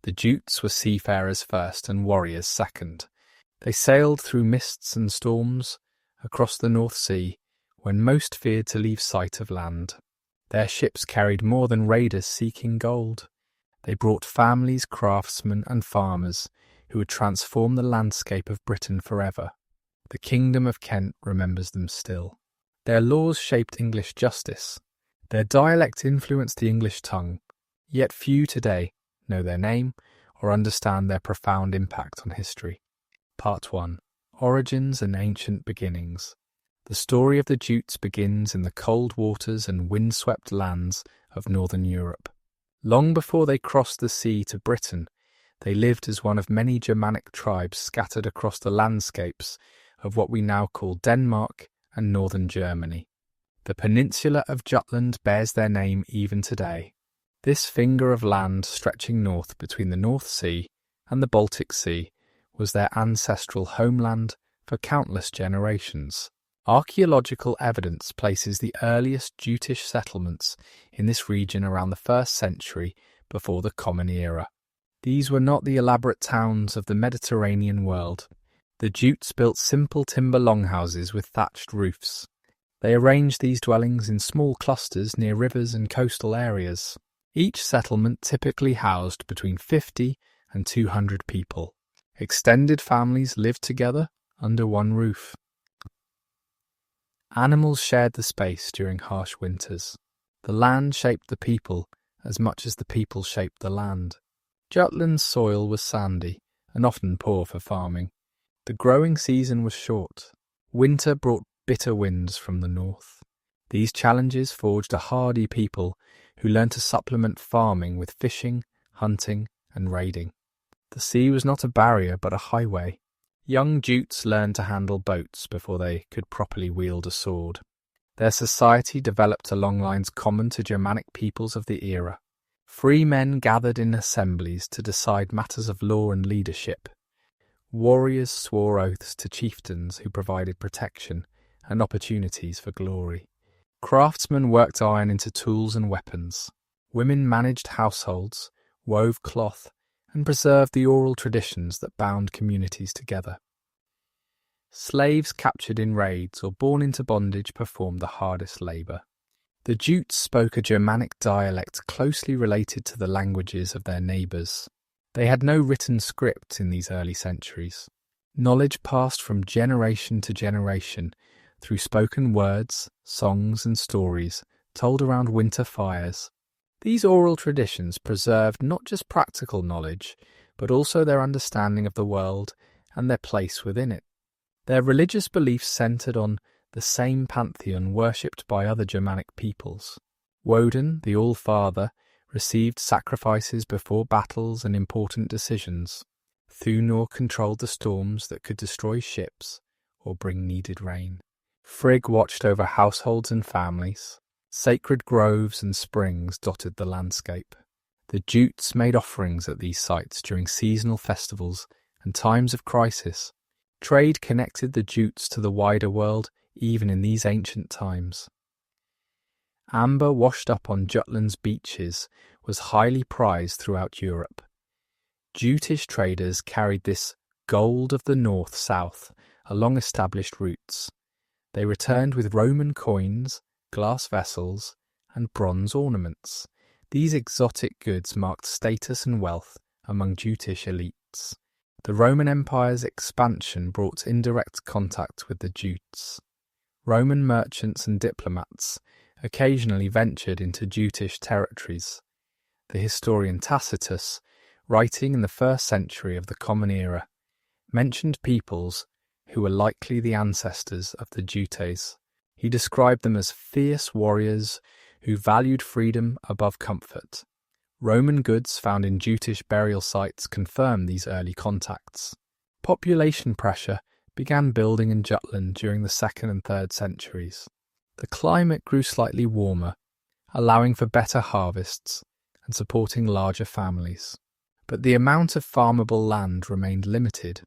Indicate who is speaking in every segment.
Speaker 1: The Jutes were seafarers first and warriors second. They sailed through mists and storms across the North Sea when most feared to leave sight of land. Their ships carried more than raiders seeking gold. They brought families, craftsmen and farmers who would transform the landscape of Britain forever. The Kingdom of Kent remembers them still. Their laws shaped English justice. Their dialect influenced the English tongue, yet few today know their name or understand their profound impact on history. Part 1. Origins and Ancient Beginnings. The story of the Jutes begins in the cold waters and windswept lands of northern Europe. Long before they crossed the sea to Britain, they lived as one of many Germanic tribes scattered across the landscapes of what we now call Denmark and northern Germany. The peninsula of Jutland bears their name even today. This finger of land stretching north between the North Sea and the Baltic Sea was their ancestral homeland for countless generations. Archaeological evidence places the earliest Jutish settlements in this region around the 1st century before the Common Era. These were not the elaborate towns of the Mediterranean world. The Jutes built simple timber longhouses with thatched roofs. They arranged these dwellings in small clusters near rivers and coastal areas. Each settlement typically housed between 50 and 200 people. Extended families lived together under one roof. Animals shared the space during harsh winters. The land shaped the people as much as the people shaped the land. Jutland's soil was sandy and often poor for farming. The growing season was short. Winter brought bitter winds from the north. These challenges forged a hardy people who learned to supplement farming with fishing, hunting, and raiding. The sea was not a barrier but a highway. Young Jutes learned to handle boats before they could properly wield a sword. Their society developed along lines common to Germanic peoples of the era. Free men gathered in assemblies to decide matters of law and leadership. Warriors swore oaths to chieftains who provided protection and opportunities for glory. Craftsmen worked iron into tools and weapons. Women managed households, wove cloth, and preserved the oral traditions that bound communities together. Slaves captured in raids or born into bondage performed the hardest labour. The Jutes spoke a Germanic dialect closely related to the languages of their neighbours. They had no written script in these early centuries. Knowledge passed from generation to generation through spoken words, songs and stories told around winter fires. These oral traditions preserved not just practical knowledge, but also their understanding of the world and their place within it. Their religious beliefs centred on the same pantheon worshipped by other Germanic peoples. Woden, the All-Father, received sacrifices before battles and important decisions. Thunor controlled the storms that could destroy ships or bring needed rain. Frigg watched over households and families. Sacred groves and springs dotted the landscape. The Jutes made offerings at these sites during seasonal festivals and times of crisis. Trade connected the Jutes to the wider world even in these ancient times. Amber washed up on Jutland's beaches was highly prized throughout Europe. Jutish traders carried this gold of the north south along established routes. They returned with Roman coins, glass vessels, and bronze ornaments. These exotic goods marked status and wealth among Jutish elites. The Roman Empire's expansion brought indirect contact with the Jutes. Roman merchants and diplomats occasionally ventured into Jutish territories. The historian Tacitus, writing in the 1st century of the Common Era, mentioned peoples who were likely the ancestors of the Jutes. He described them as fierce warriors who valued freedom above comfort. Roman goods found in Jutish burial sites confirm these early contacts. Population pressure began building in Jutland during the 2nd and 3rd centuries. The climate grew slightly warmer, allowing for better harvests and supporting larger families. But the amount of farmable land remained limited.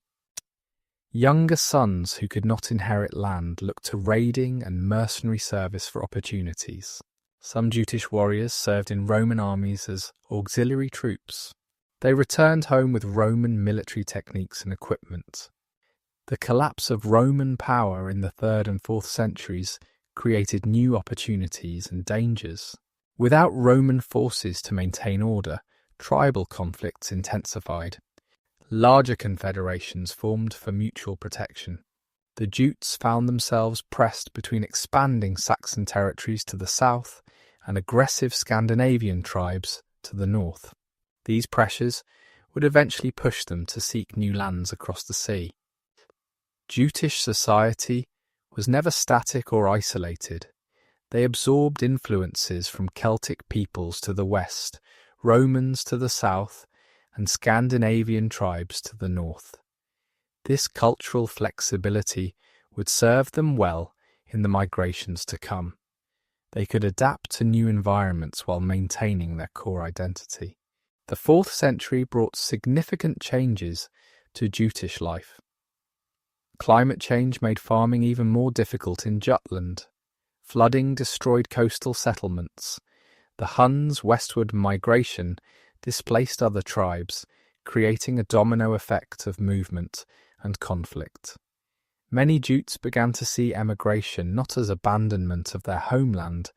Speaker 1: Younger sons who could not inherit land looked to raiding and mercenary service for opportunities. Some Jutish warriors served in Roman armies as auxiliary troops. They returned home with Roman military techniques and equipment. The collapse of Roman power in the 3rd and 4th centuries created new opportunities and dangers. Without Roman forces to maintain order, tribal conflicts intensified. Larger confederations formed for mutual protection. The Jutes found themselves pressed between expanding Saxon territories to the south and aggressive Scandinavian tribes to the north. These pressures would eventually push them to seek new lands across the sea. Jutish society was never static or isolated. They absorbed influences from Celtic peoples to the west, Romans to the south, and Scandinavian tribes to the north. This cultural flexibility would serve them well in the migrations to come. They could adapt to new environments while maintaining their core identity. The 4th century brought significant changes to Jutish life. Climate change made farming even more difficult in Jutland. Flooding destroyed coastal settlements. The Huns' westward migration displaced other tribes, creating a domino effect of movement and conflict. Many Jutes began to see emigration not as abandonment of their homeland,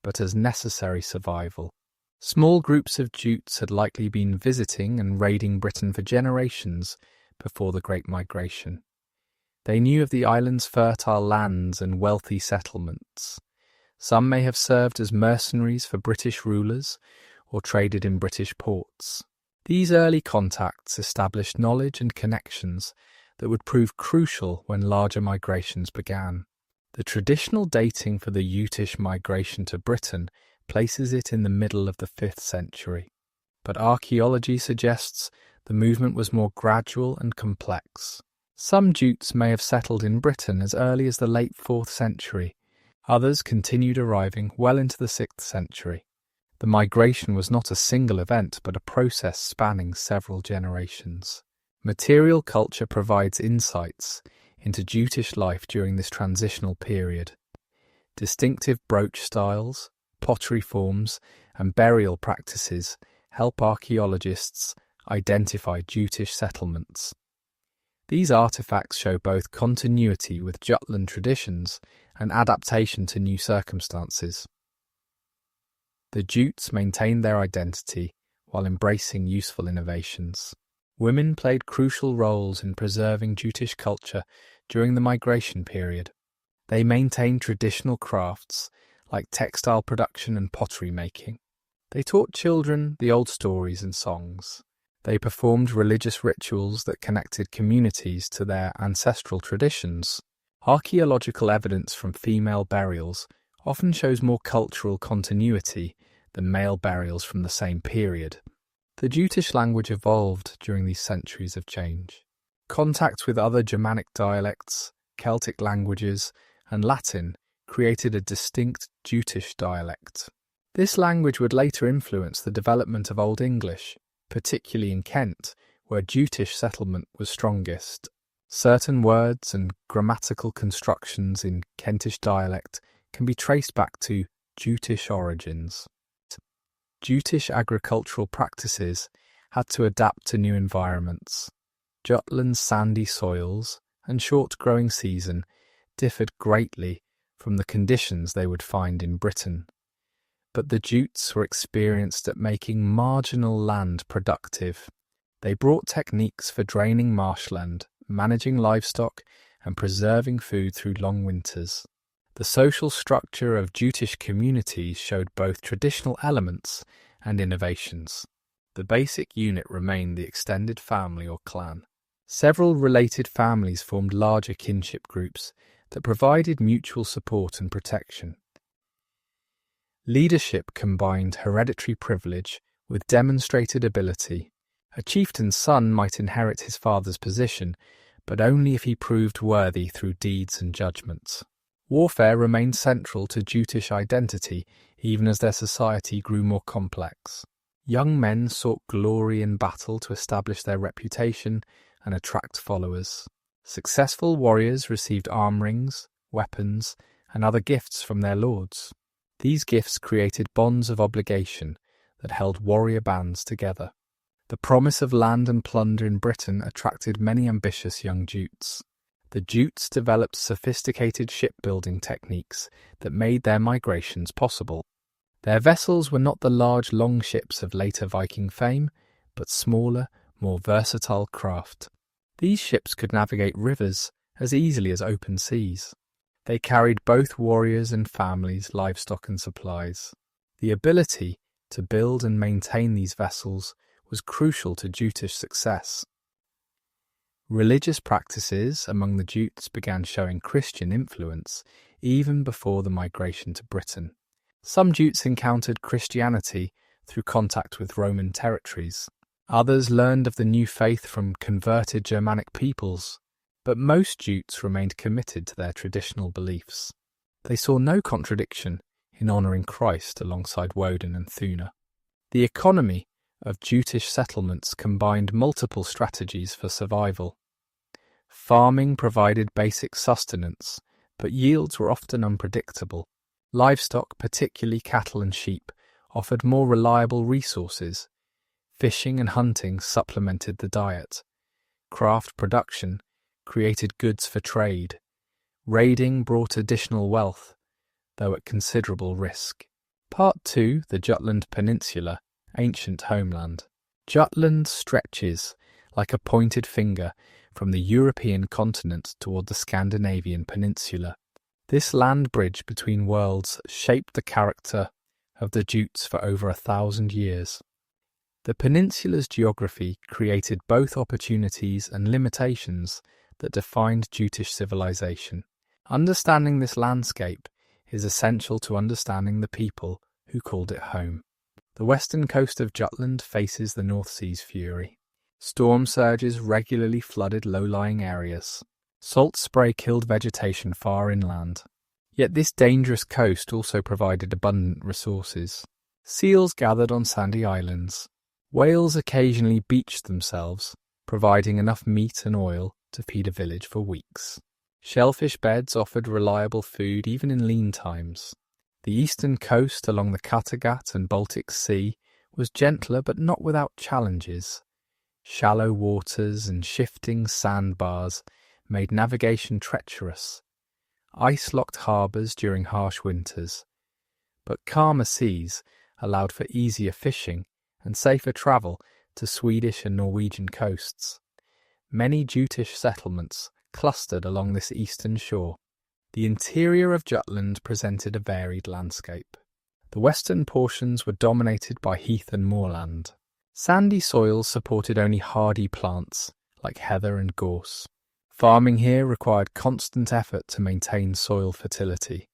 Speaker 1: but as necessary survival. Small groups of Jutes had likely been visiting and raiding Britain for generations before the Great Migration. They knew of the island's fertile lands and wealthy settlements. Some may have served as mercenaries for British rulers or traded in British ports. These early contacts established knowledge and connections that would prove crucial when larger migrations began. The traditional dating for the Jutish migration to Britain places it in the middle of the 5th century, but archaeology suggests the movement was more gradual and complex. Some Jutes may have settled in Britain as early as the late 4th century. Others continued arriving well into the 6th century. The migration was not a single event, but a process spanning several generations. Material culture provides insights into Jutish life during this transitional period. Distinctive brooch styles, pottery forms, and burial practices help archaeologists identify Jutish settlements. These artifacts show both continuity with Jutland traditions and adaptation to new circumstances. The Jutes maintained their identity while embracing useful innovations. Women played crucial roles in preserving Jutish culture during the migration period. They maintained traditional crafts like textile production and pottery making. They taught children the old stories and songs. They performed religious rituals that connected communities to their ancestral traditions. Archaeological evidence from female burials often shows more cultural continuity than male burials from the same period. The Jutish language evolved during these centuries of change. Contact with other Germanic dialects, Celtic languages, and Latin created a distinct Jutish dialect. This language would later influence the development of Old English, particularly in Kent, where Jutish settlement was strongest. Certain words and grammatical constructions in Kentish dialect can be traced back to Jutish origins. Jutish agricultural practices had to adapt to new environments. Jutland's sandy soils and short growing season differed greatly from the conditions they would find in Britain. But the Jutes were experienced at making marginal land productive. They brought techniques for draining marshland, managing livestock, and preserving food through long winters. The social structure of Jutish communities showed both traditional elements and innovations. The basic unit remained the extended family or clan. Several related families formed larger kinship groups that provided mutual support and protection. Leadership combined hereditary privilege with demonstrated ability. A chieftain's son might inherit his father's position, but only if he proved worthy through deeds and judgments. Warfare remained central to Jutish identity even as their society grew more complex. Young men sought glory in battle to establish their reputation and attract followers. Successful warriors received arm rings, weapons, and other gifts from their lords. These gifts created bonds of obligation that held warrior bands together. The promise of land and plunder in Britain attracted many ambitious young Jutes. The Jutes developed sophisticated shipbuilding techniques that made their migrations possible. Their vessels were not the large longships of later Viking fame, but smaller, more versatile craft. These ships could navigate rivers as easily as open seas. They carried both warriors and families, livestock and supplies. The ability to build and maintain these vessels was crucial to Jutish success. Religious practices among the Jutes began showing Christian influence even before the migration to Britain. Some Jutes encountered Christianity through contact with Roman territories. Others learned of the new faith from converted Germanic peoples, but most Jutes remained committed to their traditional beliefs. They saw no contradiction in honouring Christ alongside Woden and Thuna. The economy of Jutish settlements combined multiple strategies for survival. Farming provided basic sustenance, but yields were often unpredictable. Livestock, particularly cattle and sheep, offered more reliable resources. Fishing and hunting supplemented the diet. Craft production created goods for trade. Raiding brought additional wealth, though at considerable risk. Part 2, the Jutland Peninsula, ancient homeland. Jutland stretches like a pointed finger from the European continent toward the Scandinavian peninsula. This land bridge between worlds shaped the character of the Jutes for over 1,000 years. The peninsula's geography created both opportunities and limitations that defined Jutish civilization. Understanding this landscape is essential to understanding the people who called it home. The western coast of Jutland faces the North Sea's fury. Storm surges regularly flooded low-lying areas. Salt spray killed vegetation far inland. Yet this dangerous coast also provided abundant resources. Seals gathered on sandy islands. Whales occasionally beached themselves, providing enough meat and oil to feed a village for weeks. Shellfish beds offered reliable food even in lean times. The eastern coast along the Kattegat and Baltic Sea was gentler but not without challenges. Shallow waters and shifting sandbars made navigation treacherous. Ice-locked harbours during harsh winters. But calmer seas allowed for easier fishing and safer travel to Swedish and Norwegian coasts. Many Jutish settlements clustered along this eastern shore. The interior of Jutland presented a varied landscape. The western portions were dominated by heath and moorland. Sandy soils supported only hardy plants like heather and gorse. Farming here required constant effort to maintain soil fertility.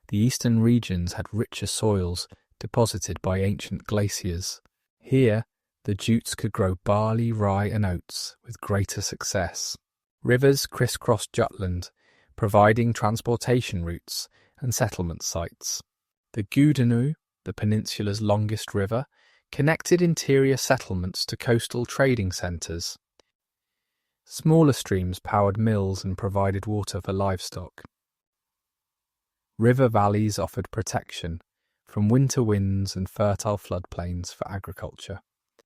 Speaker 1: The eastern regions had richer soils deposited by ancient glaciers. Here, the Jutes could grow barley, rye and oats with greater success. Rivers crisscrossed Jutland, providing transportation routes and settlement sites. The Gudenu, the peninsula's longest river, connected interior settlements to coastal trading centres. Smaller streams powered mills and provided water for livestock. River valleys offered protection from winter winds and fertile floodplains for agriculture.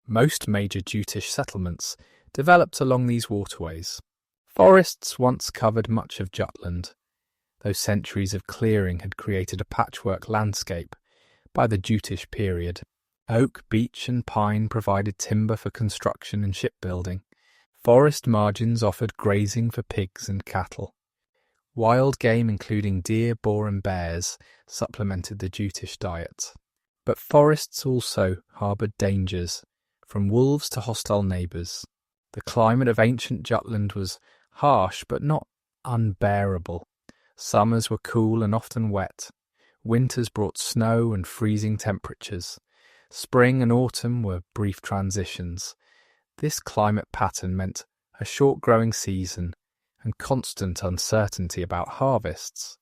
Speaker 1: Most major Jutish settlements developed along these waterways. Forests once covered much of Jutland, though centuries of clearing had created a patchwork landscape by the Jutish period. Oak, beech and pine provided timber for construction and shipbuilding. Forest margins offered grazing for pigs and cattle. Wild game including deer, boar and bears supplemented the Jutish diet. But forests also harboured dangers, from wolves to hostile neighbours. The climate of ancient Jutland was harsh but not unbearable. Summers were cool and often wet. Winters brought snow and freezing temperatures. Spring and autumn were brief transitions. This climate pattern meant a short growing season and constant uncertainty about harvests.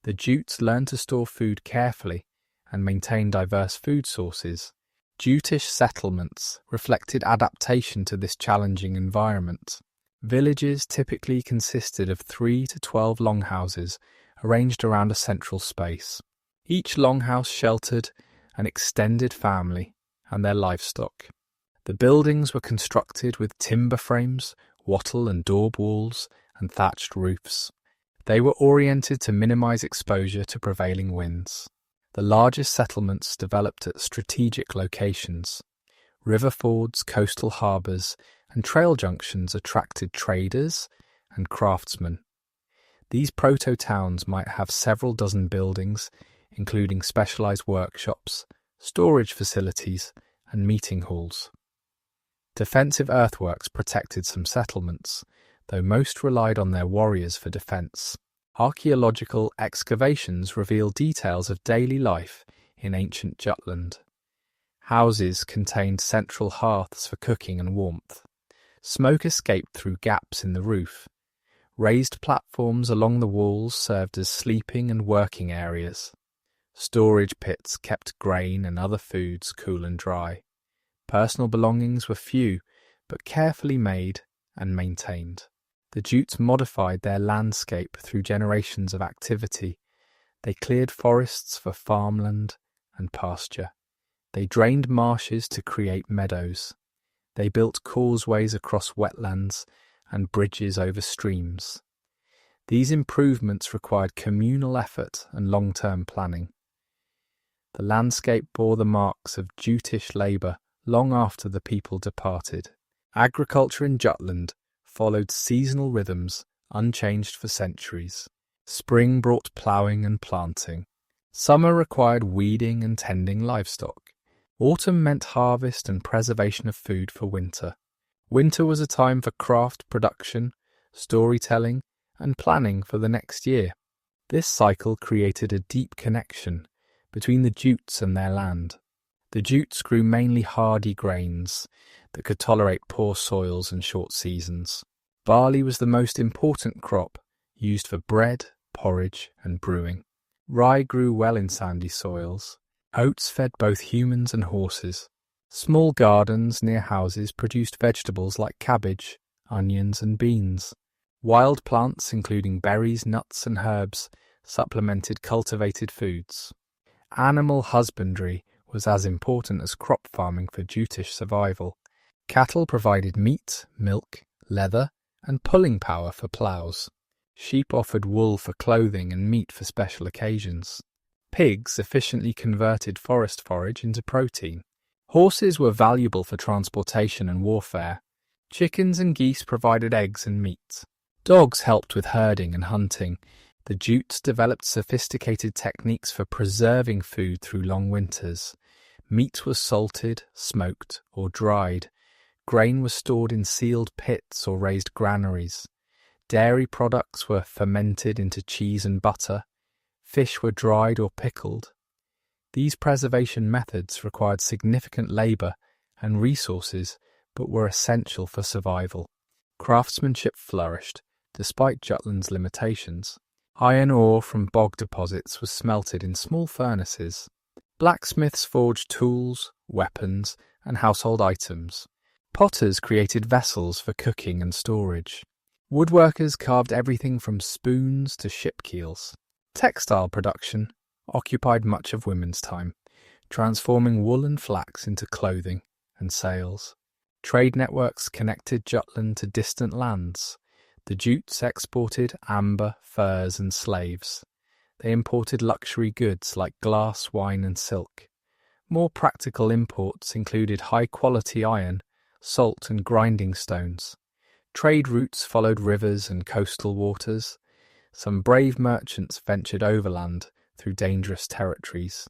Speaker 1: The Jutes learned to store food carefully and maintain diverse food sources. Jutish settlements reflected adaptation to this challenging environment. Villages typically consisted of 3 to 12 longhouses arranged around a central space. Each longhouse sheltered an extended family and their livestock. The buildings were constructed with timber frames, wattle and daub walls, and thatched roofs. They were oriented to minimize exposure to prevailing winds. The largest settlements developed at strategic locations. River fords, coastal harbours, and trail junctions attracted traders and craftsmen. These proto-towns might have several dozen buildings, including specialised workshops, storage facilities, and meeting halls. Defensive earthworks protected some settlements, though most relied on their warriors for defence. Archaeological excavations reveal details of daily life in ancient Jutland. Houses contained central hearths for cooking and warmth. Smoke escaped through gaps in the roof. Raised platforms along the walls served as sleeping and working areas. Storage pits kept grain and other foods cool and dry. Personal belongings were few, but carefully made and maintained. The Jutes modified their landscape through generations of activity. They cleared forests for farmland and pasture. They drained marshes to create meadows. They built causeways across wetlands and bridges over streams. These improvements required communal effort and long-term planning. The landscape bore the marks of Jutish labour long after the people departed. Agriculture in Jutland followed seasonal rhythms unchanged for centuries. Spring brought ploughing and planting. Summer required weeding and tending livestock. Autumn meant harvest and preservation of food for winter. Winter was a time for craft production, storytelling, and planning for the next year. This cycle created a deep connection between the Jutes and their land. The Jutes grew mainly hardy grains that could tolerate poor soils and short seasons. Barley was the most important crop, used for bread, porridge, and brewing. Rye grew well in sandy soils. Oats fed both humans and horses. Small gardens near houses produced vegetables like cabbage, onions, and beans. Wild plants, including berries, nuts, and herbs, supplemented cultivated foods. Animal husbandry was as important as crop farming for Jutish survival. Cattle provided meat, milk, leather, and pulling power for ploughs. Sheep offered wool for clothing and meat for special occasions. Pigs efficiently converted forest forage into protein. Horses were valuable for transportation and warfare. Chickens and geese provided eggs and meat. Dogs helped with herding and hunting. The Jutes developed sophisticated techniques for preserving food through long winters. Meat was salted, smoked, or dried. Grain was stored in sealed pits or raised granaries. Dairy products were fermented into cheese and butter. Fish were dried or pickled. These preservation methods required significant labour and resources, but were essential for survival. Craftsmanship flourished, despite Jutland's limitations. Iron ore from bog deposits was smelted in small furnaces. Blacksmiths forged tools, weapons, and household items. Potters created vessels for cooking and storage. Woodworkers carved everything from spoons to ship keels. Textile production occupied much of women's time, transforming wool and flax into clothing and sails. Trade networks connected Jutland to distant lands. The Jutes exported amber, furs, and slaves. They imported luxury goods like glass, wine, and silk. More practical imports included high-quality iron, salt, and grinding stones. Trade routes followed rivers and coastal waters. Some brave merchants ventured overland through dangerous territories.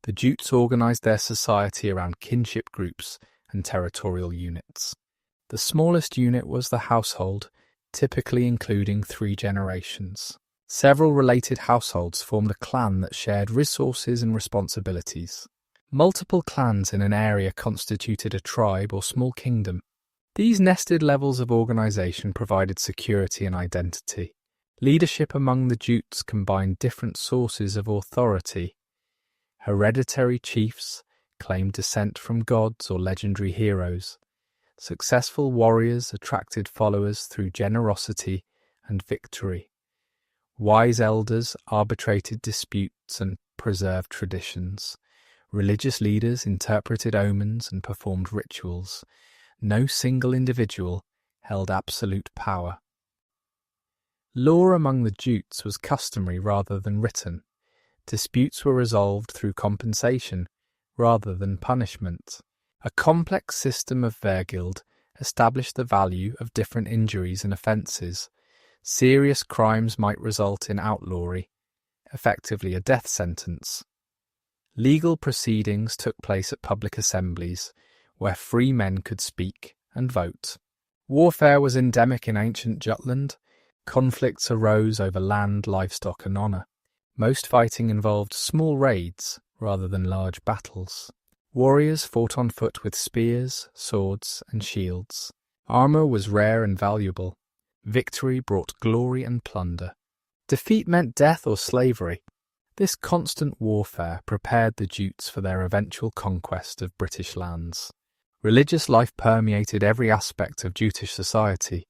Speaker 1: The Jutes organised their society around kinship groups and territorial units. The smallest unit was the household, typically including 3 generations. Several related households formed a clan that shared resources and responsibilities. Multiple clans in an area constituted a tribe or small kingdom. These nested levels of organisation provided security and identity. Leadership among the Jutes combined different sources of authority. Hereditary chiefs claimed descent from gods or legendary heroes. Successful warriors attracted followers through generosity and victory. Wise elders arbitrated disputes and preserved traditions. Religious leaders interpreted omens and performed rituals. No single individual held absolute power. Law among the Jutes was customary rather than written. Disputes were resolved through compensation rather than punishment. A complex system of vergild established the value of different injuries and offences. Serious crimes might result in outlawry, effectively a death sentence. Legal proceedings took place at public assemblies, where free men could speak and vote. Warfare was endemic in ancient Jutland. Conflicts arose over land, livestock and honour. Most fighting involved small raids rather than large battles. Warriors fought on foot with spears, swords and shields. Armour was rare and valuable. Victory brought glory and plunder. Defeat meant death or slavery. This constant warfare prepared the Jutes for their eventual conquest of British lands. Religious life permeated every aspect of Jutish society.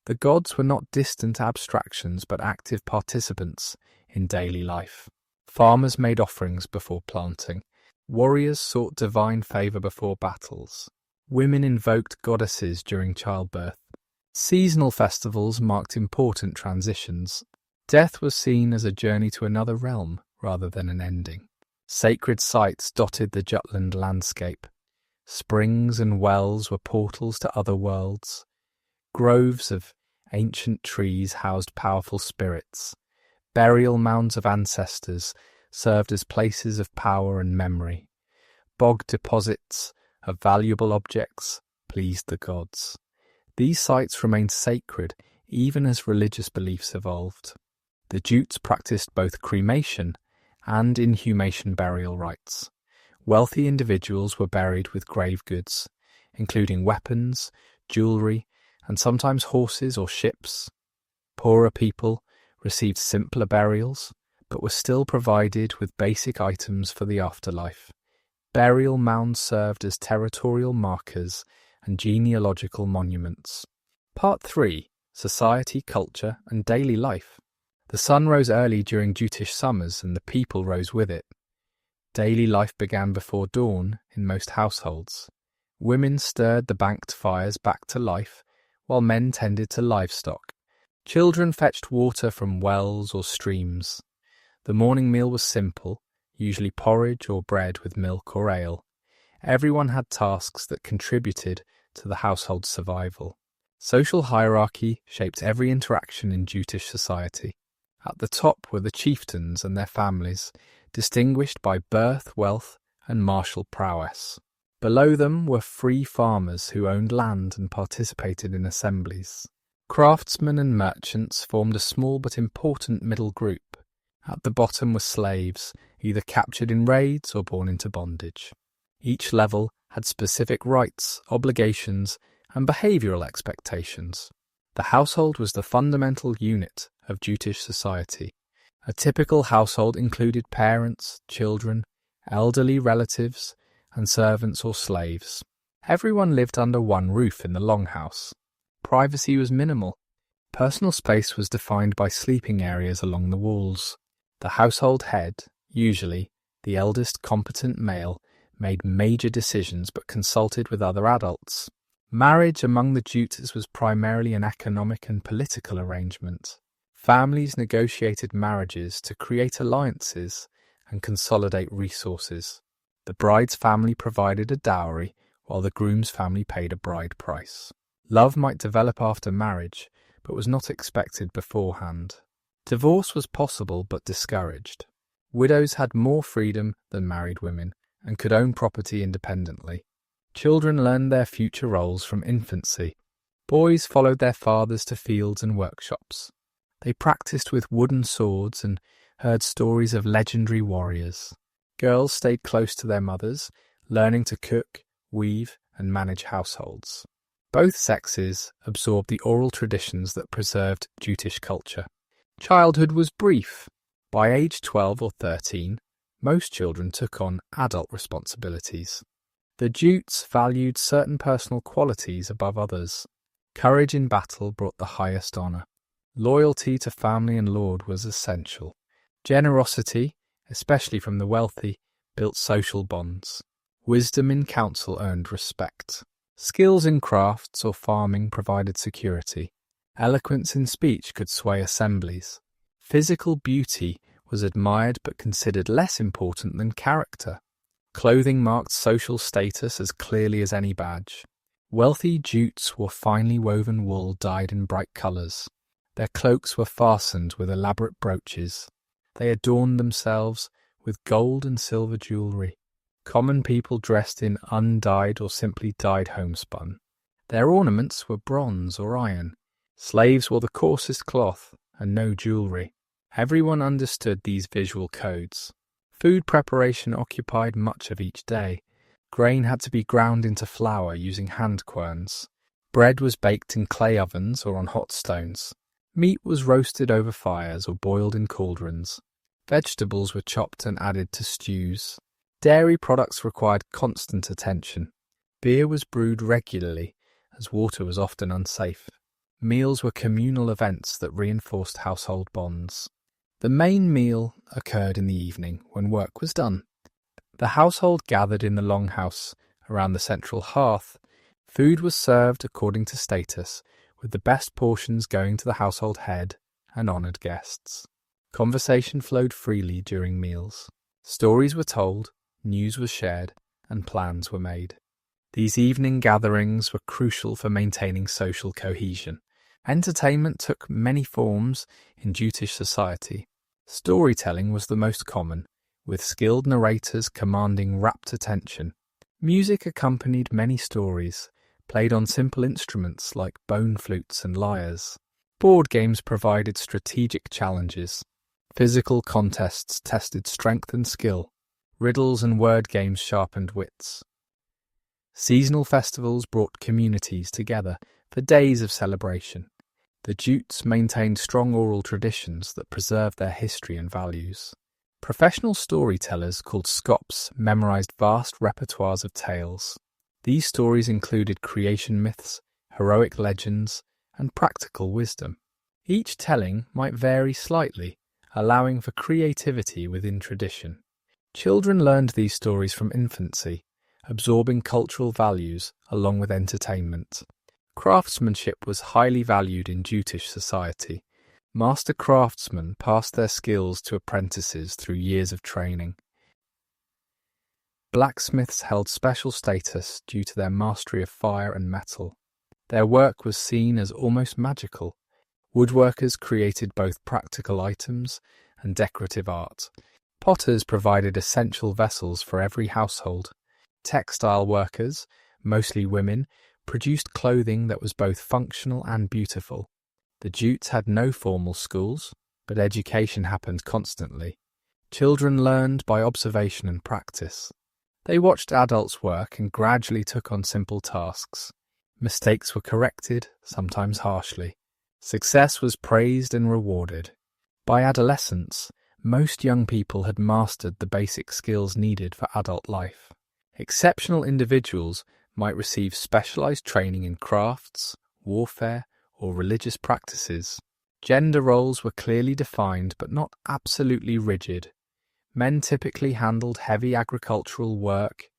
Speaker 1: The gods were not distant abstractions but active participants in daily life. Farmers made offerings before planting. Warriors sought divine favour before battles. Women invoked goddesses during childbirth. Seasonal festivals marked important transitions. Death was seen as a journey to another realm rather than an ending. Sacred sites dotted the Jutland landscape. Springs and wells were portals to other worlds. Groves of ancient trees housed powerful spirits. Burial mounds of ancestors served as places of power and memory. Bog deposits of valuable objects pleased the gods. These sites remained sacred even as religious beliefs evolved. The Jutes practiced both cremation and inhumation burial rites. Wealthy individuals were buried with grave goods, including weapons, jewellery, and sometimes horses or ships. Poorer people received simpler burials, but were still provided with basic items for the afterlife. Burial mounds served as territorial markers and genealogical monuments. Part 3. Society, Culture and Daily Life. The sun rose early during Jutish summers and the people rose with it. Daily life began before dawn in most households. Women stirred the banked fires back to life, while men tended to livestock. Children fetched water from wells or streams. The morning meal was simple, usually porridge or bread with milk or ale. Everyone had tasks that contributed to the household's survival. Social hierarchy shaped every interaction in Jutish society. At the top were the chieftains and their families, distinguished by birth, wealth, and martial prowess. Below them were free farmers who owned land and participated in assemblies. Craftsmen and merchants formed a small but important middle group. At the bottom were slaves, either captured in raids or born into bondage. Each level had specific rights, obligations, and behavioural expectations. The household was the fundamental unit of Jutish society. A typical household included parents, children, elderly relatives, and servants or slaves. Everyone lived under one roof in the longhouse. Privacy was minimal. Personal space was defined by sleeping areas along the walls. The household head, usually the eldest competent male, made major decisions but consulted with other adults. Marriage among the Jutes was primarily an economic and political arrangement. Families negotiated marriages to create alliances and consolidate resources. The bride's family provided a dowry, while the groom's family paid a bride price. Love might develop after marriage, but was not expected beforehand. Divorce was possible but discouraged. Widows had more freedom than married women and could own property independently. Children learned their future roles from infancy. Boys followed their fathers to fields and workshops. They practiced with wooden swords and heard stories of legendary warriors. Girls stayed close to their mothers, learning to cook, weave, and manage households. Both sexes absorbed the oral traditions that preserved Jutish culture. Childhood was brief. By age 12 or 13, most children took on adult responsibilities. The Jutes valued certain personal qualities above others. Courage in battle brought the highest honour. Loyalty to family and lord was essential. Generosity, especially from the wealthy, built social bonds. Wisdom in council earned respect. Skills in crafts or farming provided security. Eloquence in speech could sway assemblies. Physical beauty was admired but considered less important than character. Clothing marked social status as clearly as any badge. Wealthy Jutes wore finely woven wool dyed in bright colours. Their cloaks were fastened with elaborate brooches. They adorned themselves with gold and silver jewellery. Common people dressed in undyed or simply dyed homespun. Their ornaments were bronze or iron. Slaves wore the coarsest cloth and no jewellery. Everyone understood these visual codes. Food preparation occupied much of each day. Grain had to be ground into flour using hand querns. Bread was baked in clay ovens or on hot stones. Meat was roasted over fires or boiled in cauldrons. Vegetables were chopped and added to stews. Dairy products required constant attention. Beer was brewed regularly, as water was often unsafe. Meals were communal events that reinforced household bonds. The main meal occurred in the evening, when work was done. The household gathered in the longhouse around the central hearth. Food was served according to status, with the best portions going to the household head and honoured guests. Conversation flowed freely during meals. Stories were told, news was shared, and plans were made. These evening gatherings were crucial for maintaining social cohesion. Entertainment took many forms in Jutish society. Storytelling was the most common, with skilled narrators commanding rapt attention. Music accompanied many stories, played on simple instruments like bone flutes and lyres. Board games provided strategic challenges. Physical contests tested strength and skill. Riddles and word games sharpened wits. Seasonal festivals brought communities together for days of celebration. The Jutes maintained strong oral traditions that preserved their history and values. Professional storytellers called skops memorized vast repertoires of tales. These stories included creation myths, heroic legends, and practical wisdom. Each telling might vary slightly, allowing for creativity within tradition. Children learned these stories from infancy, absorbing cultural values along with entertainment. Craftsmanship was highly valued in Jutish society. Master craftsmen passed their skills to apprentices through years of training. Blacksmiths held special status due to their mastery of fire and metal. Their work was seen as almost magical. Woodworkers created both practical items and decorative art. Potters provided essential vessels for every household. Textile workers, mostly women, produced clothing that was both functional and beautiful. The Jutes had no formal schools, but education happened constantly. Children learned by observation and practice. They watched adults work and gradually took on simple tasks. Mistakes were corrected, sometimes harshly. Success was praised and rewarded. By adolescence, most young people had mastered the basic skills needed for adult life. Exceptional individuals might receive specialized training in crafts, warfare, or religious practices. Gender roles were clearly defined but not absolutely rigid. Men typically handled heavy agricultural work,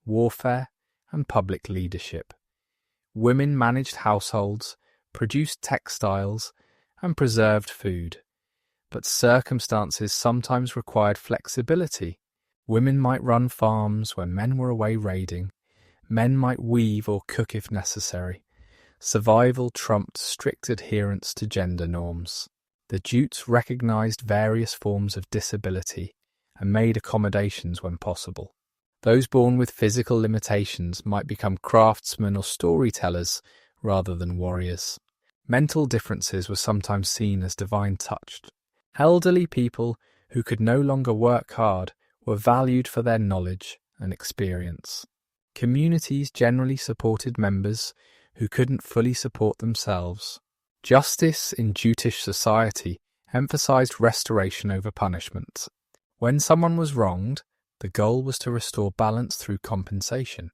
Speaker 1: warfare, and public leadership. Women managed households, produced textiles, and preserved food. But circumstances sometimes required flexibility. Women might run farms when men were away raiding. Men might weave or cook if necessary. Survival trumped strict adherence to gender norms. The Jutes recognized various forms of disability and made accommodations when possible. Those born with physical limitations might become craftsmen or storytellers rather than warriors. Mental differences were sometimes seen as divine touched. Elderly people who could no longer work hard were valued for their knowledge and experience. Communities generally supported members who couldn't fully support themselves. Justice in Jutish society emphasized restoration over punishment. When someone was wronged, the goal was to restore balance through compensation.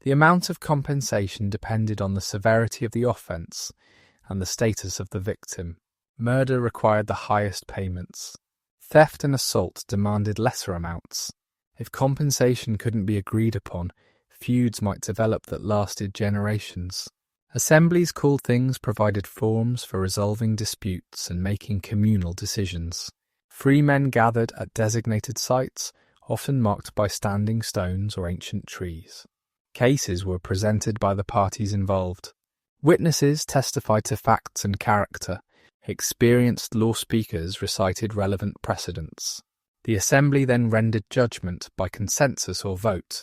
Speaker 1: The amount of compensation depended on the severity of the offence and the status of the victim. Murder required the highest payments. Theft and assault demanded lesser amounts. If compensation couldn't be agreed upon, feuds might develop that lasted generations. Assemblies called things provided forms for resolving disputes and making communal decisions. Free men gathered at designated sites, often marked by standing stones or ancient trees. Cases were presented by the parties involved. Witnesses testified to facts and character. Experienced law speakers recited relevant precedents. The assembly then rendered judgment by consensus or vote.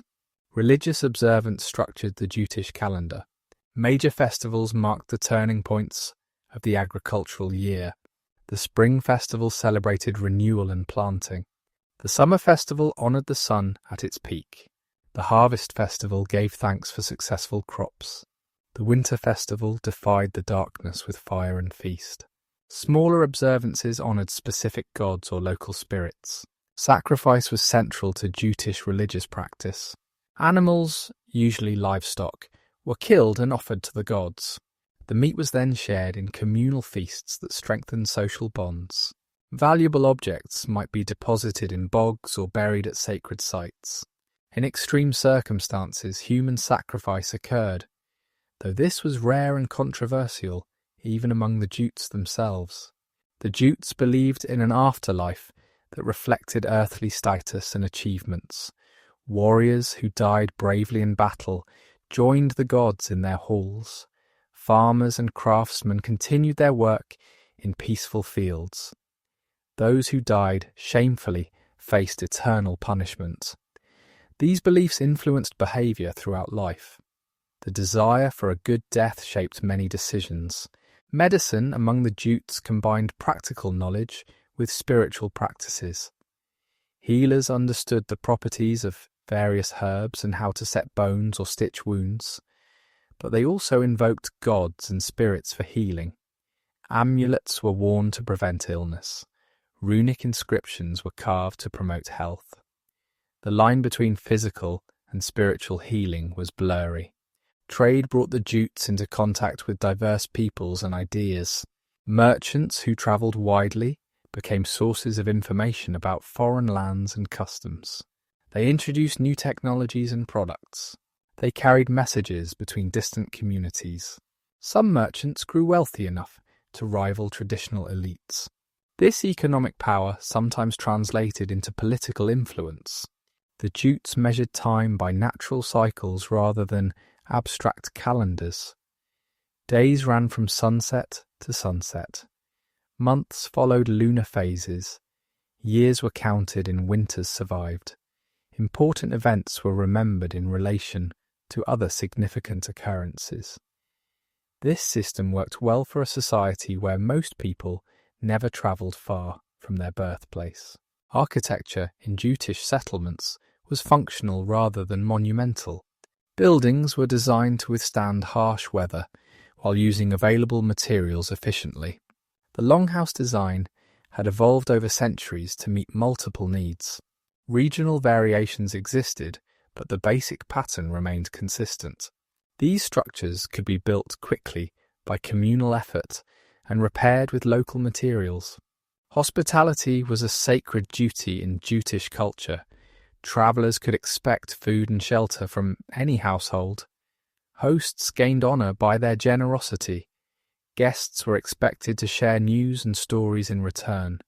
Speaker 1: Religious observance structured the Jutish calendar. Major festivals marked the turning points of the agricultural year. The spring festival celebrated renewal and planting. The summer festival honoured the sun at its peak. The harvest festival gave thanks for successful crops. The winter festival defied the darkness with fire and feast. Smaller observances honoured specific gods or local spirits. Sacrifice was central to Jutish religious practice. Animals, usually livestock, were killed and offered to the gods. The meat was then shared in communal feasts that strengthened social bonds. Valuable objects might be deposited in bogs or buried at sacred sites. In extreme circumstances, human sacrifice occurred, though this was rare and controversial, even among the Jutes themselves. The Jutes believed in an afterlife that reflected earthly status and achievements. Warriors who died bravely in battle joined the gods in their halls. Farmers and craftsmen continued their work in peaceful fields. Those who died shamefully faced eternal punishment. These beliefs influenced behaviour throughout life. The desire for a good death shaped many decisions. Medicine among the Jutes combined practical knowledge with spiritual practices. Healers understood the properties of various herbs and how to set bones or stitch wounds, but they also invoked gods and spirits for healing. Amulets were worn to prevent illness. Runic inscriptions were carved to promote health. The line between physical and spiritual healing was blurry. Trade brought the Jutes into contact with diverse peoples and ideas. Merchants who travelled widely became sources of information about foreign lands and customs. They introduced new technologies and products. They carried messages between distant communities. Some merchants grew wealthy enough to rival traditional elites. This economic power sometimes translated into political influence. The Jutes measured time by natural cycles rather than abstract calendars. Days ran from sunset to sunset. Months followed lunar phases. Years were counted and winters survived. Important events were remembered in relation to other significant occurrences. This system worked well for a society where most people never travelled far from their birthplace. Architecture in Jutish settlements was functional rather than monumental. Buildings were designed to withstand harsh weather while using available materials efficiently. The longhouse design had evolved over centuries to meet multiple needs. Regional variations existed, but the basic pattern remained consistent. These structures could be built quickly by communal effort and repaired with local materials. Hospitality was a sacred duty in Jutish culture. Travellers could expect food and shelter from any household. Hosts gained honour by their generosity. Guests were expected to share news and stories in return.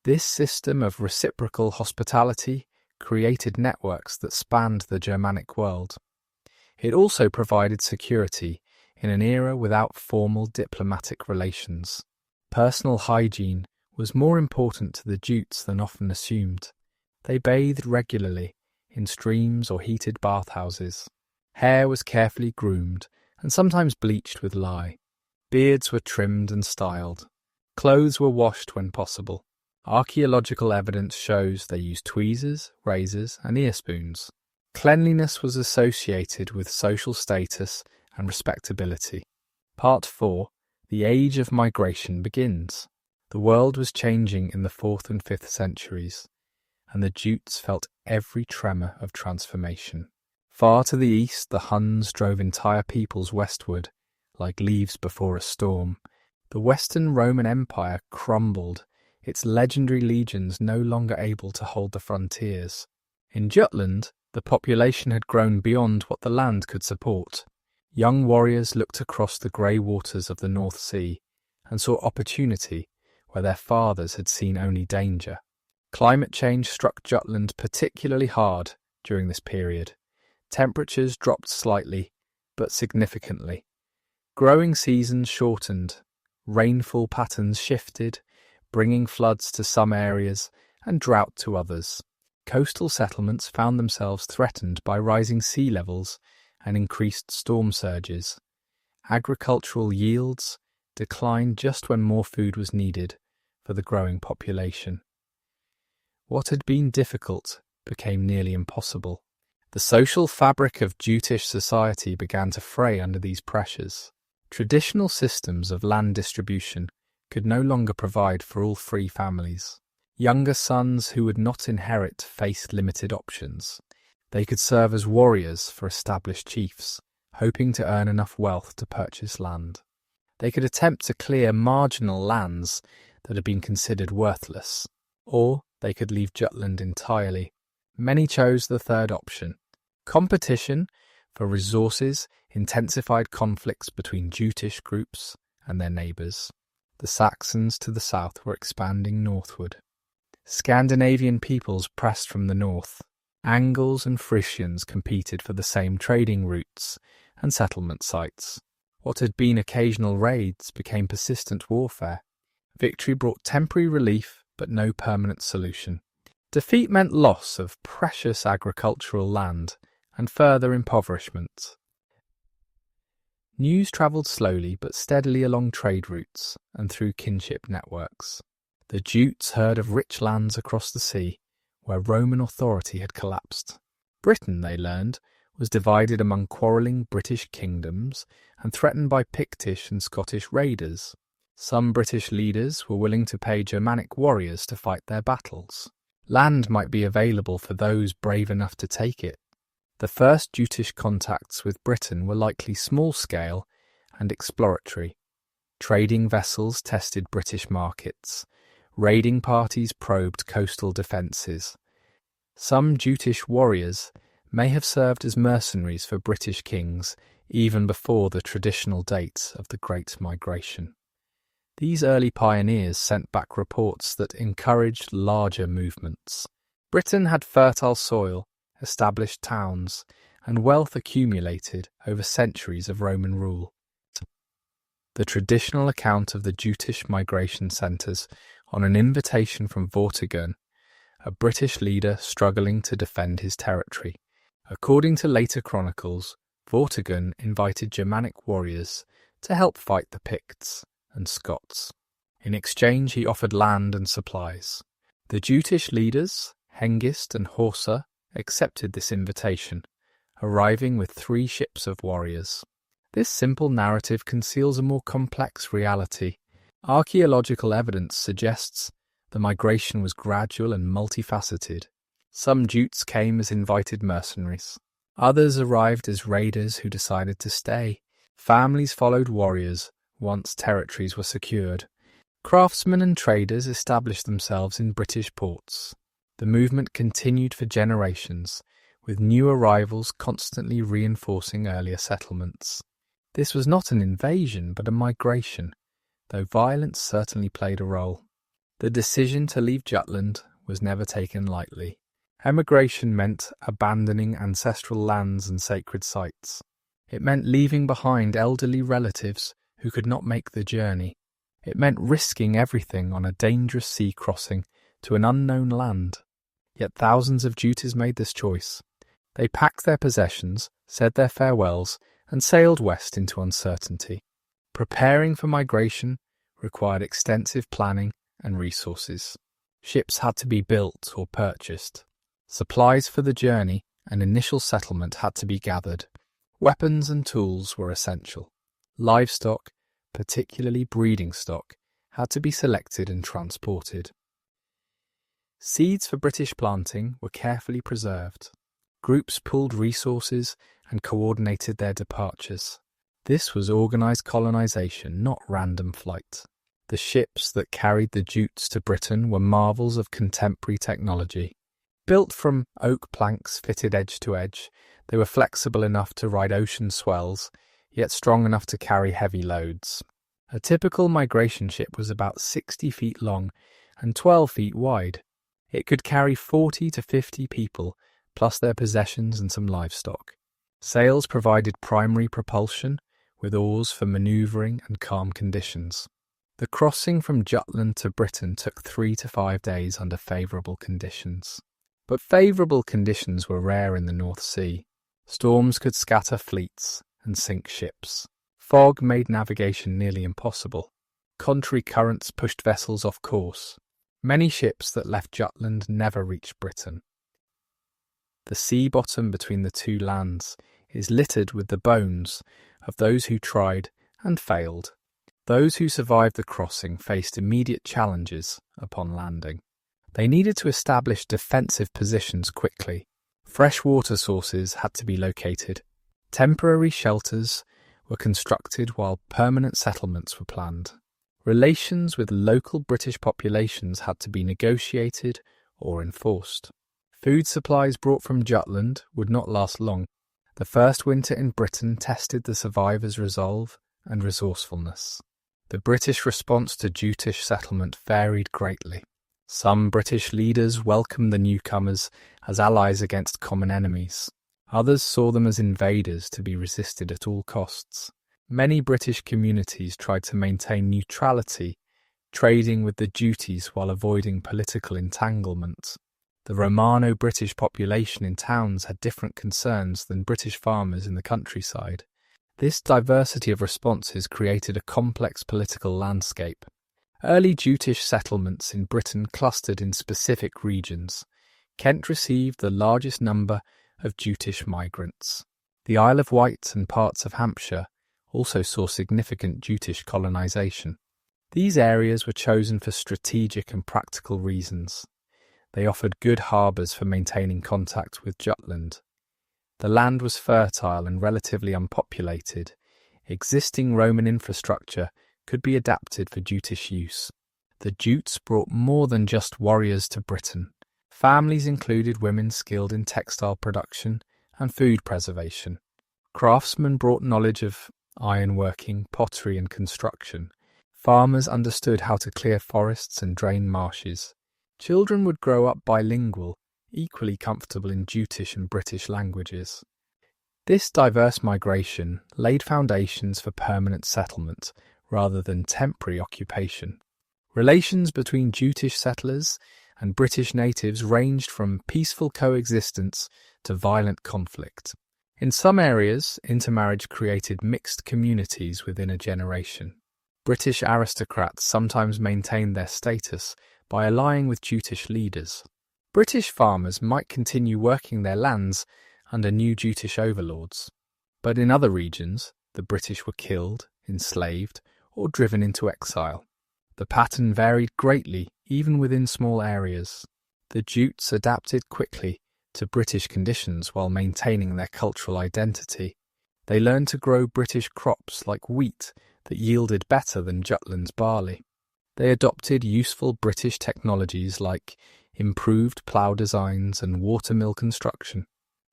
Speaker 1: This system of reciprocal hospitality created networks that spanned the Germanic world. It also provided security in an era without formal diplomatic relations. Personal hygiene was more important to the Jutes than often assumed. They bathed regularly in streams or heated bathhouses. Hair was carefully groomed and sometimes bleached with lye. Beards were trimmed and styled. Clothes were washed when possible. Archaeological evidence shows they used tweezers, razors, and ear spoons. Cleanliness was associated with social status and respectability. Part 4. The Age of Migration begins. The world was changing in the 4th and 5th centuries, and the Jutes felt every tremor of transformation. Far to the east, the Huns drove entire peoples westward, like leaves before a storm. The Western Roman Empire crumbled, its legendary legions no longer able to hold the frontiers. In Jutland, the population had grown beyond what the land could support. Young warriors looked across the grey waters of the North Sea and saw opportunity where their fathers had seen only danger. Climate change struck Jutland particularly hard during this period. Temperatures dropped slightly, but significantly. Growing seasons shortened, rainfall patterns shifted, bringing floods to some areas and drought to others. Coastal settlements found themselves threatened by rising sea levels and increased storm surges. Agricultural yields declined just when more food was needed for the growing population. What had been difficult became nearly impossible. The social fabric of Jutish society began to fray under these pressures. Traditional systems of land distribution could no longer provide for all free families. Younger sons who would not inherit faced limited options. They could serve as warriors for established chiefs, hoping to earn enough wealth to purchase land. They could attempt to clear marginal lands that had been considered worthless, or they could leave Jutland entirely. Many chose the third option. Competition for resources intensified conflicts between Jutish groups and their neighbours. The Saxons to the south were expanding northward. Scandinavian peoples pressed from the north. Angles and Frisians competed for the same trading routes and settlement sites. What had been occasional raids became persistent warfare. Victory brought temporary relief, but no permanent solution. Defeat meant loss of precious agricultural land and further impoverishment. News travelled slowly but steadily along trade routes and through kinship networks. The Jutes heard of rich lands across the sea, where Roman authority had collapsed. Britain, they learned, was divided among quarrelling British kingdoms and threatened by Pictish and Scottish raiders. Some British leaders were willing to pay Germanic warriors to fight their battles. Land might be available for those brave enough to take it. The first Jutish contacts with Britain were likely small-scale and exploratory. Trading vessels tested British markets. Raiding parties probed coastal defences. Some Jutish warriors may have served as mercenaries for British kings even before the traditional date of the Great Migration. These early pioneers sent back reports that encouraged larger movements. Britain had fertile soil, established towns, and wealth accumulated over centuries of Roman rule. The traditional account of the Jutish migration centres on an invitation from Vortigern, a British leader struggling to defend his territory. According to later chronicles, Vortigern invited Germanic warriors to help fight the Picts and Scots. In exchange, he offered land and supplies. The Jutish leaders, Hengist and Horsa, accepted this invitation, arriving with 3 ships of warriors. This simple narrative conceals a more complex reality. Archaeological evidence suggests the migration was gradual and multifaceted. Some Jutes came as invited mercenaries. Others arrived as raiders who decided to stay. Families followed warriors once territories were secured. Craftsmen and traders established themselves in British ports. The movement continued for generations, with new arrivals constantly reinforcing earlier settlements. This was not an invasion, but a migration, though violence certainly played a role. The decision to leave Jutland was never taken lightly. Emigration meant abandoning ancestral lands and sacred sites. It meant leaving behind elderly relatives who could not make the journey. It meant risking everything on a dangerous sea crossing to an unknown land. Yet thousands of Jutes made this choice. They packed their possessions, said their farewells, and sailed west into uncertainty. Preparing for migration required extensive planning and resources. Ships had to be built or purchased. Supplies for the journey and initial settlement had to be gathered. Weapons and tools were essential. Livestock, particularly breeding stock, had to be selected and transported. Seeds for British planting were carefully preserved. Groups pooled resources and coordinated their departures. This was organised colonisation, not random flight. The ships that carried the Jutes to Britain were marvels of contemporary technology. Built from oak planks fitted edge to edge, they were flexible enough to ride ocean swells, yet strong enough to carry heavy loads. A typical migration ship was about 60 feet long and 12 feet wide. It could carry 40 to 50 people, plus their possessions and some livestock. Sails provided primary propulsion, with oars for manoeuvring and calm conditions. The crossing from Jutland to Britain took 3 to 5 days under favourable conditions. But favourable conditions were rare in the North Sea. Storms could scatter fleets and sink ships. Fog made navigation nearly impossible. Contrary currents pushed vessels off course. Many ships that left Jutland never reached Britain. The sea bottom between the two lands is littered with the bones of those who tried and failed. Those who survived the crossing faced immediate challenges upon landing. They needed to establish defensive positions quickly. Fresh water sources had to be located. Temporary shelters were constructed while permanent settlements were planned. Relations with local British populations had to be negotiated or enforced. Food supplies brought from Jutland would not last long. The first winter in Britain tested the survivors' resolve and resourcefulness. The British response to Jutish settlement varied greatly. Some British leaders welcomed the newcomers as allies against common enemies. Others saw them as invaders to be resisted at all costs. Many British communities tried to maintain neutrality, trading with the Jutes while avoiding political entanglement. The Romano-British population in towns had different concerns than British farmers in the countryside. This diversity of responses created a complex political landscape. Early Jutish settlements in Britain clustered in specific regions. Kent received the largest number of Jutish migrants. The Isle of Wight and parts of Hampshire also saw significant Jutish colonisation. These areas were chosen for strategic and practical reasons. They offered good harbours for maintaining contact with Jutland. The land was fertile and relatively unpopulated. Existing Roman infrastructure could be adapted for Jutish use. The Jutes brought more than just warriors to Britain. Families included women skilled in textile production and food preservation. Craftsmen brought knowledge of ironworking, pottery and construction. Farmers understood how to clear forests and drain marshes. Children would grow up bilingual, equally comfortable in Jutish and British languages. This diverse migration laid foundations for permanent settlement rather than temporary occupation. Relations between Jutish settlers and British natives ranged from peaceful coexistence to violent conflict. In some areas, intermarriage created mixed communities within a generation. British aristocrats sometimes maintained their status by allying with Jutish leaders. British farmers might continue working their lands under new Jutish overlords, but in other regions, the British were killed, enslaved, or driven into exile. The pattern varied greatly, even within small areas. The Jutes adapted quickly to British conditions while maintaining their cultural identity. They learned to grow British crops like wheat that yielded better than Jutland's barley. They adopted useful British technologies like improved plough designs and watermill construction.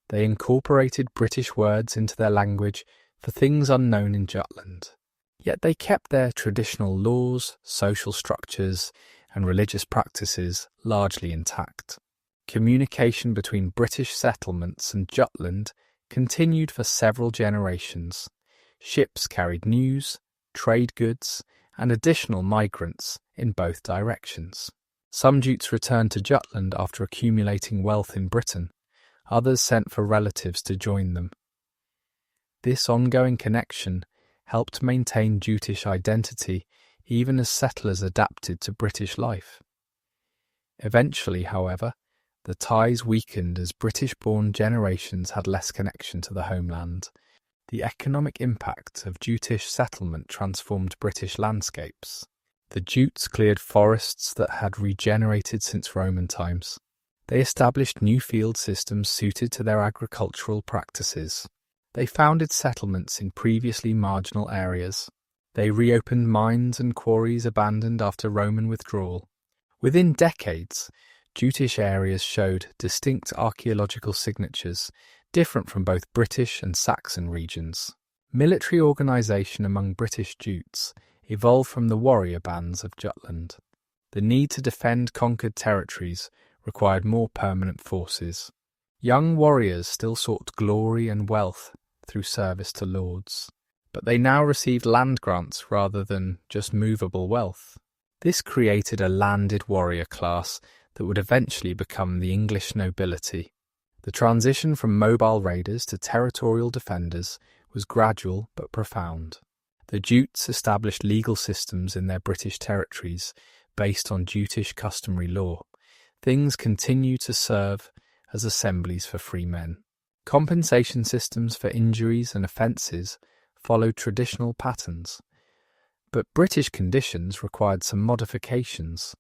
Speaker 1: They incorporated British words into their language for things unknown in Jutland. Yet they kept their traditional laws, social structures, and religious practices largely intact. Communication between British settlements and Jutland continued for several generations. Ships carried news, trade goods, and additional migrants in both directions. Some Jutes returned to Jutland after accumulating wealth in Britain. Others sent for relatives to join them. This ongoing connection helped maintain Jutish identity even as settlers adapted to British life. Eventually, however, the ties weakened as British-born generations had less connection to the homeland. The economic impact of Jutish settlement transformed British landscapes. The Jutes cleared forests that had regenerated since Roman times. They established new field systems suited to their agricultural practices. They founded settlements in previously marginal areas. They reopened mines and quarries abandoned after Roman withdrawal. Within decades, Jutish areas showed distinct archaeological signatures, different from both British and Saxon regions. Military organisation among British Jutes evolved from the warrior bands of Jutland. The need to defend conquered territories required more permanent forces. Young warriors still sought glory and wealth through service to lords, but they now received land grants rather than just movable wealth. This created a landed warrior class that would eventually become the English nobility. The transition from mobile raiders to territorial defenders was gradual but profound. The Jutes established legal systems in their British territories based on Jutish customary law. Things continue to serve as assemblies for free men. Compensation systems for injuries and offences followed traditional patterns. But British conditions required some modifications.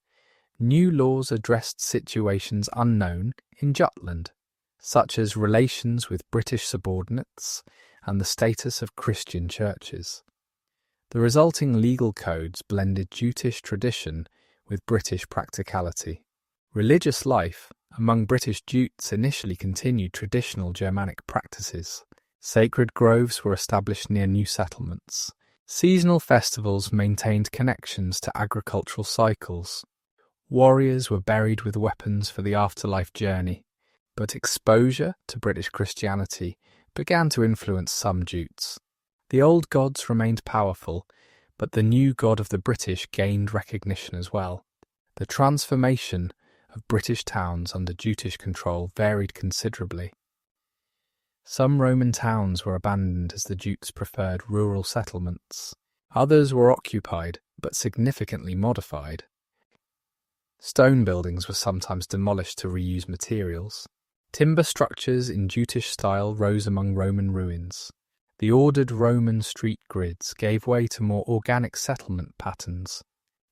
Speaker 1: New laws addressed situations unknown in Jutland, such as relations with British subordinates and the status of Christian churches. The resulting legal codes blended Jutish tradition with British practicality. Religious life among British Jutes initially continued traditional Germanic practices. Sacred groves were established near new settlements. Seasonal festivals maintained connections to agricultural cycles. Warriors were buried with weapons for the afterlife journey, but exposure to British Christianity began to influence some Jutes. The old gods remained powerful, but the new god of the British gained recognition as well. The transformation of British towns under Jutish control varied considerably. Some Roman towns were abandoned as the Jutes preferred rural settlements. Others were occupied, but significantly modified. Stone buildings were sometimes demolished to reuse materials. Timber structures in Jutish style rose among Roman ruins. The ordered Roman street grids gave way to more organic settlement patterns.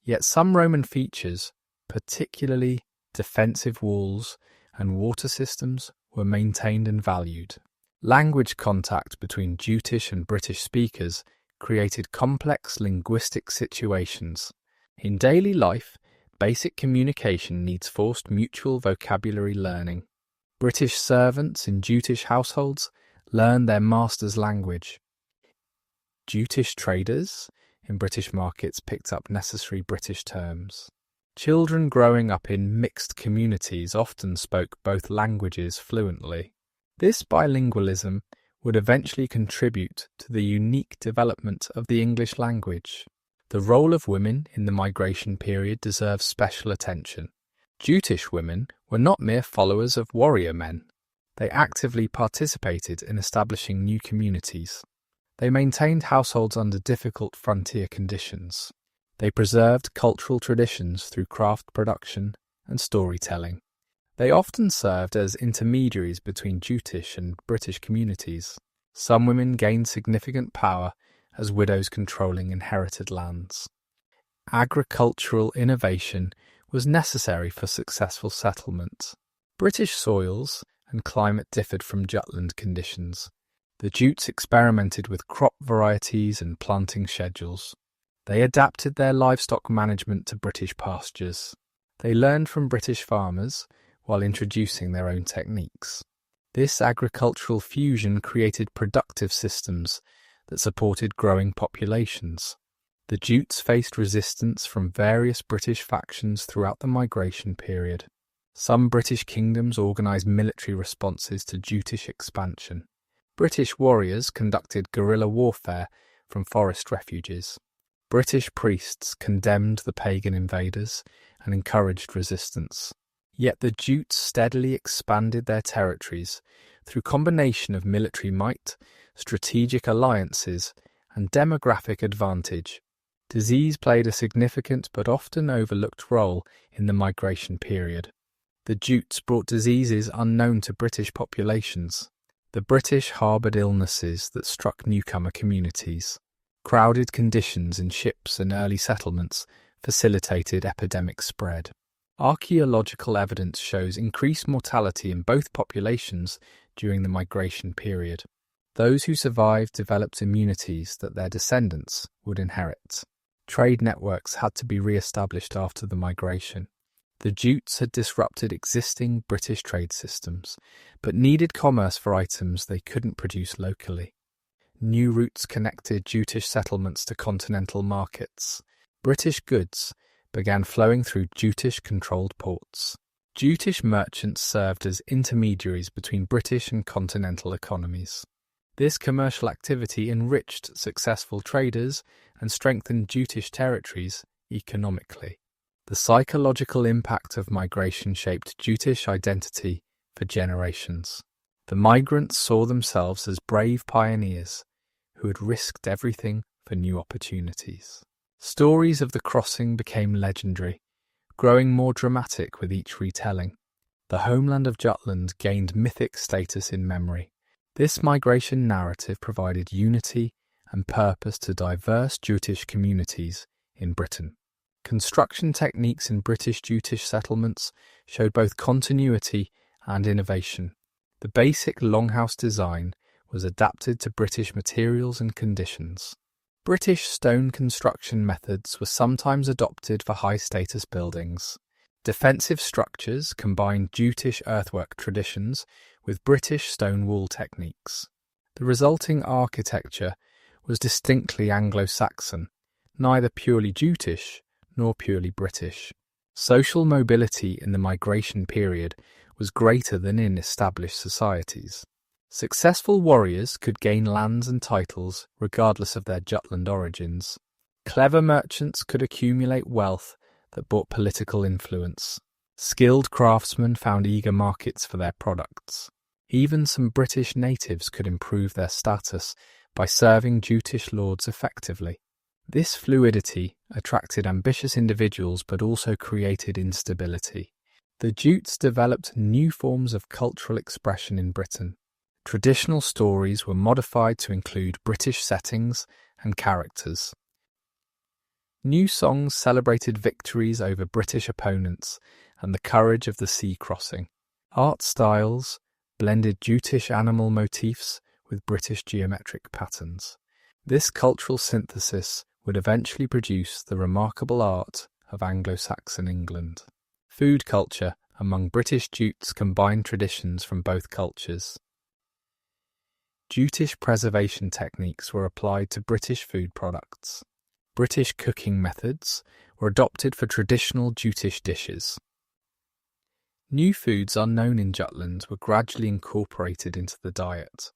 Speaker 1: Yet some Roman features, particularly defensive walls and water systems, were maintained and valued. Language contact between Jutish and British speakers created complex linguistic situations. In daily life, basic communication needs forced mutual vocabulary learning. British servants in Jutish households learned their master's language. Jutish traders in British markets picked up necessary British terms. Children growing up in mixed communities often spoke both languages fluently. This bilingualism would eventually contribute to the unique development of the English language. The role of women in the migration period deserves special attention. Jutish women were not mere followers of warrior men. They actively participated in establishing new communities. They maintained households under difficult frontier conditions. They preserved cultural traditions through craft production and storytelling. They often served as intermediaries between Jutish and British communities. Some women gained significant power as widows controlling inherited lands. Agricultural innovation was necessary for successful settlement. British soils and climate differed from Jutland conditions. The Jutes experimented with crop varieties and planting schedules. They adapted their livestock management to British pastures. They learned from British farmers while introducing their own techniques. This agricultural fusion created productive systems that supported growing populations. The Jutes faced resistance from various British factions throughout the migration period. Some British kingdoms organised military responses to Jutish expansion. British warriors conducted guerrilla warfare from forest refuges. British priests condemned the pagan invaders and encouraged resistance. Yet the Jutes steadily expanded their territories through combination of military might, strategic alliances, and demographic advantage. Disease played a significant but often overlooked role in the migration period. The Jutes brought diseases unknown to British populations. The British harboured illnesses that struck newcomer communities. Crowded conditions in ships and early settlements facilitated epidemic spread. Archaeological evidence shows increased mortality in both populations during the migration period. Those who survived developed immunities that their descendants would inherit. Trade networks had to be re-established after the migration. The Jutes had disrupted existing British trade systems, but needed commerce for items they couldn't produce locally. New routes connected Jutish settlements to continental markets. British goods began flowing through Jutish-controlled ports. Jutish merchants served as intermediaries between British and continental economies. This commercial activity enriched successful traders and strengthened Jutish territories economically. The psychological impact of migration shaped Jutish identity for generations. The migrants saw themselves as brave pioneers who had risked everything for new opportunities. Stories of the crossing became legendary, growing more dramatic with each retelling. The homeland of Jutland gained mythic status in memory. This migration narrative provided unity and purpose to diverse Jutish communities in Britain. Construction techniques in British Jutish settlements showed both continuity and innovation. The basic longhouse design was adapted to British materials and conditions. British stone construction methods were sometimes adopted for high-status buildings. Defensive structures combined Jutish earthwork traditions with British stone wall techniques. The resulting architecture was distinctly Anglo-Saxon, neither purely Jutish nor purely British. Social mobility in the migration period was greater than in established societies. Successful warriors could gain lands and titles regardless of their Jutland origins. Clever merchants could accumulate wealth that brought political influence. Skilled craftsmen found eager markets for their products. Even some British natives could improve their status by serving Jutish lords effectively. This fluidity attracted ambitious individuals but also created instability. The Jutes developed new forms of cultural expression in Britain. Traditional stories were modified to include British settings and characters. New songs celebrated victories over British opponents and the courage of the sea crossing. Art styles blended Jutish animal motifs with British geometric patterns. This cultural synthesis would eventually produce the remarkable art of Anglo-Saxon England. Food culture among British Jutes combined traditions from both cultures. Jutish preservation techniques were applied to British food products. British cooking methods were adopted for traditional Jutish dishes. New foods unknown in Jutland were gradually incorporated into the diet.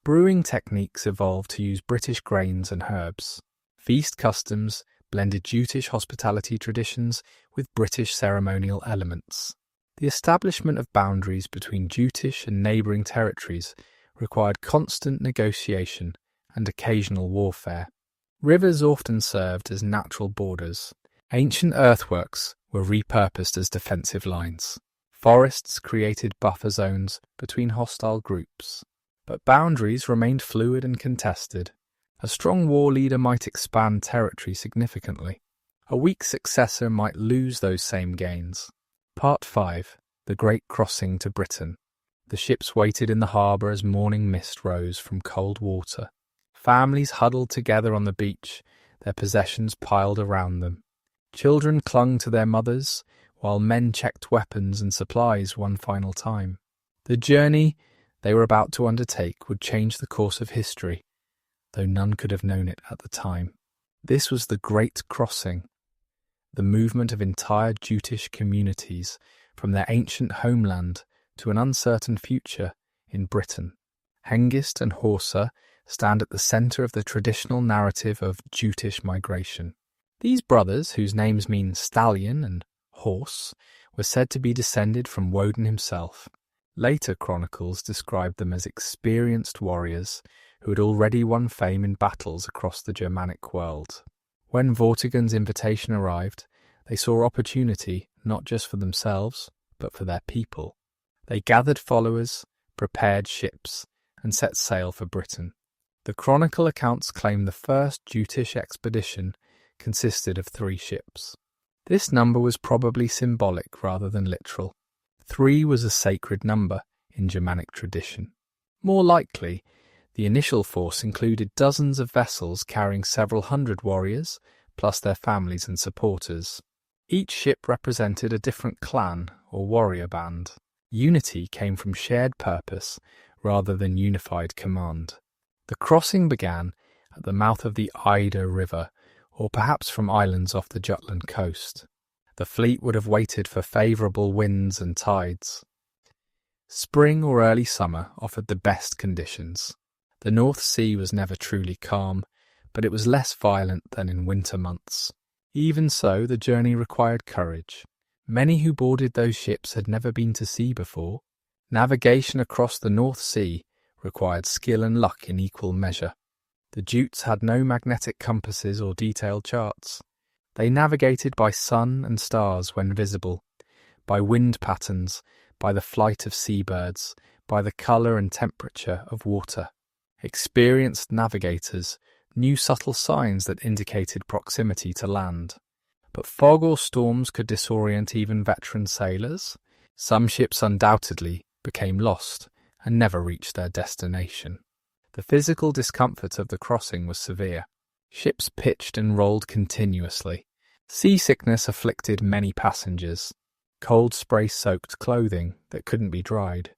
Speaker 1: Brewing techniques evolved to use British grains and herbs. Feast customs blended Jutish hospitality traditions with British ceremonial elements. The establishment of boundaries between Jutish and neighbouring territories required constant negotiation and occasional warfare. Rivers often served as natural borders. Ancient earthworks were repurposed as defensive lines. Forests created buffer zones between hostile groups. But boundaries remained fluid and contested. A strong war leader might expand territory significantly. A weak successor might lose those same gains. Part 5. The Great Crossing to Britain. The ships waited in the harbour as morning mist rose from cold water. Families huddled together on the beach, their possessions piled around them. Children clung to their mothers, while men checked weapons and supplies one final time. The journey they were about to undertake would change the course of history, though none could have known it at the time. This was the Great Crossing, the movement of entire Jutish communities from their ancient homeland to an uncertain future in Britain. Hengist and Horsa stand at the centre of the traditional narrative of Jutish migration. These brothers, whose names mean stallion and horse, were said to be descended from Woden himself. Later chronicles described them as experienced warriors who had already won fame in battles across the Germanic world. When Vortigern's invitation arrived, they saw opportunity not just for themselves, but for their people. They gathered followers, prepared ships, and set sail for Britain. The chronicle accounts claim the first Jutish expedition consisted of 3 ships. This number was probably symbolic rather than literal. 3 was a sacred number in Germanic tradition. More likely, the initial force included dozens of vessels carrying several hundred warriors, plus their families and supporters. Each ship represented a different clan or warrior band. Unity came from shared purpose rather than unified command. The crossing began at the mouth of the Ida River, or perhaps from islands off the Jutland coast. The fleet would have waited for favourable winds and tides. Spring or early summer offered the best conditions. The North Sea was never truly calm, but it was less violent than in winter months. Even so, the journey required courage. Many who boarded those ships had never been to sea before. Navigation across the North Sea required skill and luck in equal measure. The Jutes had no magnetic compasses or detailed charts. They navigated by sun and stars when visible, by wind patterns, by the flight of seabirds, by the colour and temperature of water. Experienced navigators knew subtle signs that indicated proximity to land. But fog or storms could disorient even veteran sailors. Some ships undoubtedly became lost and never reached their destination. The physical discomfort of the crossing was severe. Ships pitched and rolled continuously. Seasickness afflicted many passengers. Cold spray soaked clothing that couldn't be dried.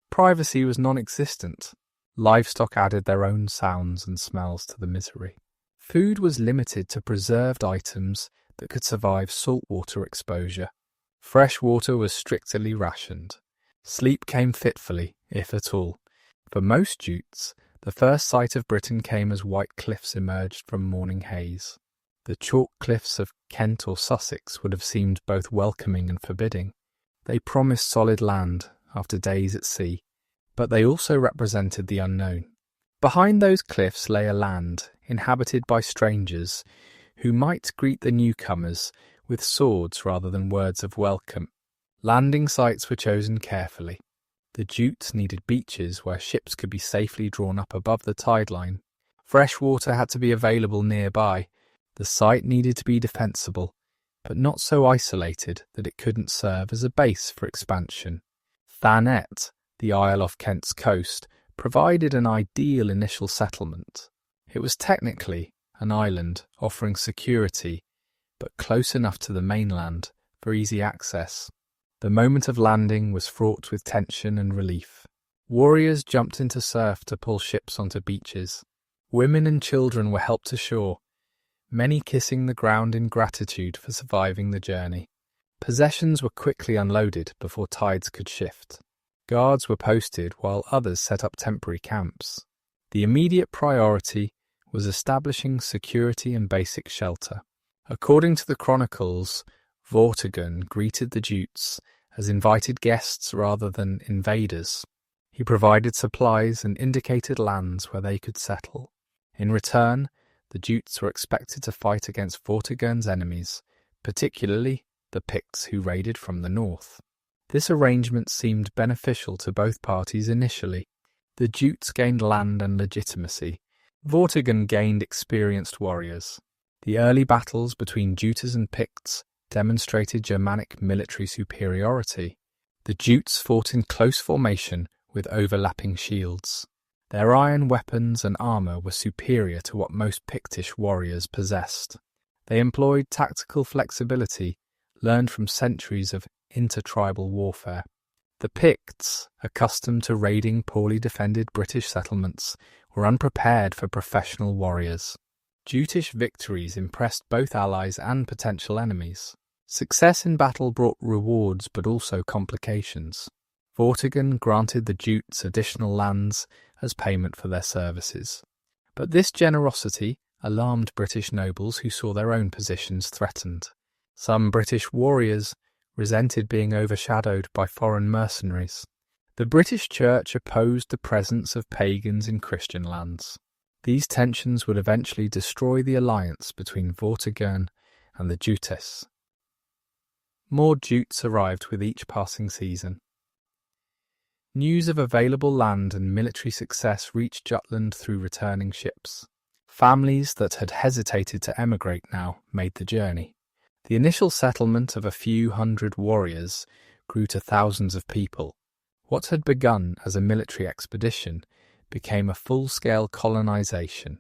Speaker 1: Privacy was non-existent. Livestock added their own sounds and smells to the misery. Food was limited to preserved items that could survive saltwater exposure. Fresh water was strictly rationed. Sleep came fitfully, if at all. For most Jutes, the first sight of Britain came as white cliffs emerged from morning haze. The chalk cliffs of Kent or Sussex would have seemed both welcoming and forbidding. They promised solid land after days at sea, but they also represented the unknown. Behind those cliffs lay a land inhabited by strangers who might greet the newcomers with swords rather than words of welcome. Landing sites were chosen carefully. The Jutes needed beaches where ships could be safely drawn up above the tide line. Fresh water had to be available nearby. The site needed to be defensible, but not so isolated that it couldn't serve as a base for expansion. Thanet, the isle off Kent's coast, provided an ideal initial settlement. It was technically an island offering security, but close enough to the mainland for easy access. The moment of landing was fraught with tension and relief. Warriors jumped into surf to pull ships onto beaches. Women and children were helped ashore, many kissing the ground in gratitude for surviving the journey. Possessions were quickly unloaded before tides could shift. Guards were posted while others set up temporary camps. The immediate priority was establishing security and basic shelter. According to the chronicles, Vortigern greeted the Jutes as invited guests rather than invaders. He provided supplies and indicated lands where they could settle. In return, the Jutes were expected to fight against Vortigern's enemies, particularly the Picts who raided from the north. This arrangement seemed beneficial to both parties initially. The Jutes gained land and legitimacy. Vortigern gained experienced warriors. The early battles between Jutes and Picts demonstrated Germanic military superiority. The Jutes fought in close formation with overlapping shields. Their iron weapons and armour were superior to what most Pictish warriors possessed. They employed tactical flexibility learned from centuries of intertribal warfare. The Picts, accustomed to raiding poorly defended British settlements, were unprepared for professional warriors. Jutish victories impressed both allies and potential enemies. Success in battle brought rewards but also complications. Vortigern granted the Jutes additional lands as payment for their services. But this generosity alarmed British nobles who saw their own positions threatened. Some British warriors resented being overshadowed by foreign mercenaries. The British Church opposed the presence of pagans in Christian lands. These tensions would eventually destroy the alliance between Vortigern and the Jutes. More Jutes arrived with each passing season. News of available land and military success reached Jutland through returning ships. Families that had hesitated to emigrate now made the journey. The initial settlement of a few hundred warriors grew to thousands of people. What had begun as a military expedition became a full-scale colonisation.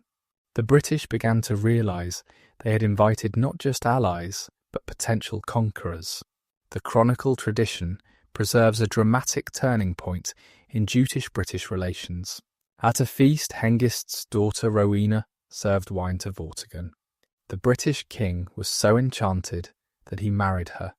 Speaker 1: The British began to realise they had invited not just allies, but potential conquerors. The chronicle tradition preserves a dramatic turning point in Jutish-British relations. At a feast, Hengist's daughter Rowena served wine to Vortigern. The British king was so enchanted that he married her,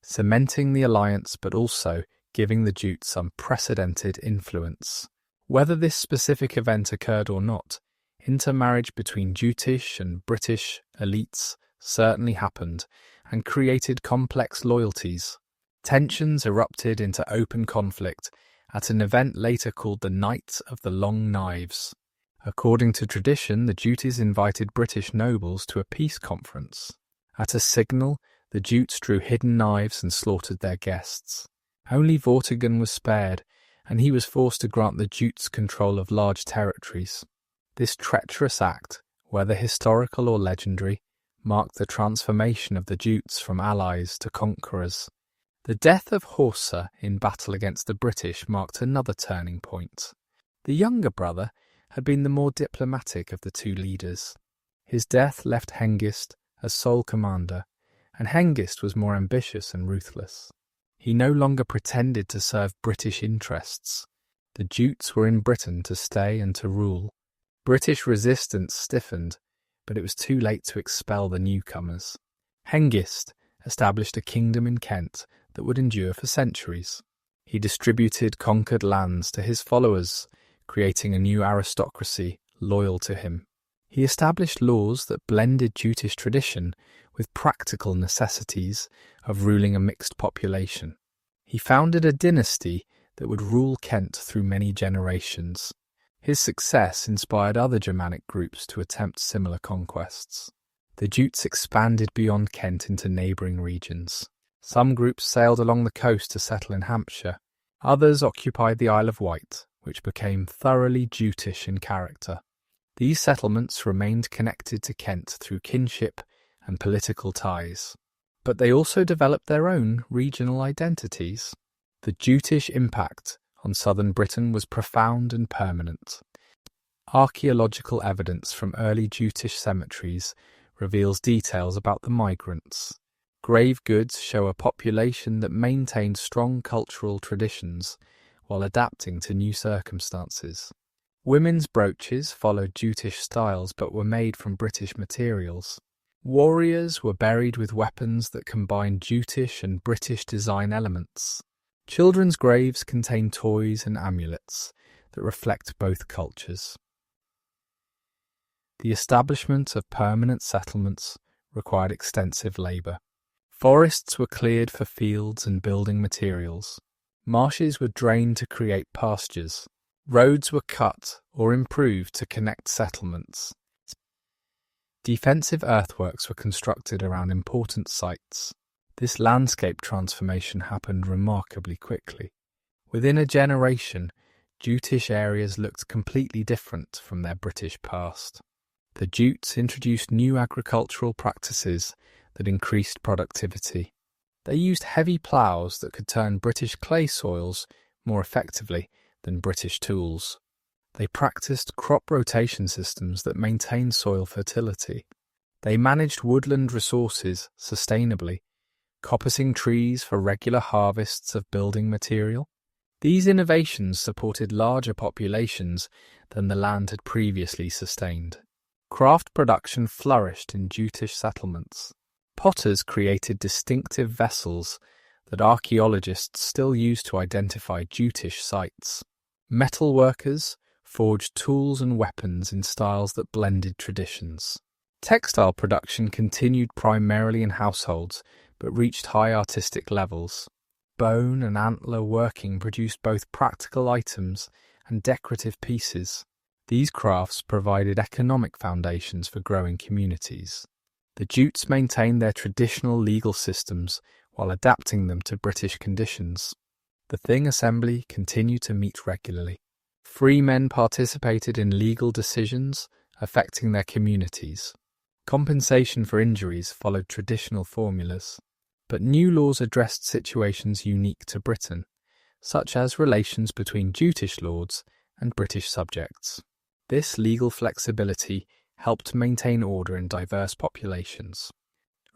Speaker 1: cementing the alliance but also giving the Jutes unprecedented influence. Whether this specific event occurred or not, intermarriage between Jutish and British elites certainly happened and created complex loyalties. Tensions erupted into open conflict at an event later called the Night of the Long Knives. According to tradition, the Jutes invited British nobles to a peace conference. At a signal, the Jutes drew hidden knives and slaughtered their guests. Only Vortigern was spared, and he was forced to grant the Jutes control of large territories. This treacherous act, whether historical or legendary, marked the transformation of the Jutes from allies to conquerors. The death of Horsa in battle against the British marked another turning point. The younger brother had been the more diplomatic of the two leaders. His death left Hengist as sole commander, and Hengist was more ambitious and ruthless. He no longer pretended to serve British interests. The Jutes were in Britain to stay and to rule. British resistance stiffened, but it was too late to expel the newcomers. Hengist established a kingdom in Kent that would endure for centuries. He distributed conquered lands to his followers, creating a new aristocracy loyal to him. He established laws that blended Jutish tradition with practical necessities of ruling a mixed population. He founded a dynasty that would rule Kent through many generations. His success inspired other Germanic groups to attempt similar conquests. The Jutes expanded beyond Kent into neighbouring regions. Some groups sailed along the coast to settle in Hampshire. Others occupied the Isle of Wight, which became thoroughly Jutish in character. These settlements remained connected to Kent through kinship and political ties. But they also developed their own regional identities. The Jutish impact on southern Britain was profound and permanent. Archaeological evidence from early Jutish cemeteries reveals details about the migrants. Grave goods show a population that maintained strong cultural traditions while adapting to new circumstances. Women's brooches followed Jutish styles but were made from British materials. Warriors were buried with weapons that combined Jutish and British design elements. Children's graves contain toys and amulets that reflect both cultures. The establishment of permanent settlements required extensive labour. Forests were cleared for fields and building materials. Marshes were drained to create pastures. Roads were cut or improved to connect settlements. Defensive earthworks were constructed around important sites. This landscape transformation happened remarkably quickly. Within a generation, Jutish areas looked completely different from their British past. The Jutes introduced new agricultural practices that increased productivity. They used heavy ploughs that could turn British clay soils more effectively than British tools. They practiced crop rotation systems that maintained soil fertility. They managed woodland resources sustainably, coppicing trees for regular harvests of building material. These innovations supported larger populations than the land had previously sustained. Craft production flourished in Jutish settlements. Potters created distinctive vessels that archaeologists still use to identify Jutish sites. Metal workers forged tools and weapons in styles that blended traditions. Textile production continued primarily in households, but reached high artistic levels. Bone and antler working produced both practical items and decorative pieces. These crafts provided economic foundations for growing communities. The Jutes maintained their traditional legal systems while adapting them to British conditions. The Thing Assembly continued to meet regularly. Free men participated in legal decisions affecting their communities. Compensation for injuries followed traditional formulas. But new laws addressed situations unique to Britain, such as relations between Jutish lords and British subjects. This legal flexibility helped maintain order in diverse populations.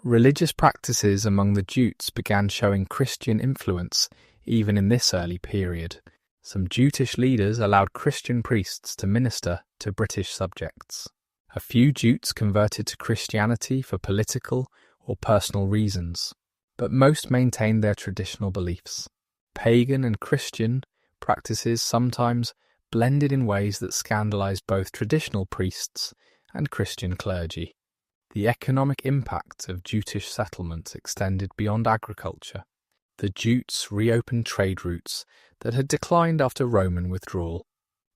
Speaker 1: Religious practices among the Jutes began showing Christian influence even in this early period. Some Jutish leaders allowed Christian priests to minister to British subjects. A few Jutes converted to Christianity for political or personal reasons, but most maintained their traditional beliefs. Pagan and Christian practices sometimes blended in ways that scandalized both traditional priests and Christian clergy. The economic impact of Jutish settlement extended beyond agriculture. The Jutes reopened trade routes that had declined after Roman withdrawal.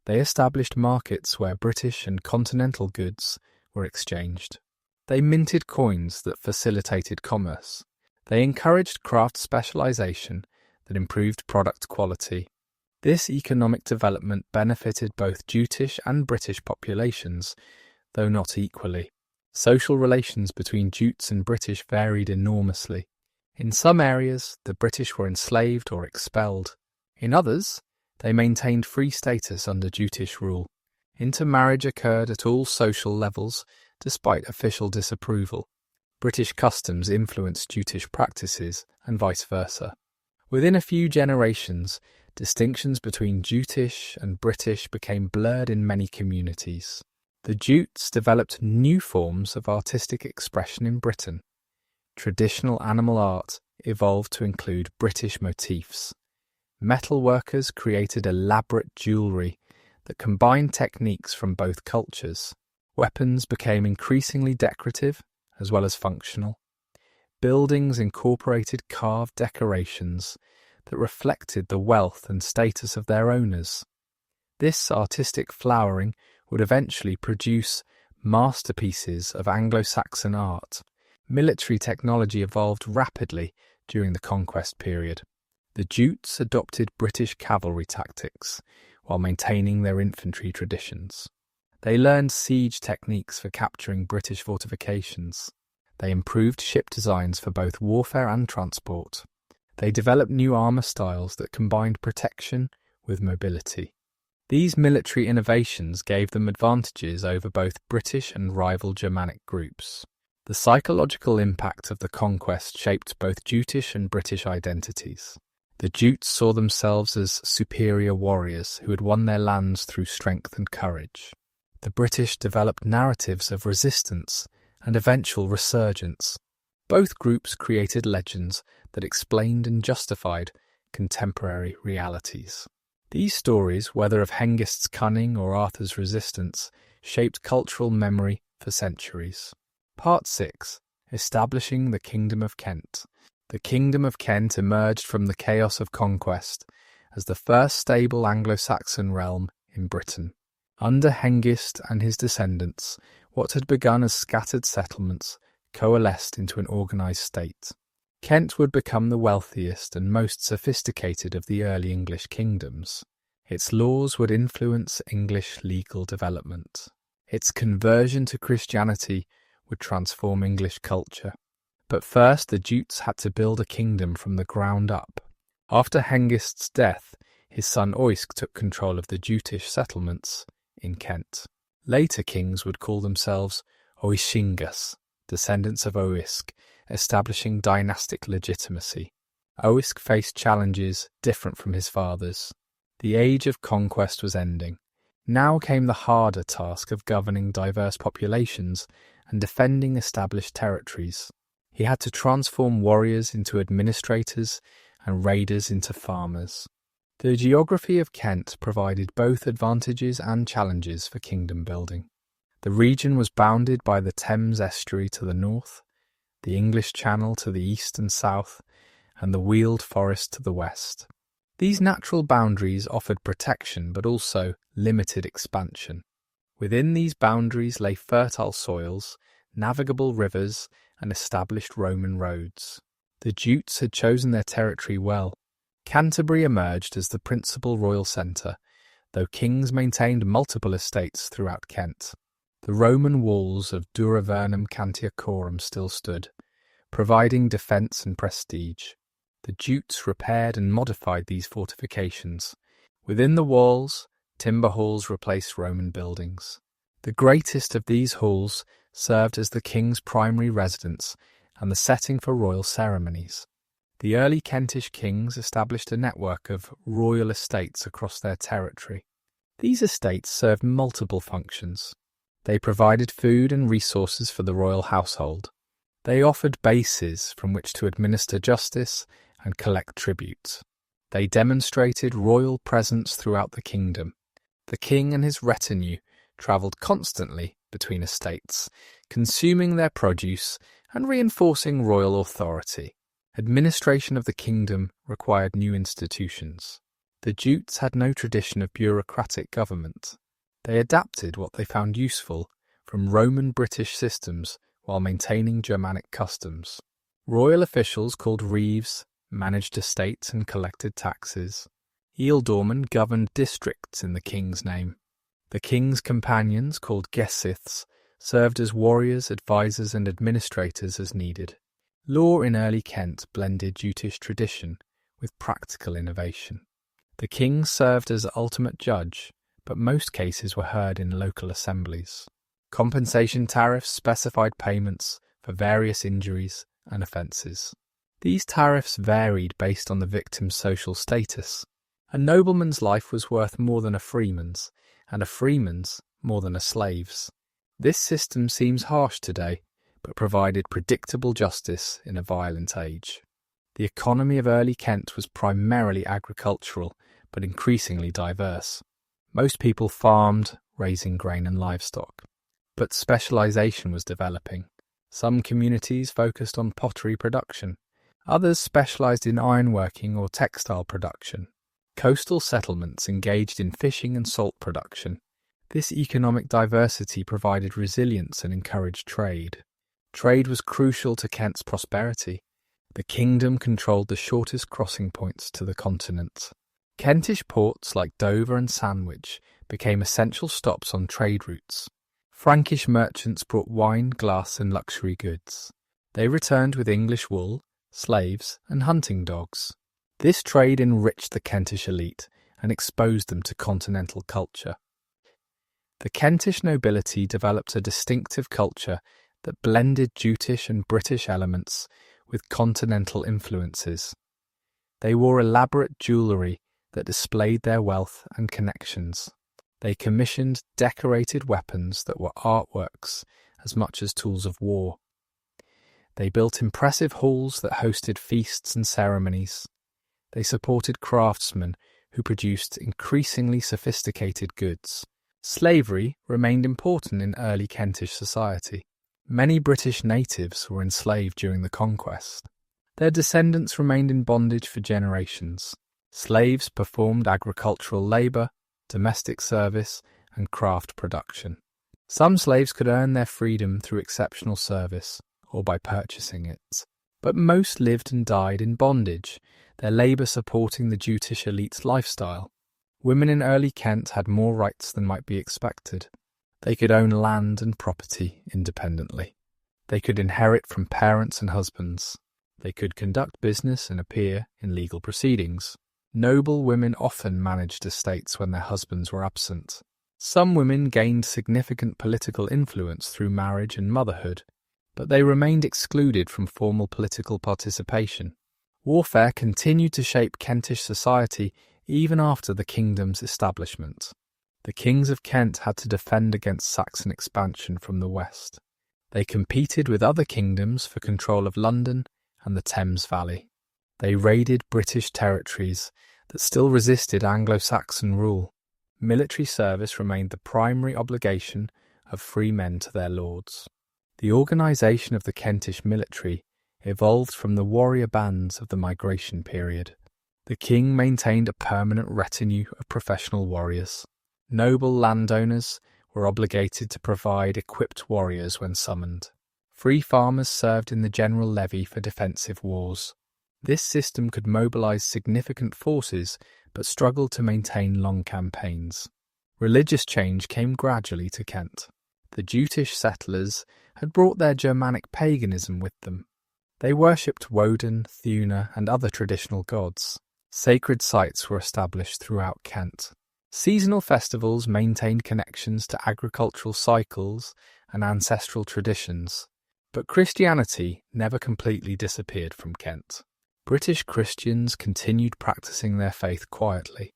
Speaker 1: They established markets where British and continental goods were exchanged. They minted coins that facilitated commerce. They encouraged craft specialization that improved product quality. This economic development benefited both Jutish and British populations, though not equally. Social relations between Jutes and British varied enormously. In some areas, the British were enslaved or expelled. In others, they maintained free status under Jutish rule. Intermarriage occurred at all social levels, despite official disapproval. British customs influenced Jutish practices, and vice versa. Within a few generations, distinctions between Jutish and British became blurred in many communities. The Jutes developed new forms of artistic expression in Britain. Traditional animal art evolved to include British motifs. Metal workers created elaborate jewellery that combined techniques from both cultures. Weapons became increasingly decorative as well as functional. Buildings incorporated carved decorations that reflected the wealth and status of their owners. This artistic flowering would eventually produce masterpieces of Anglo-Saxon art. Military technology evolved rapidly during the conquest period. The Jutes adopted British cavalry tactics while maintaining their infantry traditions. They learned siege techniques for capturing British fortifications. They improved ship designs for both warfare and transport. They developed new armour styles that combined protection with mobility. These military innovations gave them advantages over both British and rival Germanic groups. The psychological impact of the conquest shaped both Jutish and British identities. The Jutes saw themselves as superior warriors who had won their lands through strength and courage. The British developed narratives of resistance and eventual resurgence. Both groups created legends that explained and justified contemporary realities. These stories, whether of Hengist's cunning or Arthur's resistance, shaped cultural memory for centuries. Part 6. Establishing the Kingdom of Kent. The Kingdom of Kent emerged from the chaos of conquest as the first stable Anglo-Saxon realm in Britain. Under Hengist and his descendants, what had begun as scattered settlements coalesced into an organised state. Kent would become the wealthiest and most sophisticated of the early English kingdoms. Its laws would influence English legal development. Its conversion to Christianity would transform English culture. But first the Jutes had to build a kingdom from the ground up. After Hengist's death, his son Oisc took control of the Jutish settlements in Kent. Later kings would call themselves Oiscingas, descendants of Oisc, establishing dynastic legitimacy. Oisc faced challenges different from his father's. The age of conquest was ending. Now came the harder task of governing diverse populations and defending established territories. He had to transform warriors into administrators and raiders into farmers. The geography of Kent provided both advantages and challenges for kingdom building. The region was bounded by the Thames estuary to the north, the English Channel to the east and south, and the Weald Forest to the west. These natural boundaries offered protection but also limited expansion. Within these boundaries lay fertile soils, navigable rivers, and established Roman roads. The Jutes had chosen their territory well. Canterbury emerged as the principal royal centre, though kings maintained multiple estates throughout Kent. The Roman walls of Dura Vernum Cantiacorum still stood, providing defence and prestige. The Jutes repaired and modified these fortifications. Within the walls, timber halls replaced Roman buildings. The greatest of these halls served as the king's primary residence and the setting for royal ceremonies. The early Kentish kings established a network of royal estates across their territory. These estates served multiple functions. They provided food and resources for the royal household. They offered bases from which to administer justice and collect tribute. They demonstrated royal presence throughout the kingdom. The king and his retinue travelled constantly between estates, consuming their produce and reinforcing royal authority. Administration of the kingdom required new institutions. The Jutes had no tradition of bureaucratic government. They adapted what they found useful from Roman-British systems while maintaining Germanic customs. Royal officials called reeves managed estates and collected taxes. Ealdormen governed districts in the king's name. The king's companions, called gesiths, served as warriors, advisors and administrators as needed. Law in early Kent blended Jutish tradition with practical innovation. The king served as ultimate judge, but most cases were heard in local assemblies. Compensation tariffs specified payments for various injuries and offences. These tariffs varied based on the victim's social status. A nobleman's life was worth more than a freeman's, and a freeman's more than a slave's. This system seems harsh today, but provided predictable justice in a violent age. The economy of early Kent was primarily agricultural, but increasingly diverse. Most people farmed, raising grain and livestock. But specialisation was developing. Some communities focused on pottery production. Others specialised in ironworking or textile production. Coastal settlements engaged in fishing and salt production. This economic diversity provided resilience and encouraged trade. Trade was crucial to Kent's prosperity. The kingdom controlled the shortest crossing points to the continent. Kentish ports like Dover and Sandwich became essential stops on trade routes. Frankish merchants brought wine, glass and luxury goods. They returned with English wool, slaves and hunting dogs. This trade enriched the Kentish elite and exposed them to continental culture. The Kentish nobility developed a distinctive culture that blended Jutish and British elements with continental influences. They wore elaborate jewellery that displayed their wealth and connections. They commissioned decorated weapons that were artworks as much as tools of war. They built impressive halls that hosted feasts and ceremonies. They supported craftsmen who produced increasingly sophisticated goods. Slavery remained important in early Kentish society. Many British natives were enslaved during the conquest. Their descendants remained in bondage for generations. Slaves performed agricultural labour, domestic service, and craft production. Some slaves could earn their freedom through exceptional service or by purchasing it, but most lived and died in bondage, their labour supporting the Jutish elite's lifestyle. Women in early Kent had more rights than might be expected. They could own land and property independently. They could inherit from parents and husbands. They could conduct business and appear in legal proceedings. Noble women often managed estates when their husbands were absent. Some women gained significant political influence through marriage and motherhood, but they remained excluded from formal political participation. Warfare continued to shape Kentish society even after the kingdom's establishment. The kings of Kent had to defend against Saxon expansion from the west. They competed with other kingdoms for control of London and the Thames Valley. They raided British territories that still resisted Anglo-Saxon rule. Military service remained the primary obligation of free men to their lords. The organisation of the Kentish military evolved from the warrior bands of the migration period. The king maintained a permanent retinue of professional warriors. Noble landowners were obligated to provide equipped warriors when summoned. Free farmers served in the general levy for defensive wars. This system could mobilise significant forces but struggled to maintain long campaigns. Religious change came gradually to Kent. The Jutish settlers had brought their Germanic paganism with them. They worshipped Woden, Thuna and other traditional gods. Sacred sites were established throughout Kent. Seasonal festivals maintained connections to agricultural cycles and ancestral traditions. But Christianity never completely disappeared from Kent. British Christians continued practicing their faith quietly.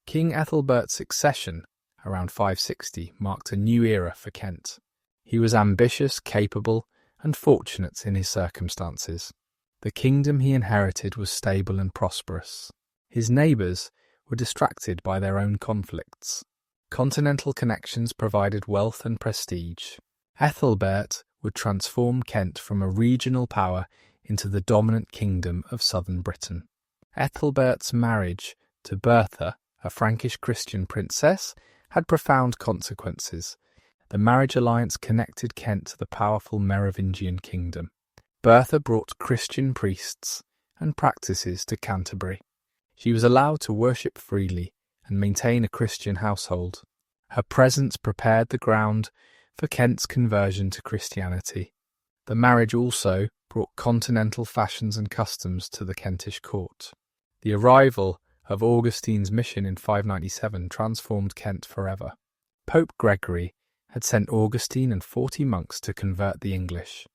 Speaker 1: King Ethelbert's accession, around 560, marked a new era for Kent. He was ambitious, capable, and fortunate in his circumstances. The kingdom he inherited was stable and prosperous. His neighbours were distracted by their own conflicts. Continental connections provided wealth and prestige. Ethelbert would transform Kent from a regional power into the dominant kingdom of southern Britain. Ethelbert's marriage to Bertha, a Frankish Christian princess, had profound consequences. The marriage alliance connected Kent to the powerful Merovingian kingdom. Bertha brought Christian priests and practices to Canterbury. She was allowed to worship freely and maintain a Christian household. Her presence prepared the ground for Kent's conversion to Christianity. The marriage also brought continental fashions and customs to the Kentish court. The arrival of Augustine's mission in 597 transformed Kent forever. Pope Gregory had sent Augustine and 40 monks to convert the English.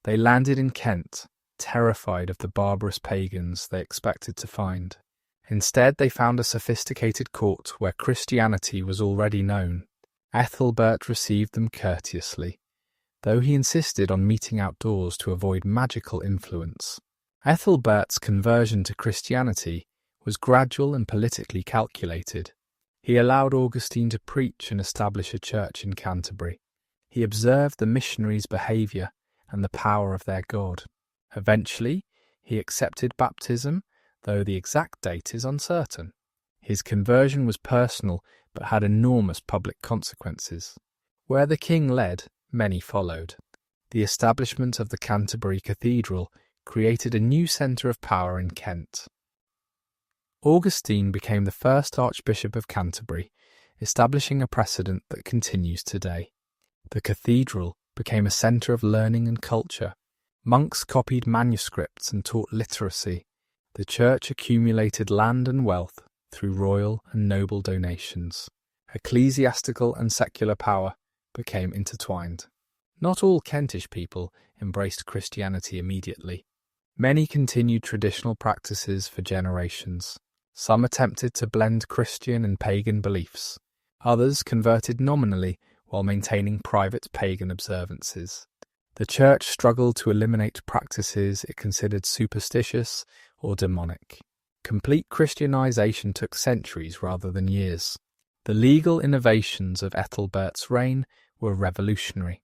Speaker 1: They landed in Kent, terrified of the barbarous pagans they expected to find. Instead, they found a sophisticated court where Christianity was already known. Ethelbert received them courteously, though he insisted on meeting outdoors to avoid magical influence. Ethelbert's conversion to Christianity was gradual and politically calculated. He allowed Augustine to preach and establish a church in Canterbury. He observed the missionaries' behaviour and the power of their God. Eventually, he accepted baptism, though the exact date is uncertain. His conversion was personal but had enormous public consequences. Where the king led, many followed. The establishment of the Canterbury Cathedral created a new centre of power in Kent. Augustine became the first Archbishop of Canterbury, establishing a precedent that continues today. The cathedral became a centre of learning and culture. Monks copied manuscripts and taught literacy. The church accumulated land and wealth through royal and noble donations. Ecclesiastical and secular power became intertwined. Not all Kentish people embraced Christianity immediately. Many continued traditional practices for generations. Some attempted to blend Christian and pagan beliefs. Others converted nominally while maintaining private pagan observances. The church struggled to eliminate practices it considered superstitious or demonic. Complete Christianization took centuries rather than years. The legal innovations of Ethelbert's reign were revolutionary.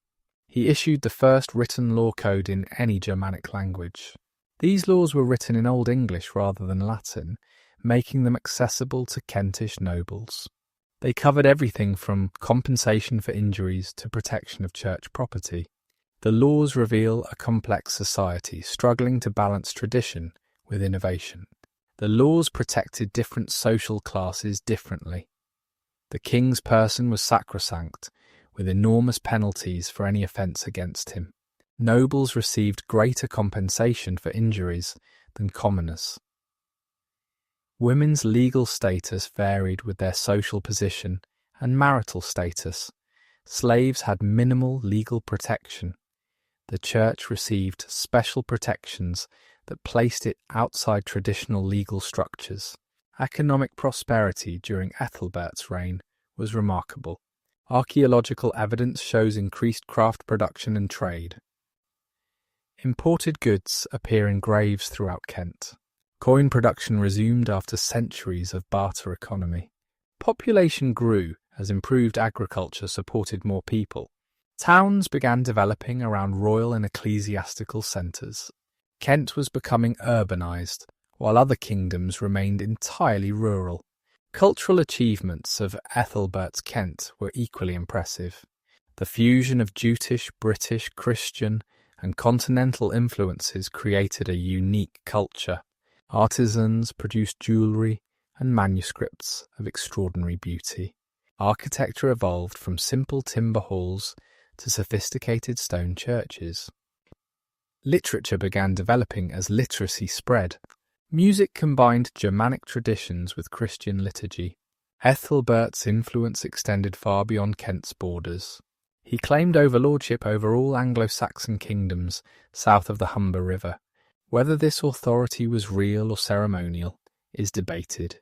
Speaker 1: He issued the first written law code in any Germanic language. These laws were written in Old English rather than Latin, making them accessible to Kentish nobles. They covered everything from compensation for injuries to protection of church property. The laws reveal a complex society struggling to balance tradition with innovation. The laws protected different social classes differently. The king's person was sacrosanct, with enormous penalties for any offence against him. Nobles received greater compensation for injuries than commoners. Women's legal status varied with their social position and marital status. Slaves had minimal legal protection. The church received special protections that placed it outside traditional legal structures. Economic prosperity during Ethelbert's reign was remarkable. Archaeological evidence shows increased craft production and trade. Imported goods appear in graves throughout Kent. Coin production resumed after centuries of barter economy. Population grew as improved agriculture supported more people. Towns began developing around royal and ecclesiastical centres. Kent was becoming urbanised, while other kingdoms remained entirely rural. Cultural achievements of Ethelbert's Kent were equally impressive. The fusion of Jutish, British, Christian, and continental influences created a unique culture. Artisans produced jewellery and manuscripts of extraordinary beauty. Architecture evolved from simple timber halls to sophisticated stone churches. Literature began developing as literacy spread. Music combined Germanic traditions with Christian liturgy. Ethelbert's influence extended far beyond Kent's borders. He claimed overlordship over all Anglo-Saxon kingdoms south of the Humber River. Whether this authority was real or ceremonial is debated,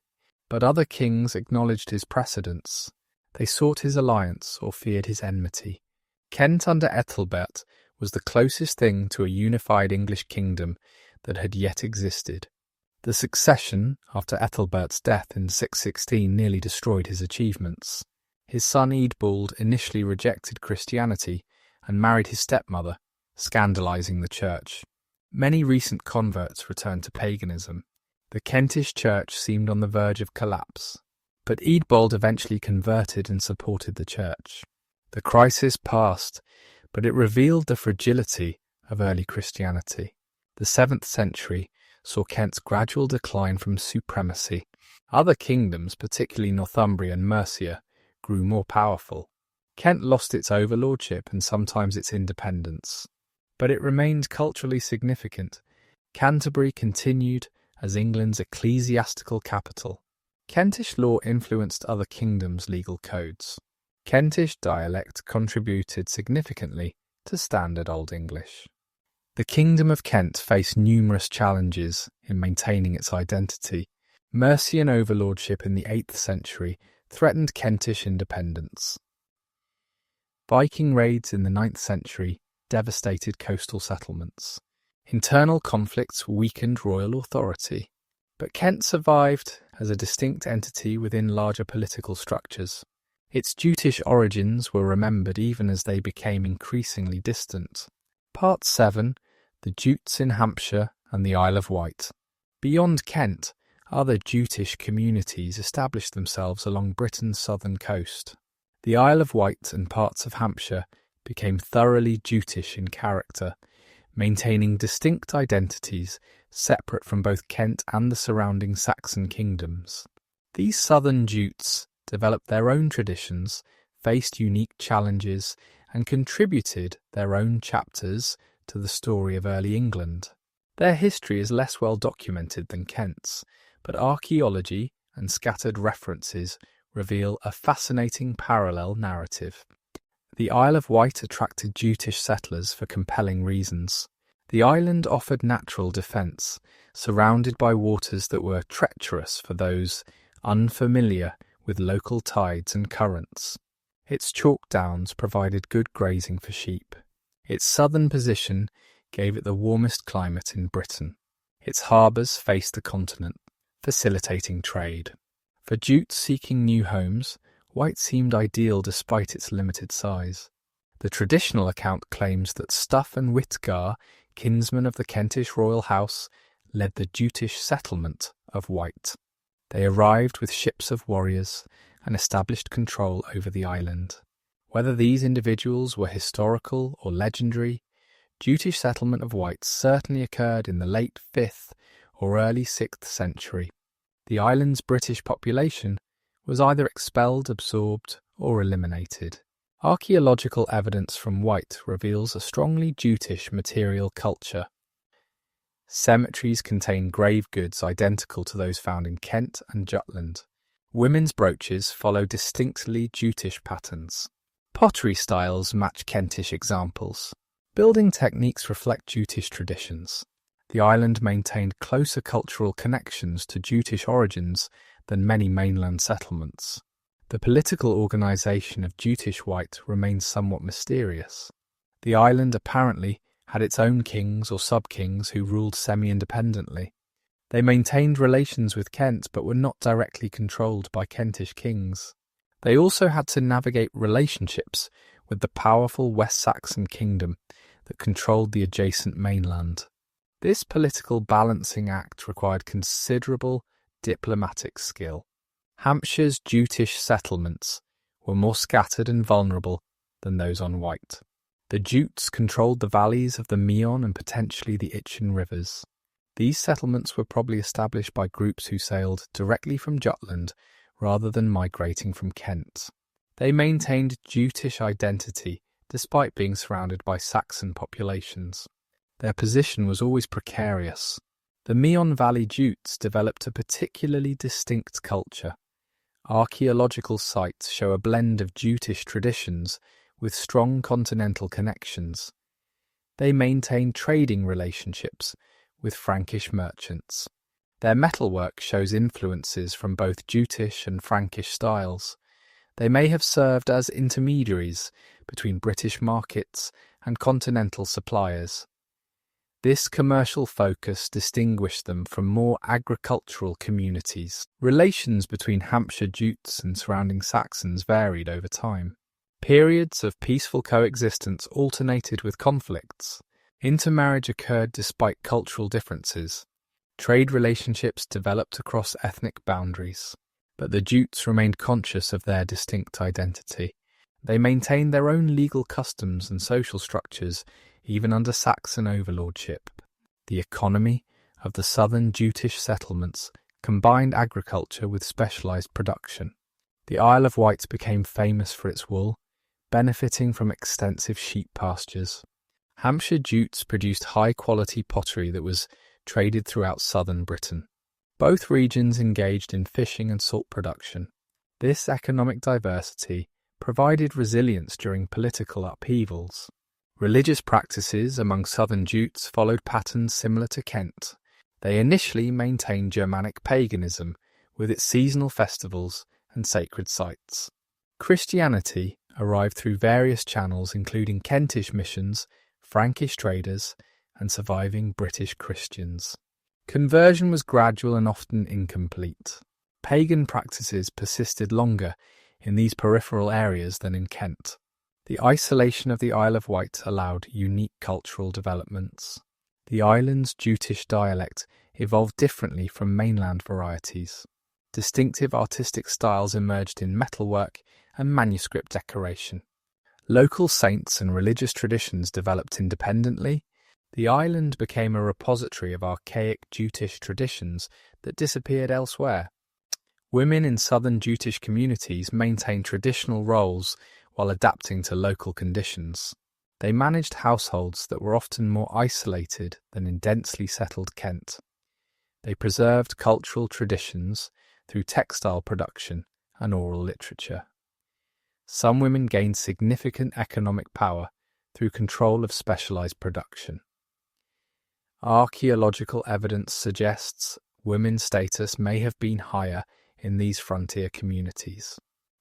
Speaker 1: but other kings acknowledged his precedence. They sought his alliance or feared his enmity. Kent under Ethelbert was the closest thing to a unified English kingdom that had yet existed. The succession, after Ethelbert's death in 616, nearly destroyed his achievements. His son Eadbald initially rejected Christianity and married his stepmother, scandalising the church. Many recent converts returned to paganism. The Kentish church seemed on the verge of collapse, but Eadbald eventually converted and supported the church. The crisis passed, but it revealed the fragility of early Christianity. The 7th century saw Kent's gradual decline from supremacy. Other kingdoms, particularly Northumbria and Mercia, grew more powerful. Kent lost its overlordship and sometimes its independence, but it remained culturally significant. Canterbury continued as England's ecclesiastical capital. Kentish law influenced other kingdoms' legal codes. Kentish dialect contributed significantly to Standard Old English. The Kingdom of Kent faced numerous challenges in maintaining its identity. Mercian overlordship in the 8th century threatened Kentish independence. Viking raids in the 9th century devastated coastal settlements. Internal conflicts weakened royal authority, but Kent survived as a distinct entity within larger political structures. Its Jutish origins were remembered even as they became increasingly distant. Part 7. The Jutes in Hampshire and the Isle of Wight. Beyond Kent, other Jutish communities established themselves along Britain's southern coast. The Isle of Wight and parts of Hampshire became thoroughly Jutish in character, maintaining distinct identities separate from both Kent and the surrounding Saxon kingdoms. These southern Jutes developed their own traditions, faced unique challenges, and contributed their own chapters to the story of early England. Their history is less well documented than Kent's, but archaeology and scattered references reveal a fascinating parallel narrative. The Isle of Wight attracted Jutish settlers for compelling reasons. The island offered natural defence, surrounded by waters that were treacherous for those unfamiliar with local tides and currents. Its chalk downs provided good grazing for sheep. Its southern position gave it the warmest climate in Britain. Its harbours faced the continent, facilitating trade. For Jutes seeking new homes, Wight seemed ideal despite its limited size. The traditional account claims that Stuff and Whitgar, kinsmen of the Kentish royal house, led the Jutish settlement of Wight. They arrived with ships of warriors and established control over the island. Whether these individuals were historical or legendary, Jutish settlement of Wight certainly occurred in the late 5th or early 6th century. The island's British population was either expelled, absorbed, or eliminated. Archaeological evidence from Wight reveals a strongly Jutish material culture. Cemeteries contain grave goods identical to those found in Kent and Jutland. Women's brooches follow distinctly Jutish patterns. Pottery styles match Kentish examples. Building techniques reflect Jutish traditions. The island maintained closer cultural connections to Jutish origins than many mainland settlements. The political organisation of Jutish Wight remains somewhat mysterious. The island apparently had its own kings or sub-kings who ruled semi-independently. They maintained relations with Kent but were not directly controlled by Kentish kings. They also had to navigate relationships with the powerful West Saxon kingdom that controlled the adjacent mainland. This political balancing act required considerable diplomatic skill. Hampshire's Jutish settlements were more scattered and vulnerable than those on Wight. The Jutes controlled the valleys of the Meon and potentially the Itchen rivers. These settlements were probably established by groups who sailed directly from Jutland rather than migrating from Kent. They maintained Jutish identity despite being surrounded by Saxon populations. Their position was always precarious. The Meon Valley Jutes developed a particularly distinct culture. Archaeological sites show a blend of Jutish traditions with strong continental connections. They maintained trading relationships with Frankish merchants. Their metalwork shows influences from both Jutish and Frankish styles. They may have served as intermediaries between British markets and continental suppliers. This commercial focus distinguished them from more agricultural communities. Relations between Hampshire Jutes and surrounding Saxons varied over time. Periods of peaceful coexistence alternated with conflicts. Intermarriage occurred despite cultural differences. Trade relationships developed across ethnic boundaries. But the Jutes remained conscious of their distinct identity. They maintained their own legal customs and social structures even under Saxon overlordship. The economy of the southern Jutish settlements combined agriculture with specialised production. The Isle of Wight became famous for its wool, benefiting from extensive sheep pastures. Hampshire Jutes produced high-quality pottery that was traded throughout southern Britain. Both regions engaged in fishing and salt production. This economic diversity provided resilience during political upheavals. Religious practices among southern Jutes followed patterns similar to Kent. They initially maintained Germanic paganism with its seasonal festivals and sacred sites. Christianity arrived through various channels including Kentish missions, Frankish traders, and surviving British Christians. Conversion was gradual and often incomplete. Pagan practices persisted longer in these peripheral areas than in Kent. The isolation of the Isle of Wight allowed unique cultural developments. The island's Jutish dialect evolved differently from mainland varieties. Distinctive artistic styles emerged in metalwork and manuscript decoration. Local saints and religious traditions developed independently. The island became a repository of archaic Jutish traditions that disappeared elsewhere. Women in southern Jutish communities maintained traditional roles while adapting to local conditions. They managed households that were often more isolated than in densely settled Kent. They preserved cultural traditions through textile production and oral literature. Some women gained significant economic power through control of specialised production. Archaeological evidence suggests women's status may have been higher in these frontier communities.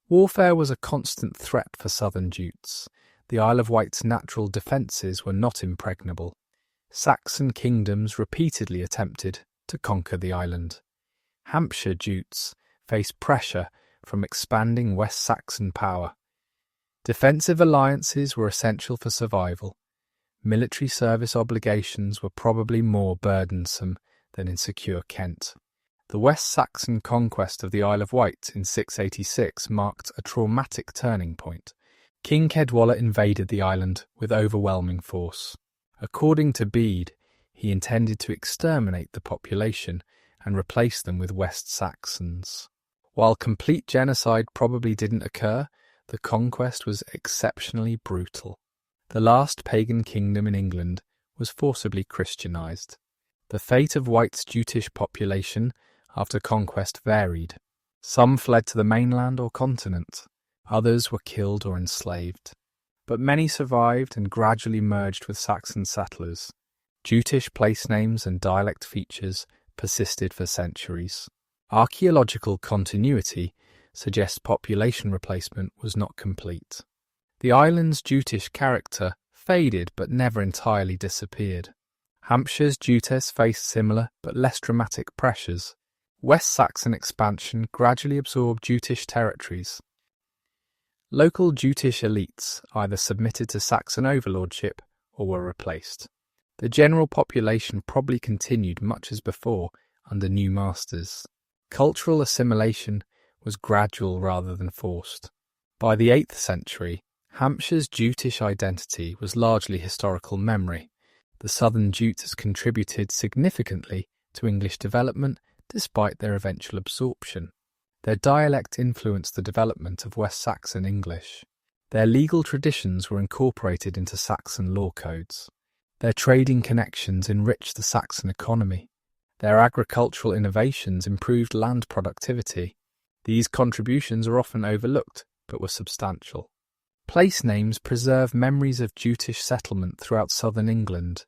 Speaker 1: Warfare was a constant threat for southern Jutes. The Isle of Wight's natural defences were not impregnable. Saxon kingdoms repeatedly attempted to conquer the island. Hampshire Jutes faced pressure from expanding West Saxon power. Defensive alliances were essential for survival. Military service obligations were probably more burdensome than in secure Kent. The West Saxon conquest of the Isle of Wight in 686 marked a traumatic turning point. King Caedwalla invaded the island with overwhelming force. According to Bede, he intended to exterminate the population and replace them with West Saxons. While complete genocide probably didn't occur, the conquest was exceptionally brutal. The last pagan kingdom in England was forcibly Christianized. The fate of Wight's Jutish population after conquest varied. Some fled to the mainland or continent. Others were killed or enslaved. But many survived and gradually merged with Saxon settlers. Jutish place names and dialect features persisted for centuries. Archaeological continuity suggests population replacement was not complete. The island's Jutish character faded but never entirely disappeared. Hampshire's Jutes faced similar but less dramatic pressures. West Saxon expansion gradually absorbed Jutish territories. Local Jutish elites either submitted to Saxon overlordship or were replaced. The general population probably continued much as before under new masters. Cultural assimilation was gradual rather than forced. By the 8th century, Hampshire's Jutish identity was largely historical memory. The southern Jutes contributed significantly to English development despite their eventual absorption. Their dialect influenced the development of West Saxon English. Their legal traditions were incorporated into Saxon law codes. Their trading connections enriched the Saxon economy. Their agricultural innovations improved land productivity. These contributions are often overlooked, but were substantial. Place names preserve memories of Jutish settlement throughout southern England.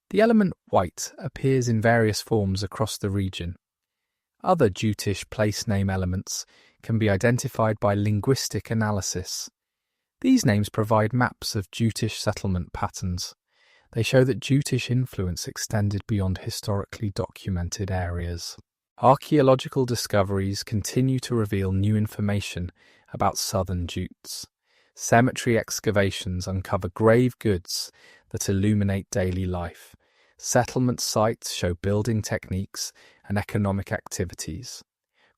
Speaker 1: The element white appears in various forms across the region. Other Jutish place name elements can be identified by linguistic analysis. These names provide maps of Jutish settlement patterns. They show that Jutish influence extended beyond historically documented areas. Archaeological discoveries continue to reveal new information about southern Jutes. Cemetery excavations uncover grave goods that illuminate daily life. Settlement sites show building techniques and economic activities.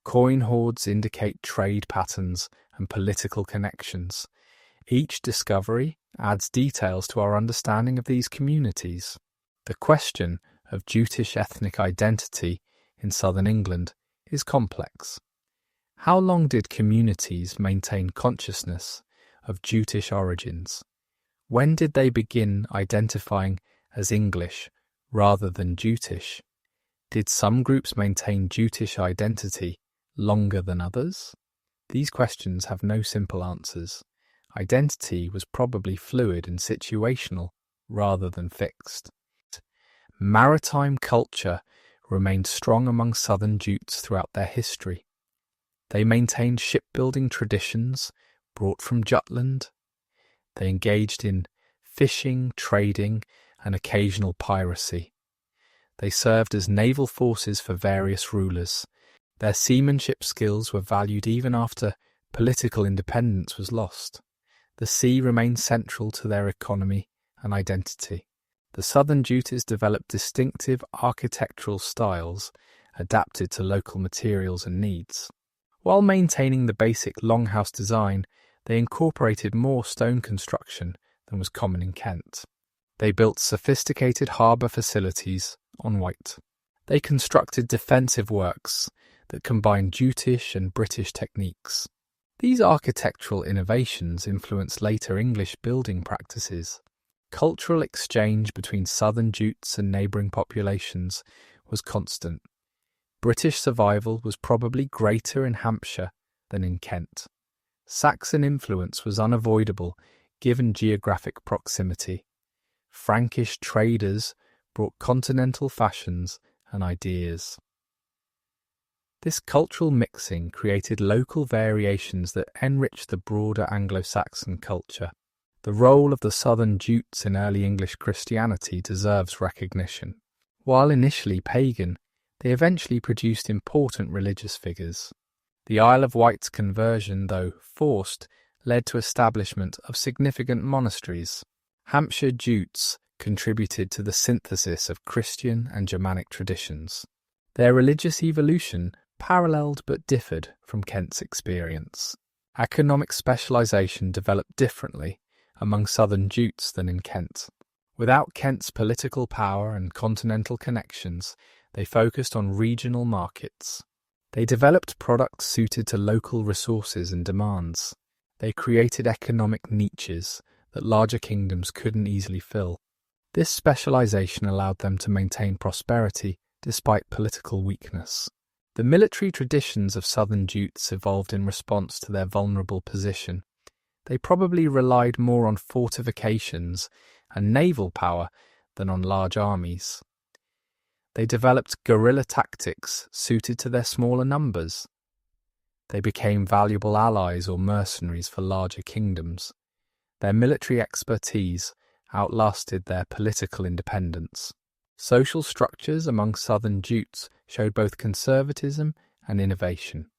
Speaker 1: Coin hoards indicate trade patterns and political connections. Each discovery adds details to our understanding of these communities. The question of Jutish ethnic identity in southern England is complex. How long did communities maintain consciousness of Jutish origins? When did they begin identifying as English rather than Jutish? Did some groups maintain Jutish identity longer than others? These questions have no simple answers. Identity was probably fluid and situational rather than fixed. Maritime culture remained strong among southern Jutes throughout their history. They maintained shipbuilding traditions brought from Jutland. They engaged in fishing, trading, and occasional piracy. They served as naval forces for various rulers. Their seamanship skills were valued even after political independence was lost. The sea remained central to their economy and identity. The southern Jutes developed distinctive architectural styles adapted to local materials and needs. While maintaining the basic longhouse design, they incorporated more stone construction than was common in Kent. They built sophisticated harbour facilities on Wight. They constructed defensive works that combined Jutish and British techniques. These architectural innovations influenced later English building practices. Cultural exchange between southern Jutes and neighbouring populations was constant. British survival was probably greater in Hampshire than in Kent. Saxon influence was unavoidable given geographic proximity. Frankish traders brought continental fashions and ideas. This cultural mixing created local variations that enriched the broader Anglo-Saxon culture. The role of the southern Jutes in early English Christianity deserves recognition. While initially pagan, they eventually produced important religious figures. The Isle of Wight's conversion, though forced, led to establishment of significant monasteries. Hampshire Jutes contributed to the synthesis of Christian and Germanic traditions. Their religious evolution paralleled but differed from Kent's experience. Economic specialisation developed differently among southern Jutes than in Kent. Without Kent's political power and continental connections, they focused on regional markets. They developed products suited to local resources and demands. They created economic niches that larger kingdoms couldn't easily fill. This specialisation allowed them to maintain prosperity despite political weakness. The military traditions of southern Jutes evolved in response to their vulnerable position. They probably relied more on fortifications and naval power than on large armies. They developed guerrilla tactics suited to their smaller numbers. They became valuable allies or mercenaries for larger kingdoms. Their military expertise outlasted their political independence. Social structures among southern Jutes showed both conservatism and innovation.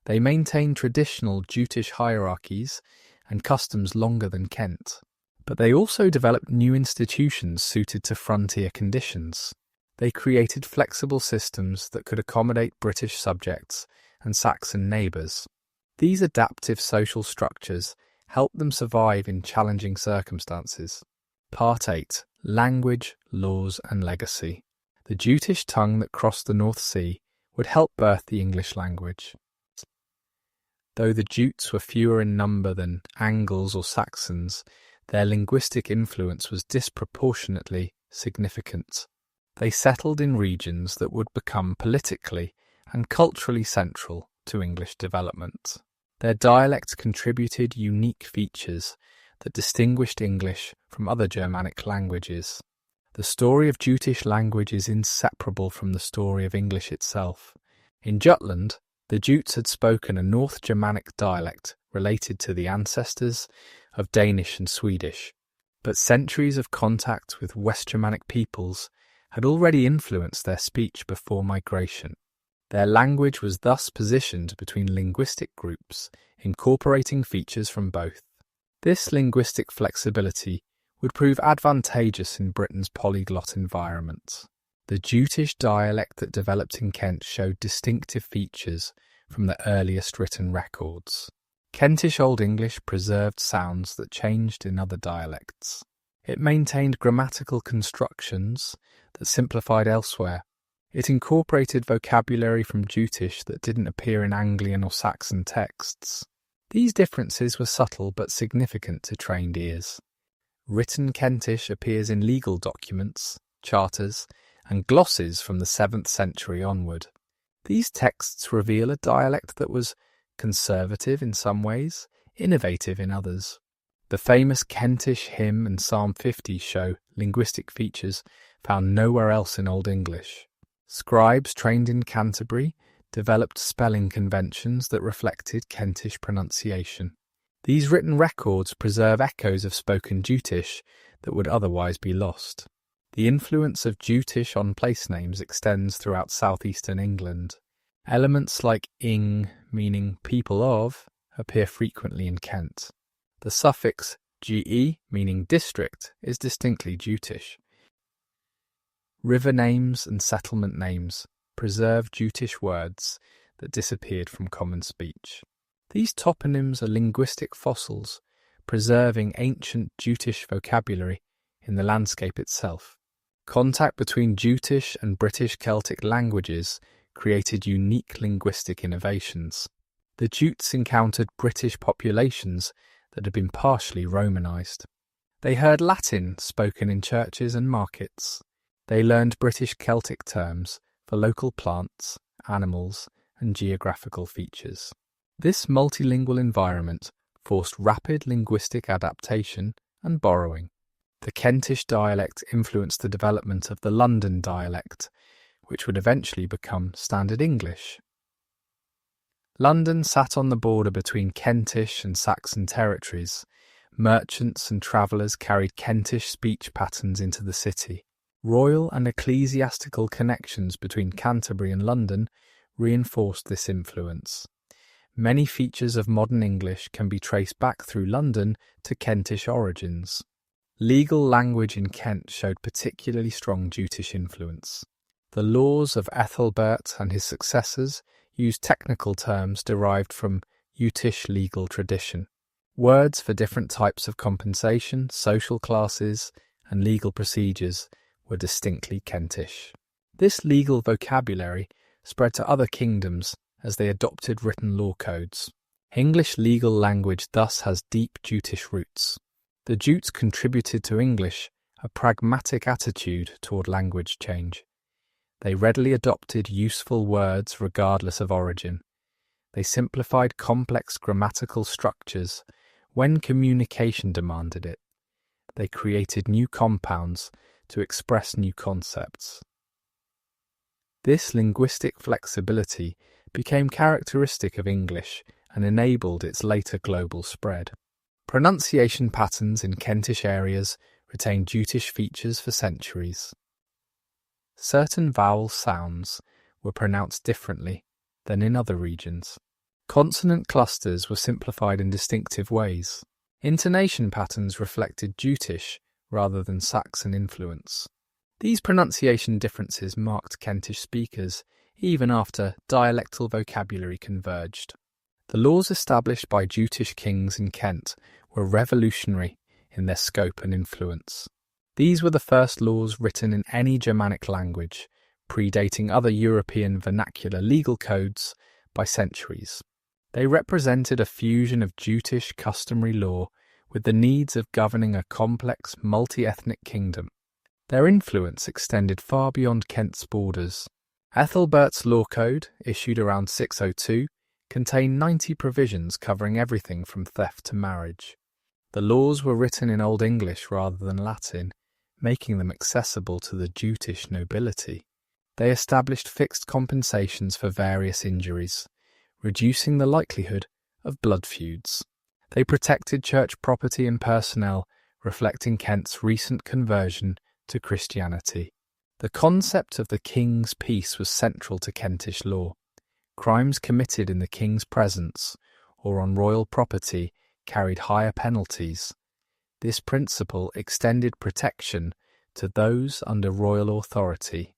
Speaker 1: They maintained traditional Jutish hierarchies and customs longer than Kent, but they also developed new institutions suited to frontier conditions. They created flexible systems that could accommodate British subjects and Saxon neighbours. These adaptive social structures helped them survive in challenging circumstances. Part 8. Language, Laws and Legacy. The Jutish tongue that crossed the North Sea would help birth the English language. Though the Jutes were fewer in number than Angles or Saxons, their linguistic influence was disproportionately significant. They settled in regions that would become politically and culturally central to English development. Their dialect contributed unique features that distinguished English from other Germanic languages. The story of Jutish language is inseparable from the story of English itself. In Jutland, the Jutes had spoken a North Germanic dialect related to the ancestors of Danish and Swedish, but centuries of contact with West Germanic peoples had already influenced their speech before migration. Their language was thus positioned between linguistic groups, incorporating features from both. This linguistic flexibility would prove advantageous in Britain's polyglot environment. The Jutish dialect that developed in Kent showed distinctive features from the earliest written records. Kentish Old English preserved sounds that changed in other dialects. It maintained grammatical constructions that simplified elsewhere. It incorporated vocabulary from Jutish that didn't appear in Anglian or Saxon texts. These differences were subtle but significant to trained ears. Written Kentish appears in legal documents, charters, and glosses from the 7th century onward. These texts reveal a dialect that was conservative in some ways, innovative in others. The famous Kentish hymn and Psalm 50 show linguistic features found nowhere else in Old English. Scribes trained in Canterbury developed spelling conventions that reflected Kentish pronunciation. These written records preserve echoes of spoken Jutish that would otherwise be lost. The influence of Jutish on place names extends throughout southeastern England. Elements like ing, meaning people of, appear frequently in Kent. The suffix ge, meaning district, is distinctly Jutish. River names and settlement names preserve Jutish words that disappeared from common speech. These toponyms are linguistic fossils, preserving ancient Jutish vocabulary in the landscape itself. Contact between Jutish and British Celtic languages created unique linguistic innovations. The Jutes encountered British populations that had been partially Romanised. They heard Latin spoken in churches and markets. They learned British Celtic terms for local plants, animals, and geographical features. This multilingual environment forced rapid linguistic adaptation and borrowing. The Kentish dialect influenced the development of the London dialect, which would eventually become Standard English. London sat on the border between Kentish and Saxon territories. Merchants and travellers carried Kentish speech patterns into the city. Royal and ecclesiastical connections between Canterbury and London reinforced this influence. Many features of modern English can be traced back through London to Kentish origins. Legal language in Kent showed particularly strong Jutish influence. The laws of Ethelbert and his successors used technical terms derived from Jutish legal tradition. Words for different types of compensation, social classes, and legal procedures were distinctly Kentish. This legal vocabulary spread to other kingdoms as they adopted written law codes. English legal language thus has deep Jutish roots. The Jutes contributed to English a pragmatic attitude toward language change. They readily adopted useful words regardless of origin. They simplified complex grammatical structures when communication demanded it. They created new compounds to express new concepts. This linguistic flexibility became characteristic of English and enabled its later global spread. Pronunciation patterns in Kentish areas retained Jutish features for centuries. Certain vowel sounds were pronounced differently than in other regions. Consonant clusters were simplified in distinctive ways. Intonation patterns reflected Jutish rather than Saxon influence. These pronunciation differences marked Kentish speakers even after dialectal vocabulary converged. The laws established by Jutish kings in Kent were revolutionary in their scope and influence. These were the first laws written in any Germanic language, predating other European vernacular legal codes by centuries. They represented a fusion of Jutish customary law with the needs of governing a complex multi-ethnic kingdom. Their influence extended far beyond Kent's borders. Ethelbert's law code, issued around 602, contain 90 provisions covering everything from theft to marriage. The laws were written in Old English rather than Latin, making them accessible to the Jutish nobility. They established fixed compensations for various injuries, reducing the likelihood of blood feuds. They protected church property and personnel, reflecting Kent's recent conversion to Christianity. The concept of the king's peace was central to Kentish law. Crimes committed in the king's presence or on royal property carried higher penalties. This principle extended protection to those under royal authority.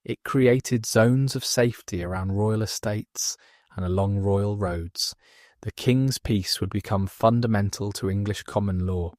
Speaker 1: It created zones of safety around royal estates and along royal roads. The king's peace would become fundamental to English common law.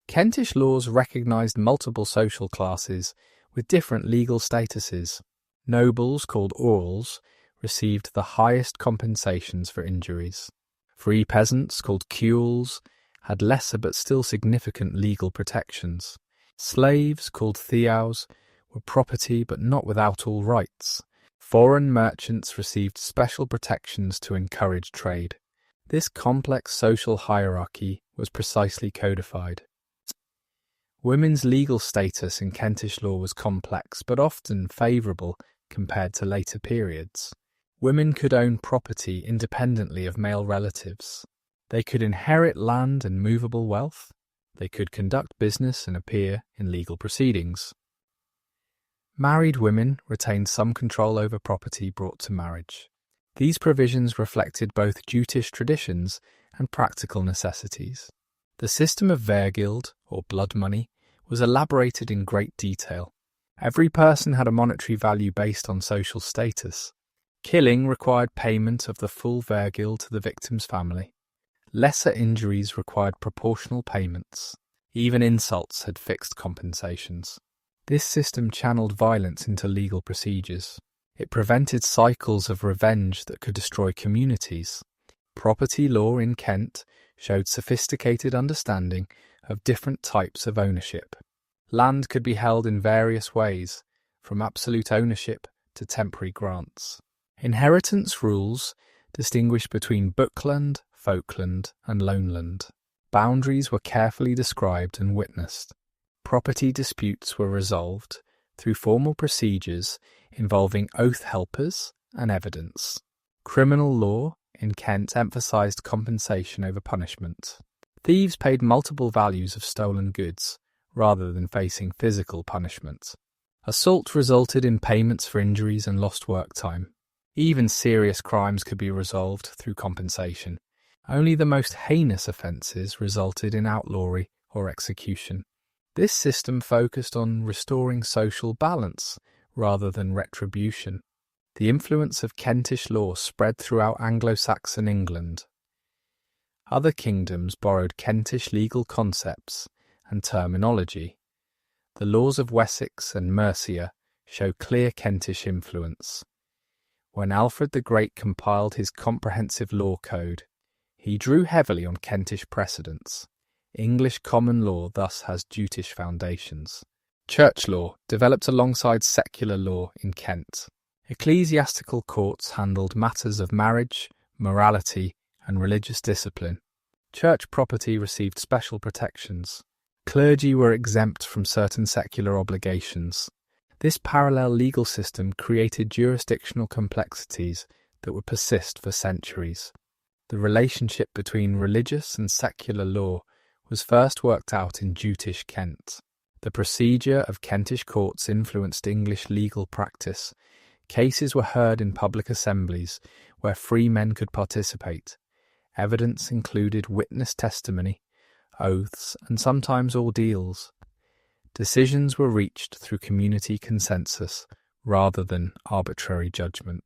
Speaker 1: Kentish laws recognised multiple social classes with different legal statuses. Nobles, called earls, received the highest compensations for injuries. Free peasants, called ceorls, had lesser but still significant legal protections. Slaves, called theows, were property but not without all rights. Foreign merchants received special protections to encourage trade. This complex social hierarchy was precisely codified. Women's legal status in Kentish law was complex but often favourable compared to later periods. Women could own property independently of male relatives. They could inherit land and movable wealth. They could conduct business and appear in legal proceedings. Married women retained some control over property brought to marriage. These provisions reflected both Jutish traditions and practical necessities. The system of vergild, or blood money, was elaborated in great detail. Every person had a monetary value based on social status. Killing required payment of the full vergild to the victim's family. Lesser injuries required proportional payments. Even insults had fixed compensations. This system channeled violence into legal procedures. It prevented cycles of revenge that could destroy communities. Property law in Kent showed sophisticated understanding of different types of ownership. Land could be held in various ways, from absolute ownership to temporary grants. Inheritance rules distinguished between bookland, folkland, and loanland. Boundaries were carefully described and witnessed. Property disputes were resolved through formal procedures involving oath helpers and evidence. Criminal law in Kent emphasised compensation over punishment. Thieves paid multiple values of stolen goods, rather than facing physical punishment. Assault resulted in payments for injuries and lost work time. Even serious crimes could be resolved through compensation. Only the most heinous offences resulted in outlawry or execution. This system focused on restoring social balance rather than retribution. The influence of Kentish law spread throughout Anglo-Saxon England. Other kingdoms borrowed Kentish legal concepts and terminology. The laws of Wessex and Mercia show clear Kentish influence. When Alfred the Great compiled his comprehensive law code, he drew heavily on Kentish precedents. English common law thus has Jutish foundations. Church law developed alongside secular law in Kent. Ecclesiastical courts handled matters of marriage, morality, and religious discipline. Church property received special protections. Clergy were exempt from certain secular obligations. This parallel legal system created jurisdictional complexities that would persist for centuries. The relationship between religious and secular law was first worked out in Jutish Kent. The procedure of Kentish courts influenced English legal practice. Cases were heard in public assemblies where free men could participate. Evidence included witness testimony, oaths, and sometimes ordeals. Decisions were reached through community consensus rather than arbitrary judgment.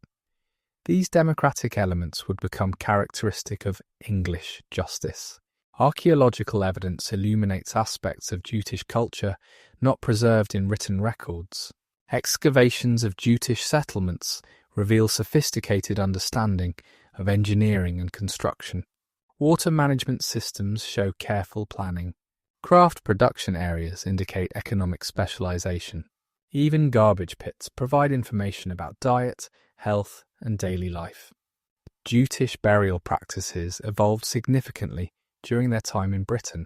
Speaker 1: These democratic elements would become characteristic of English justice. Archaeological evidence illuminates aspects of Jutish culture not preserved in written records. Excavations of Jutish settlements reveal sophisticated understanding of engineering and construction. Water management systems show careful planning. Craft production areas indicate economic specialization. Even garbage pits provide information about diet, health, and daily life. Jutish burial practices evolved significantly during their time in Britain.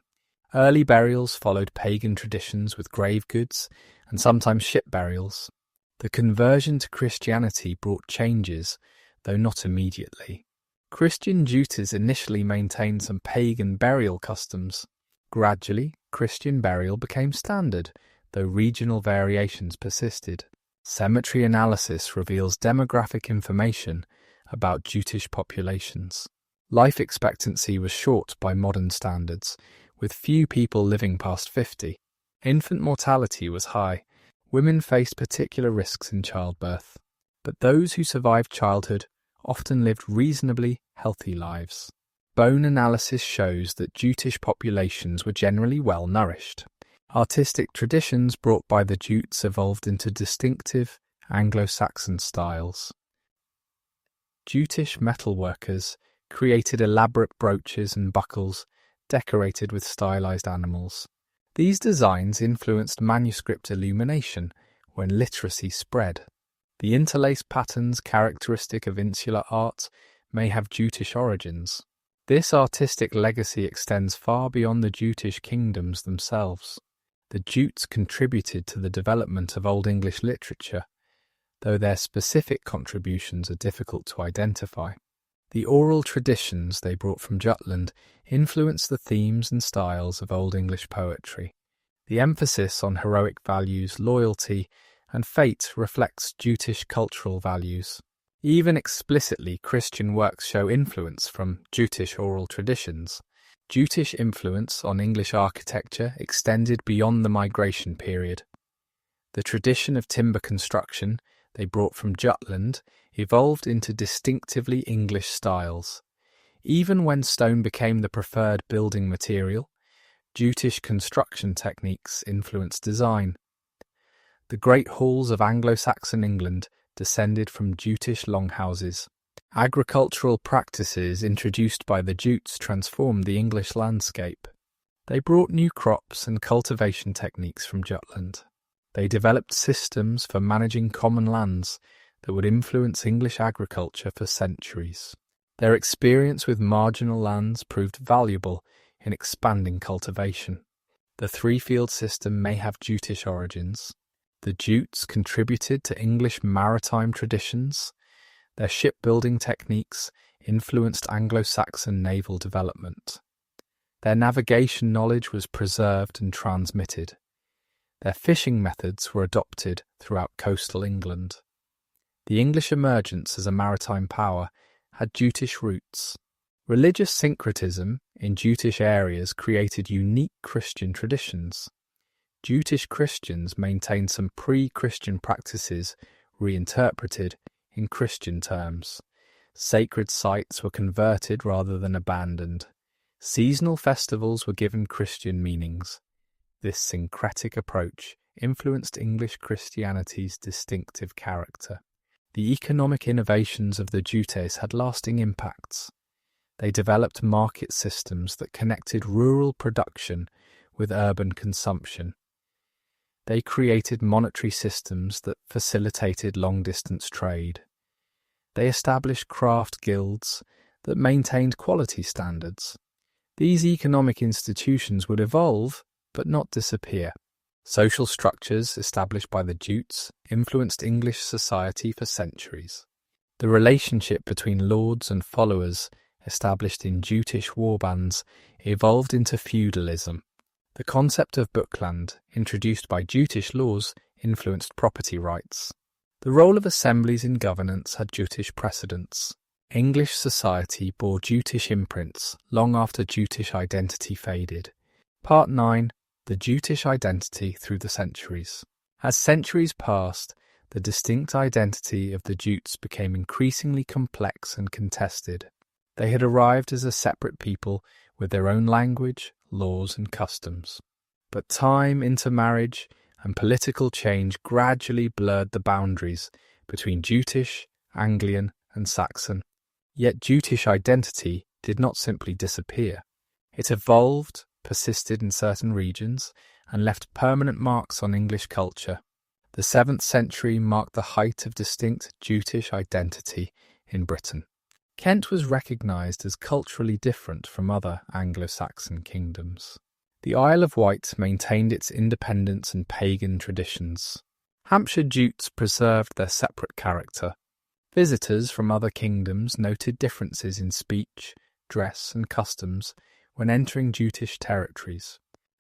Speaker 1: Early burials followed pagan traditions with grave goods and sometimes ship burials. The conversion to Christianity brought changes, though not immediately. Christian Jutes initially maintained some pagan burial customs. Gradually, Christian burial became standard, though regional variations persisted. Cemetery analysis reveals demographic information about Jutish populations. Life expectancy was short by modern standards, with few people living past 50. Infant mortality was high. Women faced particular risks in childbirth, but those who survived childhood often lived reasonably healthy lives. Bone analysis shows that Jutish populations were generally well nourished. Artistic traditions brought by the Jutes evolved into distinctive Anglo-Saxon styles. Jutish metalworkers created elaborate brooches and buckles decorated with stylized animals. These designs influenced manuscript illumination when literacy spread. The interlaced patterns characteristic of insular art may have Jutish origins. This artistic legacy extends far beyond the Jutish kingdoms themselves. The Jutes contributed to the development of Old English literature, though their specific contributions are difficult to identify. The oral traditions they brought from Jutland influenced the themes and styles of Old English poetry. The emphasis on heroic values, loyalty, and fate reflects Jutish cultural values. Even explicitly, Christian works show influence from Jutish oral traditions. Jutish influence on English architecture extended beyond the migration period. The tradition of timber construction they brought from Jutland evolved into distinctively English styles. Even when stone became the preferred building material, Jutish construction techniques influenced design. The great halls of Anglo-Saxon England descended from Jutish longhouses. Agricultural practices introduced by the Jutes transformed the English landscape. They brought new crops and cultivation techniques from Jutland. They developed systems for managing common lands that would influence English agriculture for centuries. Their experience with marginal lands proved valuable in expanding cultivation. The three-field system may have Jutish origins. The Jutes contributed to English maritime traditions. Their shipbuilding techniques influenced Anglo-Saxon naval development. Their navigation knowledge was preserved and transmitted. Their fishing methods were adopted throughout coastal England. The English emergence as a maritime power had Jutish roots. Religious syncretism in Jutish areas created unique Christian traditions. Jutish Christians maintained some pre-Christian practices reinterpreted in Christian terms. Sacred sites were converted rather than abandoned. Seasonal festivals were given Christian meanings. This syncretic approach influenced English Christianity's distinctive character. The economic innovations of the Jutes had lasting impacts. They developed market systems that connected rural production with urban consumption. They created monetary systems that facilitated long-distance trade. They established craft guilds that maintained quality standards. These economic institutions would evolve, but not disappear. Social structures established by the Jutes influenced English society for centuries. The relationship between lords and followers established in Jutish warbands evolved into feudalism. The concept of bookland, introduced by Jutish laws, influenced property rights. The role of assemblies in governance had Jutish precedents. English society bore Jutish imprints long after Jutish identity faded. Part 9. The Jutish identity through the centuries. As centuries passed, the distinct identity of the Jutes became increasingly complex and contested. They had arrived as a separate people with their own language, laws and customs. But time, intermarriage, and political change gradually blurred the boundaries between Jutish, Anglian, and Saxon. Yet Jutish identity did not simply disappear. It evolved, persisted in certain regions, and left permanent marks on English culture. The 7th century marked the height of distinct Jutish identity in Britain. Kent was recognised as culturally different from other Anglo-Saxon kingdoms. The Isle of Wight maintained its independence and pagan traditions. Hampshire Jutes preserved their separate character. Visitors from other kingdoms noted differences in speech, dress and customs when entering Jutish territories.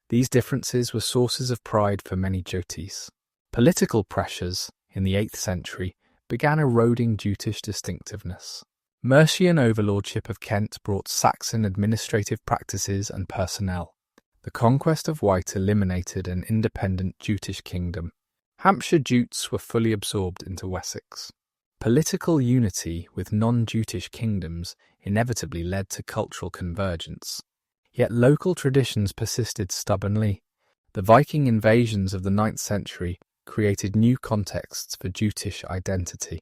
Speaker 1: These differences were sources of pride for many Jutes. Political pressures in the 8th century began eroding Jutish distinctiveness. Mercian overlordship of Kent brought Saxon administrative practices and personnel. The conquest of Wight eliminated an independent Jutish kingdom. Hampshire Jutes were fully absorbed into Wessex. Political unity with non-Jutish kingdoms inevitably led to cultural convergence. Yet local traditions persisted stubbornly. The Viking invasions of the 9th century created new contexts for Jutish identity.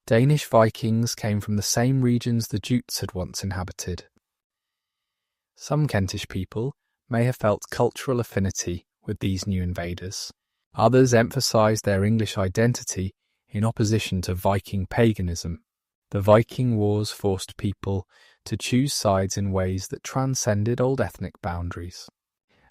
Speaker 1: Danish Vikings came from the same regions the Jutes had once inhabited. Some Kentish people may have felt cultural affinity with these new invaders. Others emphasised their English identity in opposition to Viking paganism. The Viking Wars forced people to choose sides in ways that transcended old ethnic boundaries.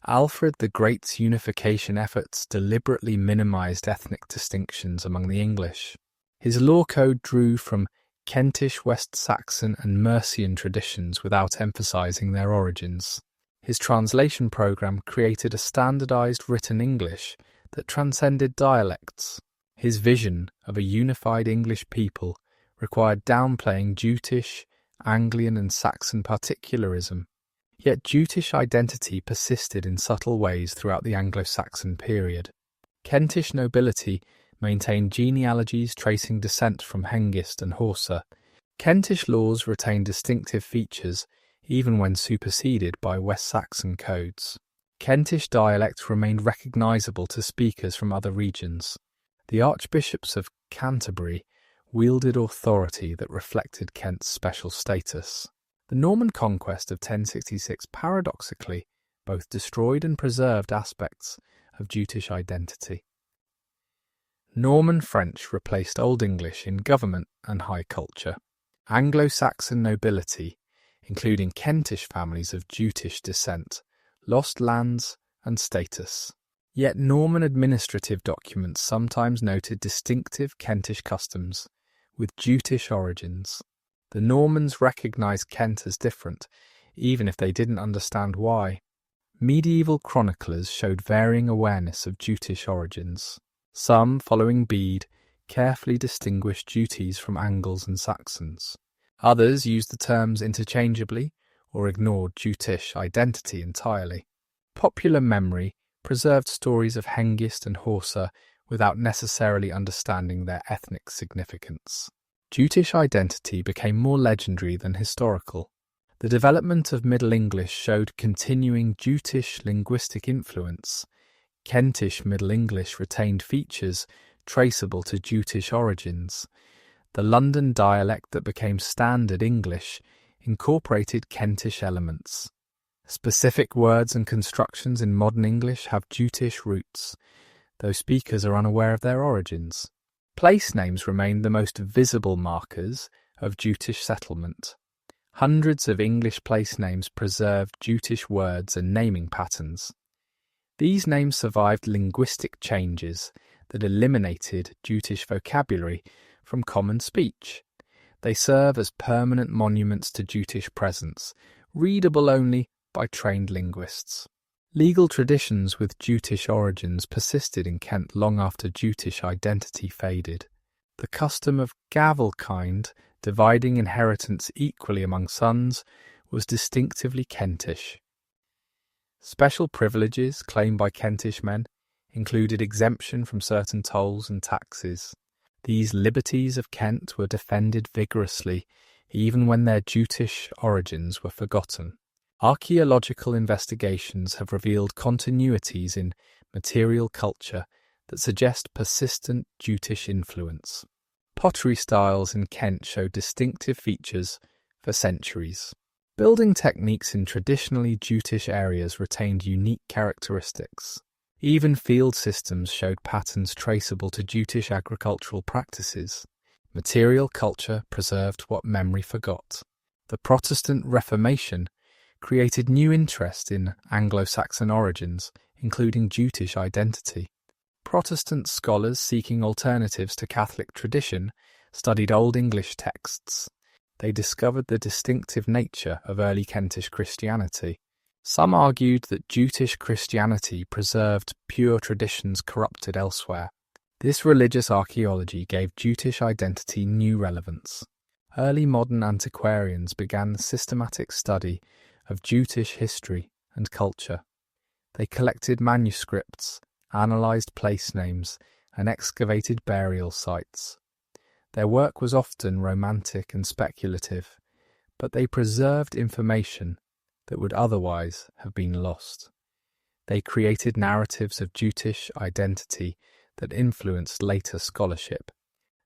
Speaker 1: Alfred the Great's unification efforts deliberately minimised ethnic distinctions among the English. His law code drew from Kentish, West Saxon and Mercian traditions without emphasising their origins. His translation programme created a standardised written English that transcended dialects. His vision of a unified English people required downplaying Jutish, Anglian and Saxon particularism. Yet Jutish identity persisted in subtle ways throughout the Anglo-Saxon period. Kentish nobility maintained genealogies tracing descent from Hengist and Horsa. Kentish laws retained distinctive features even when superseded by West Saxon codes. Kentish dialect remained recognisable to speakers from other regions. The archbishops of Canterbury wielded authority that reflected Kent's special status. The Norman conquest of 1066 paradoxically both destroyed and preserved aspects of Jutish identity. Norman French replaced Old English in government and high culture. Anglo-Saxon nobility, including Kentish families of Jutish descent, lost lands and status. Yet Norman administrative documents sometimes noted distinctive Kentish customs with Jutish origins. The Normans recognised Kent as different, even if they didn't understand why. Medieval chroniclers showed varying awareness of Jutish origins. Some, following Bede, carefully distinguished Jutes from Angles and Saxons. Others used the terms interchangeably or ignored Jutish identity entirely. Popular memory preserved stories of Hengist and Horsa without necessarily understanding their ethnic significance. Jutish identity became more legendary than historical. The development of Middle English showed continuing Jutish linguistic influence. Kentish Middle English retained features traceable to Jutish origins. The London dialect that became Standard English incorporated Kentish elements. Specific words and constructions in modern English have Jutish roots, though speakers are unaware of their origins. Place names remain the most visible markers of Jutish settlement. Hundreds of English place names preserved Jutish words and naming patterns. These names survived linguistic changes that eliminated Jutish vocabulary from common speech. They serve as permanent monuments to Jutish presence, readable only by trained linguists. Legal traditions with Jutish origins persisted in Kent long after Jutish identity faded. The custom of gavelkind, dividing inheritance equally among sons, was distinctively Kentish. Special privileges claimed by Kentish men included exemption from certain tolls and taxes. These liberties of Kent were defended vigorously, even when their Jutish origins were forgotten. Archaeological investigations have revealed continuities in material culture that suggest persistent Jutish influence. Pottery styles in Kent show distinctive features for centuries. Building techniques in traditionally Jutish areas retained unique characteristics. Even field systems showed patterns traceable to Jutish agricultural practices. Material culture preserved what memory forgot. The Protestant Reformation created new interest in Anglo-Saxon origins, including Jutish identity. Protestant scholars seeking alternatives to Catholic tradition studied Old English texts. They discovered the distinctive nature of early Kentish Christianity. Some argued that Jutish Christianity preserved pure traditions corrupted elsewhere. This religious archaeology gave Jutish identity new relevance. Early modern antiquarians began the systematic study of Jutish history and culture. They collected manuscripts, analysed place names, and excavated burial sites. Their work was often romantic and speculative, but they preserved information that would otherwise have been lost. They created narratives of Jutish identity that influenced later scholarship.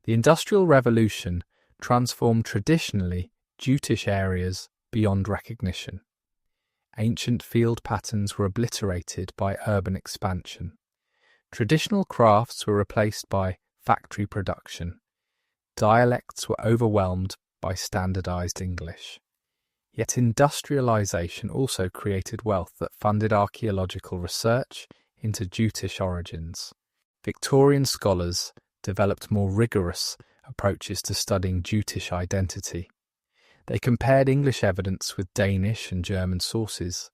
Speaker 1: The Industrial Revolution transformed traditionally Jutish areas beyond recognition. Ancient field patterns were obliterated by urban expansion. Traditional crafts were replaced by factory production. Dialects were overwhelmed by standardized English. Yet industrialization also created wealth that funded archaeological research into Jutish origins. Victorian scholars developed more rigorous approaches to studying Jutish identity. They compared English evidence with Danish and German sources.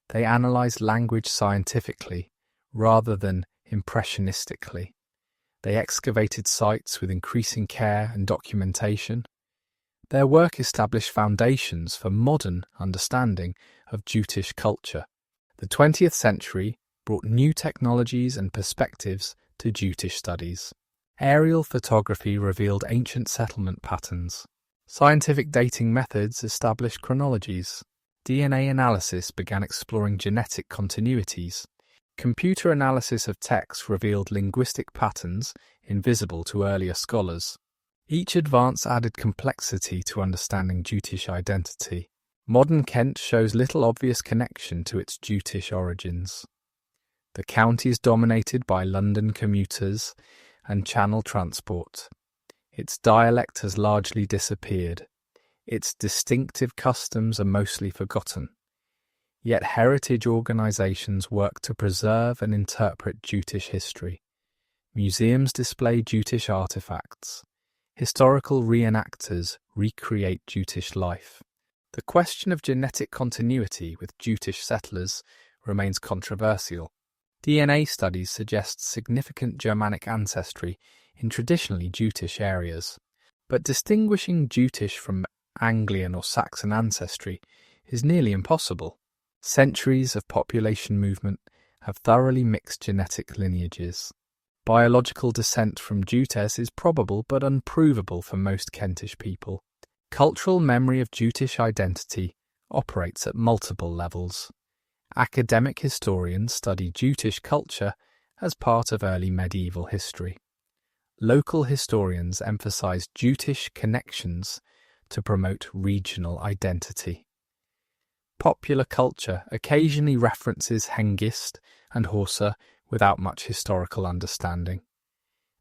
Speaker 1: They analysed language scientifically rather than impressionistically. They excavated sites with increasing care and documentation. Their work established foundations for modern understanding of Jutish culture. The 20th century brought new technologies and perspectives to Jutish studies. Aerial photography revealed ancient settlement patterns. Scientific dating methods established chronologies. DNA analysis began exploring genetic continuities. Computer analysis of texts revealed linguistic patterns invisible to earlier scholars. Each advance added complexity to understanding Jutish identity. Modern Kent shows little obvious connection to its Jutish origins. The county is dominated by London commuters and Channel transport. Its dialect has largely disappeared. Its distinctive customs are mostly forgotten. Yet heritage organisations work to preserve and interpret Jutish history. Museums display Jutish artefacts. Historical reenactors recreate Jutish life. The question of genetic continuity with Jutish settlers remains controversial. DNA studies suggest significant Germanic ancestry in traditionally Jutish areas, but distinguishing Jutish from Anglian or Saxon ancestry is nearly impossible. Centuries of population movement have thoroughly mixed genetic lineages. Biological descent from Jutes is probable but unprovable for most Kentish people. Cultural memory of Jutish identity operates at multiple levels. Academic historians study Jutish culture as part of early medieval history. Local historians emphasize Jutish connections to promote regional identity. Popular culture occasionally references Hengist and Horsa without much historical understanding.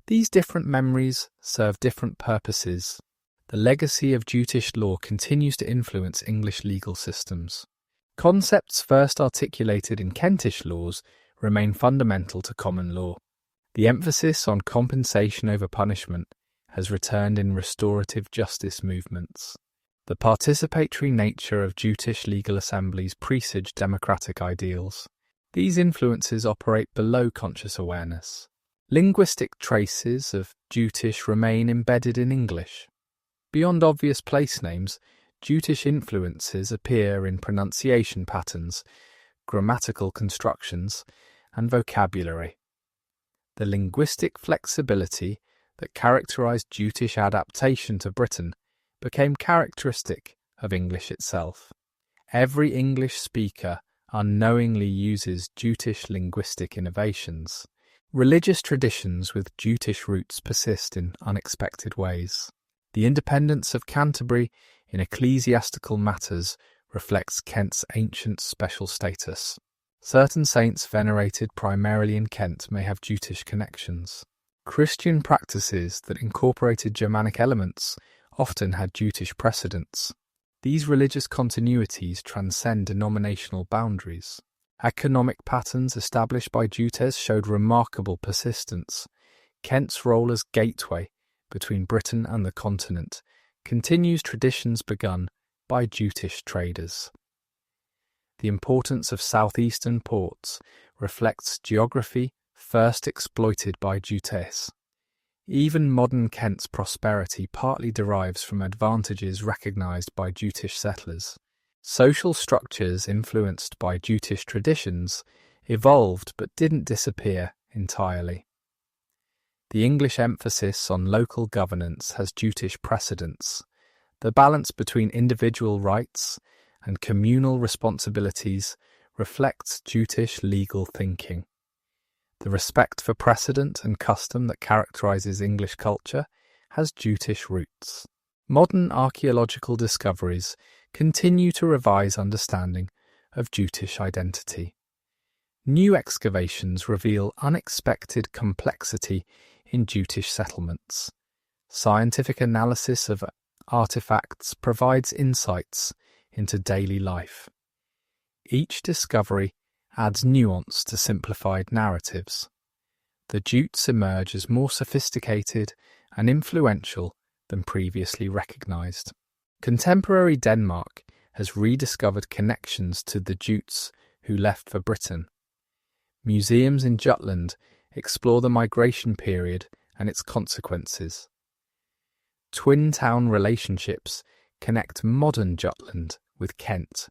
Speaker 1: These different memories serve different purposes. The legacy of Jutish law continues to influence English legal systems. Concepts first articulated in Kentish laws remain fundamental to common law. The emphasis on compensation over punishment has returned in restorative justice movements. The participatory nature of Jutish legal assemblies presage democratic ideals. These influences operate below conscious awareness. Linguistic traces of Jutish remain embedded in English. Beyond obvious place names, Jutish influences appear in pronunciation patterns, grammatical constructions, and vocabulary. The linguistic flexibility that characterized Jutish adaptation to Britain became characteristic of English itself. Every English speaker unknowingly uses Jutish linguistic innovations. Religious traditions with Jutish roots persist in unexpected ways. The independence of Canterbury in ecclesiastical matters reflects Kent's ancient special status. Certain saints venerated primarily in Kent may have Jutish connections. Christian practices that incorporated Germanic elements often had Jutish precedents. These religious continuities transcend denominational boundaries. Economic patterns established by Jutes showed remarkable persistence. Kent's role as gateway between Britain and the continent continues traditions begun by Jutish traders. The importance of southeastern ports reflects geography first exploited by Jutes. Even modern Kent's prosperity partly derives from advantages recognised by Jutish settlers. Social structures influenced by Jutish traditions evolved but didn't disappear entirely. The English emphasis on local governance has Jutish precedents. The balance between individual rights and communal responsibilities reflects Jutish legal thinking. The respect for precedent and custom that characterises English culture has Jutish roots. Modern archaeological discoveries continue to revise understanding of Jutish identity. New excavations reveal unexpected complexity in Jutish settlements. Scientific analysis of artifacts provides insights into daily life. Each discovery adds nuance to simplified narratives. The Jutes emerge as more sophisticated and influential than previously recognised. Contemporary Denmark has rediscovered connections to the Jutes who left for Britain. Museums in Jutland explore the migration period and its consequences. Twin town relationships connect modern Jutland with Kent.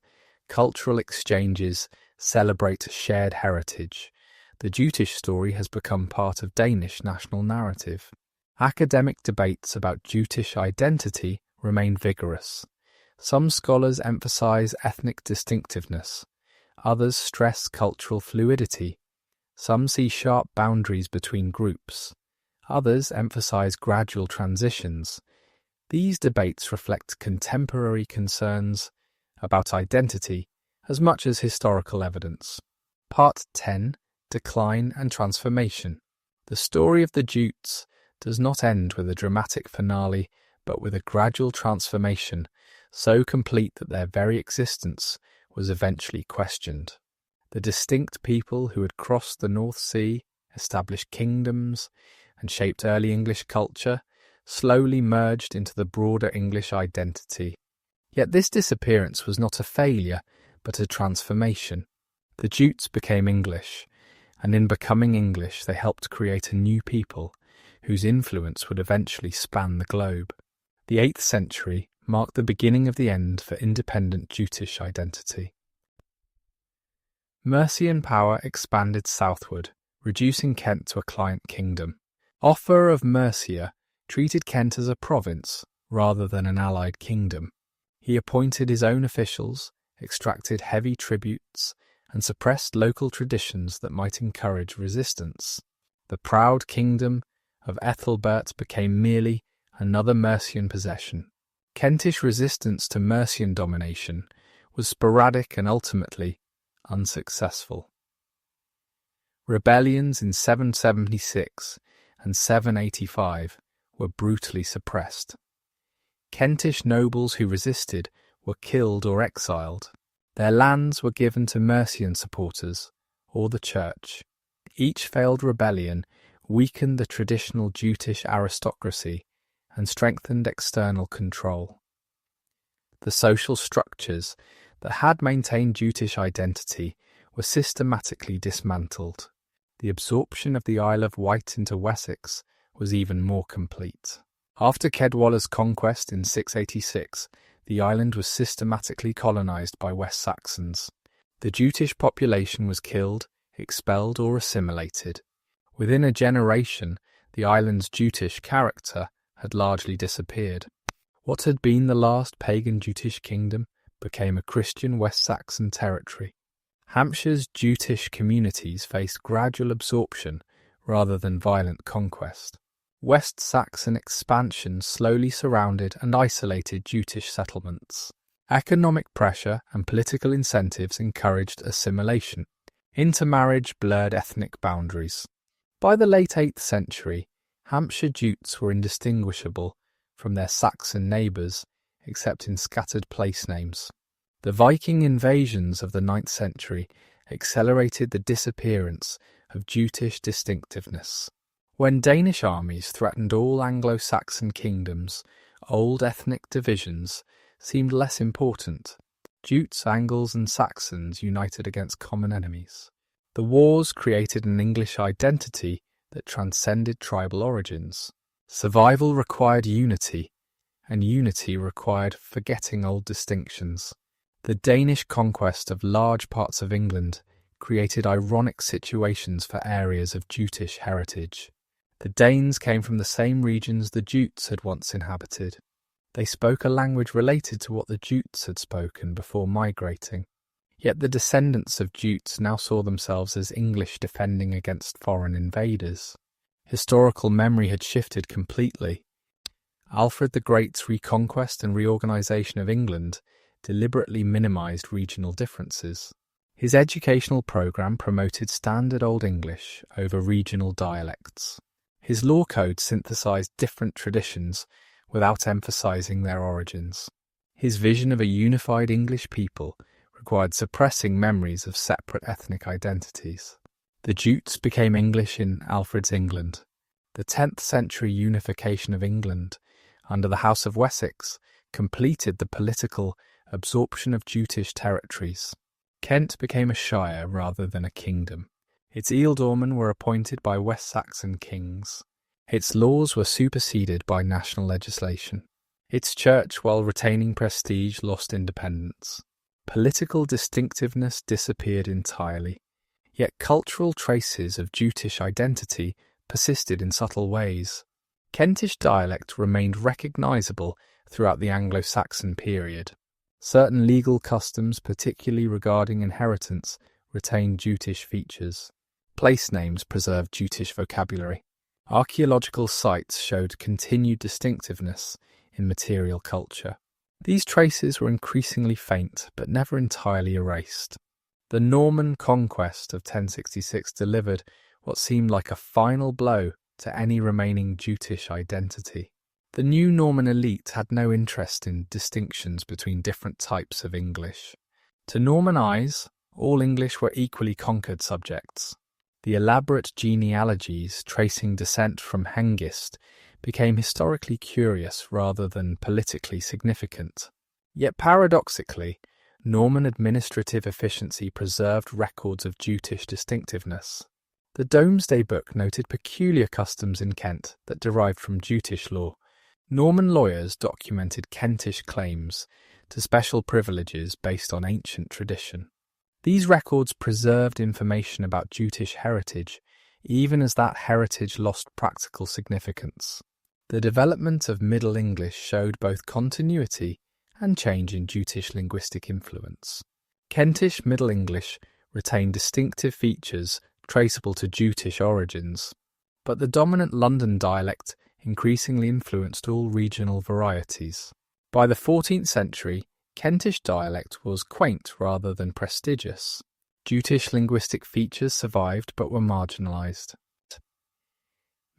Speaker 1: Cultural exchanges celebrate shared heritage. The Jutish story has become part of Danish national narrative. Academic debates about Jutish identity remain vigorous. Some scholars emphasize ethnic distinctiveness. Others stress cultural fluidity. Some see sharp boundaries between groups. Others emphasize gradual transitions. These debates reflect contemporary concerns about identity as much as historical evidence. Part 10. Decline and Transformation. The story of the Jutes does not end with a dramatic finale, but with a gradual transformation, so complete that their very existence was eventually questioned. The distinct people who had crossed the North Sea, established kingdoms, and shaped early English culture slowly merged into the broader English identity. Yet this disappearance was not a failure, but a transformation. The Jutes became English, and in becoming English they helped create a new people whose influence would eventually span the globe. The 8th century marked the beginning of the end for independent Jutish identity. Mercian power expanded southward, reducing Kent to a client kingdom. Offa of Mercia treated Kent as a province rather than an allied kingdom. He appointed his own officials, extracted heavy tributes, and suppressed local traditions that might encourage resistance. The proud kingdom of Ethelbert became merely another Mercian possession. Kentish resistance to Mercian domination was sporadic and ultimately unsuccessful. Rebellions in 776 and 785 were brutally suppressed. Kentish nobles who resisted were killed or exiled. Their lands were given to Mercian supporters or the church. Each failed rebellion weakened the traditional Jutish aristocracy and strengthened external control. The social structures that had maintained Jutish identity were systematically dismantled. The absorption of the Isle of Wight into Wessex was even more complete. After Cedwaller's conquest in 686, the island was systematically colonised by West Saxons. The Jutish population was killed, expelled or assimilated. Within a generation, the island's Jutish character had largely disappeared. What had been the last pagan Jutish kingdom became a Christian West Saxon territory. Hampshire's Jutish communities faced gradual absorption rather than violent conquest. West Saxon expansion slowly surrounded and isolated Jutish settlements. Economic pressure and political incentives encouraged assimilation. Intermarriage blurred ethnic boundaries. By the late 8th century, Hampshire Jutes were indistinguishable from their Saxon neighbours except in scattered place names. The Viking invasions of the 9th century accelerated the disappearance of Jutish distinctiveness. When Danish armies threatened all Anglo-Saxon kingdoms, old ethnic divisions seemed less important. Jutes, Angles and Saxons united against common enemies. The wars created an English identity that transcended tribal origins. Survival required unity, and unity required forgetting old distinctions. The Danish conquest of large parts of England created ironic situations for areas of Jutish heritage. The Danes came from the same regions the Jutes had once inhabited. They spoke a language related to what the Jutes had spoken before migrating. Yet the descendants of Jutes now saw themselves as English defending against foreign invaders. Historical memory had shifted completely. Alfred the Great's reconquest and reorganisation of England deliberately minimised regional differences. His educational programme promoted standard Old English over regional dialects. His law code synthesised different traditions without emphasising their origins. His vision of a unified English people required suppressing memories of separate ethnic identities. The Jutes became English in Alfred's England. The 10th century unification of England under the House of Wessex completed the political absorption of Jutish territories. Kent became a shire rather than a kingdom. Its ealdormen were appointed by West Saxon kings. Its laws were superseded by national legislation. Its church, while retaining prestige, lost independence. Political distinctiveness disappeared entirely. Yet cultural traces of Jutish identity persisted in subtle ways. Kentish dialect remained recognisable throughout the Anglo-Saxon period. Certain legal customs, particularly regarding inheritance, retained Jutish features. Place names preserved Jutish vocabulary. Archaeological sites showed continued distinctiveness in material culture. These traces were increasingly faint, but never entirely erased. The Norman conquest of 1066 delivered what seemed like a final blow to any remaining Jutish identity. The new Norman elite had no interest in distinctions between different types of English. To Norman eyes, all English were equally conquered subjects. The elaborate genealogies tracing descent from Hengist became historically curious rather than politically significant. Yet paradoxically, Norman administrative efficiency preserved records of Jutish distinctiveness. The Domesday Book noted peculiar customs in Kent that derived from Jutish law. Norman lawyers documented Kentish claims to special privileges based on ancient tradition. These records preserved information about Jutish heritage, even as that heritage lost practical significance. The development of Middle English showed both continuity and change in Jutish linguistic influence. Kentish Middle English retained distinctive features traceable to Jutish origins, but the dominant London dialect increasingly influenced all regional varieties. By the 14th century, Kentish dialect was quaint rather than prestigious. Jutish linguistic features survived but were marginalised.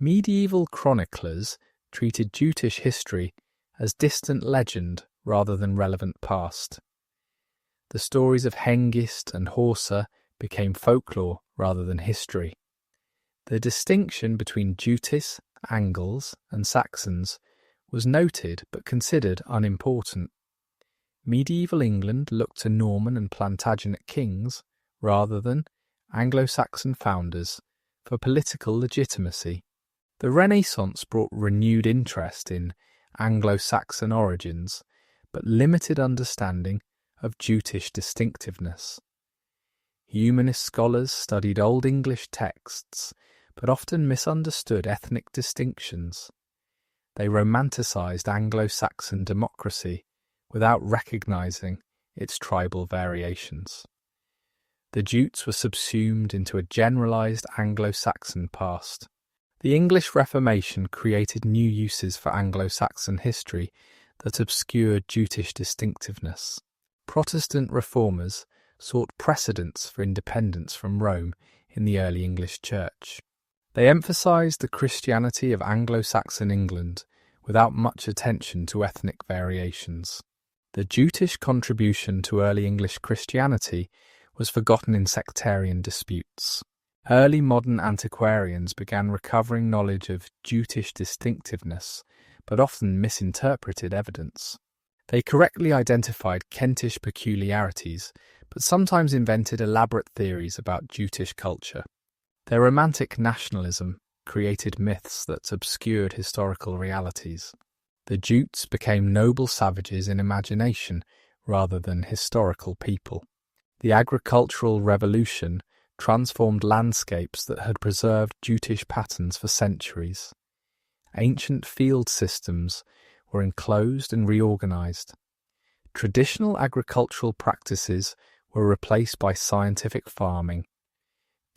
Speaker 1: Medieval chroniclers treated Jutish history as distant legend rather than relevant past. The stories of Hengist and Horsa became folklore rather than history. The distinction between Jutes, Angles and Saxons was noted but considered unimportant. Medieval England looked to Norman and Plantagenet kings, rather than Anglo-Saxon founders, for political legitimacy. The Renaissance brought renewed interest in Anglo-Saxon origins, but limited understanding of Jutish distinctiveness. Humanist scholars studied Old English texts, but often misunderstood ethnic distinctions. They romanticised Anglo-Saxon democracy without recognising its tribal variations. The Jutes were subsumed into a generalised Anglo-Saxon past. The English Reformation created new uses for Anglo-Saxon history that obscured Jutish distinctiveness. Protestant reformers sought precedents for independence from Rome in the early English Church. They emphasised the Christianity of Anglo-Saxon England without much attention to ethnic variations. The Jutish contribution to early English Christianity was forgotten in sectarian disputes. Early modern antiquarians began recovering knowledge of Jutish distinctiveness, but often misinterpreted evidence. They correctly identified Kentish peculiarities, but sometimes invented elaborate theories about Jutish culture. Their romantic nationalism created myths that obscured historical realities. The Jutes became noble savages in imagination rather than historical people. The agricultural revolution transformed landscapes that had preserved Jutish patterns for centuries. Ancient field systems were enclosed and reorganized. Traditional agricultural practices were replaced by scientific farming.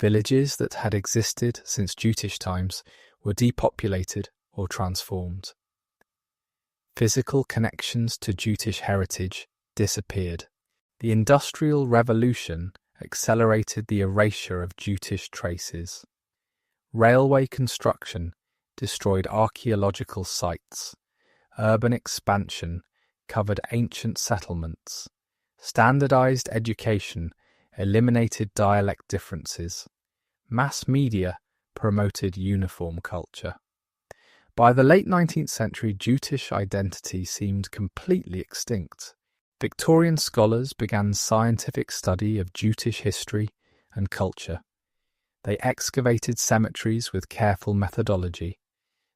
Speaker 1: Villages that had existed since Jutish times were depopulated or transformed. Physical connections to Jutish heritage disappeared. The Industrial Revolution accelerated the erasure of Jutish traces. Railway construction destroyed archaeological sites. Urban expansion covered ancient settlements. Standardized education eliminated dialect differences. Mass media promoted uniform culture. By the late 19th century, Jutish identity seemed completely extinct. Victorian scholars began scientific study of Jutish history and culture. They excavated cemeteries with careful methodology.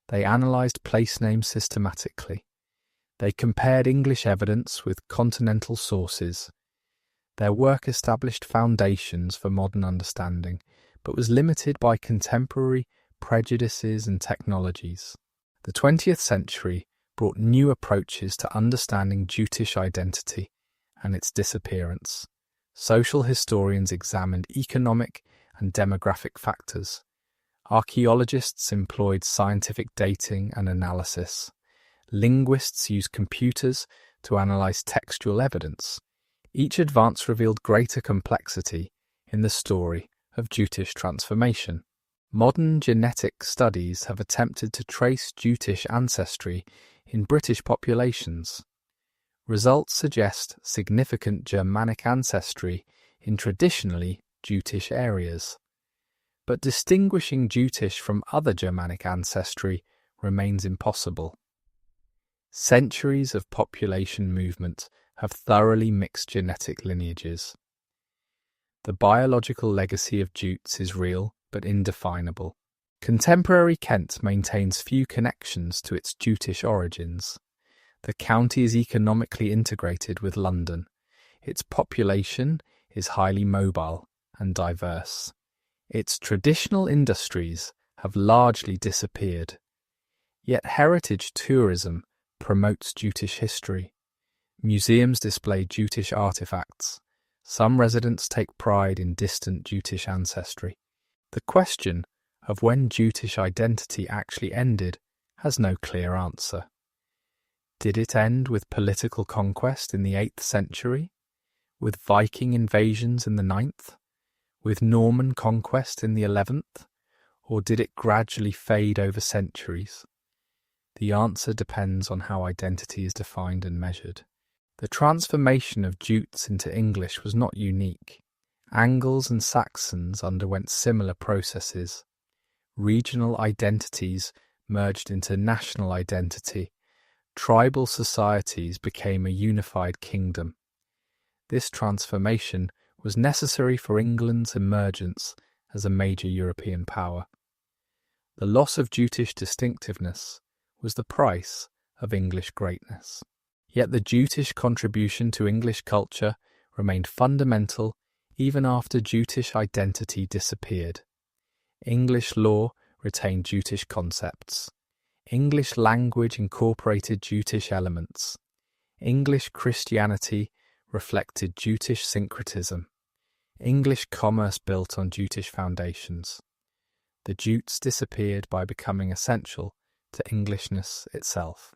Speaker 1: They analysed place names systematically. They compared English evidence with continental sources. Their work established foundations for modern understanding, but was limited by contemporary prejudices and technologies. The 20th century brought new approaches to understanding Jutish identity and its disappearance. Social historians examined economic and demographic factors. Archaeologists employed scientific dating and analysis. Linguists used computers to analyze textual evidence. Each advance revealed greater complexity in the story of Jutish transformation. Modern genetic studies have attempted to trace Jutish ancestry in British populations. Results suggest significant Germanic ancestry in traditionally Jutish areas. But distinguishing Jutish from other Germanic ancestry remains impossible. Centuries of population movement have thoroughly mixed genetic lineages. The biological legacy of Jutes is real but indefinable. Contemporary Kent maintains few connections to its Jutish origins. The county is economically integrated with London. Its population is highly mobile and diverse. Its traditional industries have largely disappeared. Yet heritage tourism promotes Jutish history. Museums display Jutish artifacts. Some residents take pride in distant Jutish ancestry. The question of when Jutish identity actually ended has no clear answer. Did it end with political conquest in the 8th century? With Viking invasions in the 9th? With Norman conquest in the 11th? Or did it gradually fade over centuries? The answer depends on how identity is defined and measured. The transformation of Jutes into English was not unique. Angles and Saxons underwent similar processes. Regional identities merged into national identity. Tribal societies became a unified kingdom. This transformation was necessary for England's emergence as a major European power. The loss of Jutish distinctiveness was the price of English greatness. Yet the Jutish contribution to English culture remained fundamental even after Jutish identity disappeared. English law retained Jutish concepts. English language incorporated Jutish elements. English Christianity reflected Jutish syncretism. English commerce built on Jutish foundations. The Jutes disappeared by becoming essential to Englishness itself.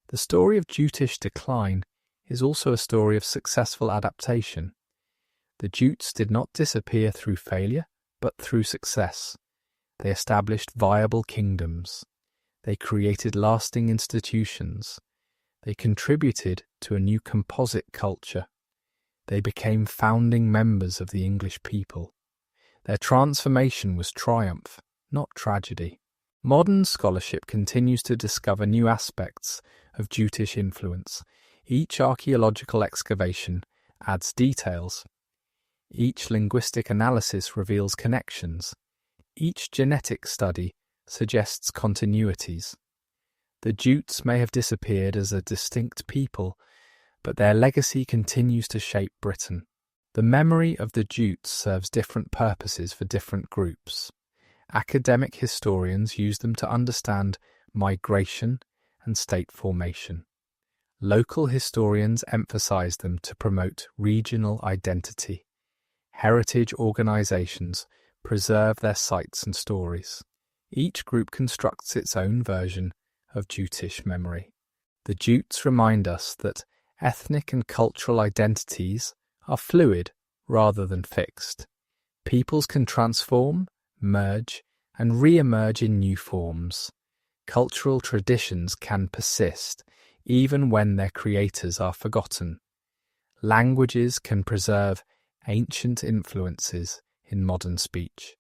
Speaker 1: The story of Jutish decline is also a story of successful adaptation. The Jutes did not disappear through failure, but through success. They established viable kingdoms. They created lasting institutions. They contributed to a new composite culture. They became founding members of the English people. Their transformation was triumph, not tragedy. Modern scholarship continues to discover new aspects of Jutish influence. Each archaeological excavation adds details. Each linguistic analysis reveals connections. Each genetic study suggests continuities. The Jutes may have disappeared as a distinct people, but their legacy continues to shape Britain. The memory of the Jutes serves different purposes for different groups. Academic historians use them to understand migration and state formation. Local historians emphasize them to promote regional identity. Heritage organizations preserve their sites and stories. Each group constructs its own version of Jutish memory. The Jutes remind us that ethnic and cultural identities are fluid rather than fixed. Peoples can transform, merge, and re-emerge in new forms. Cultural traditions can persist even when their creators are forgotten. Languages can preserve ancient influences in modern speech.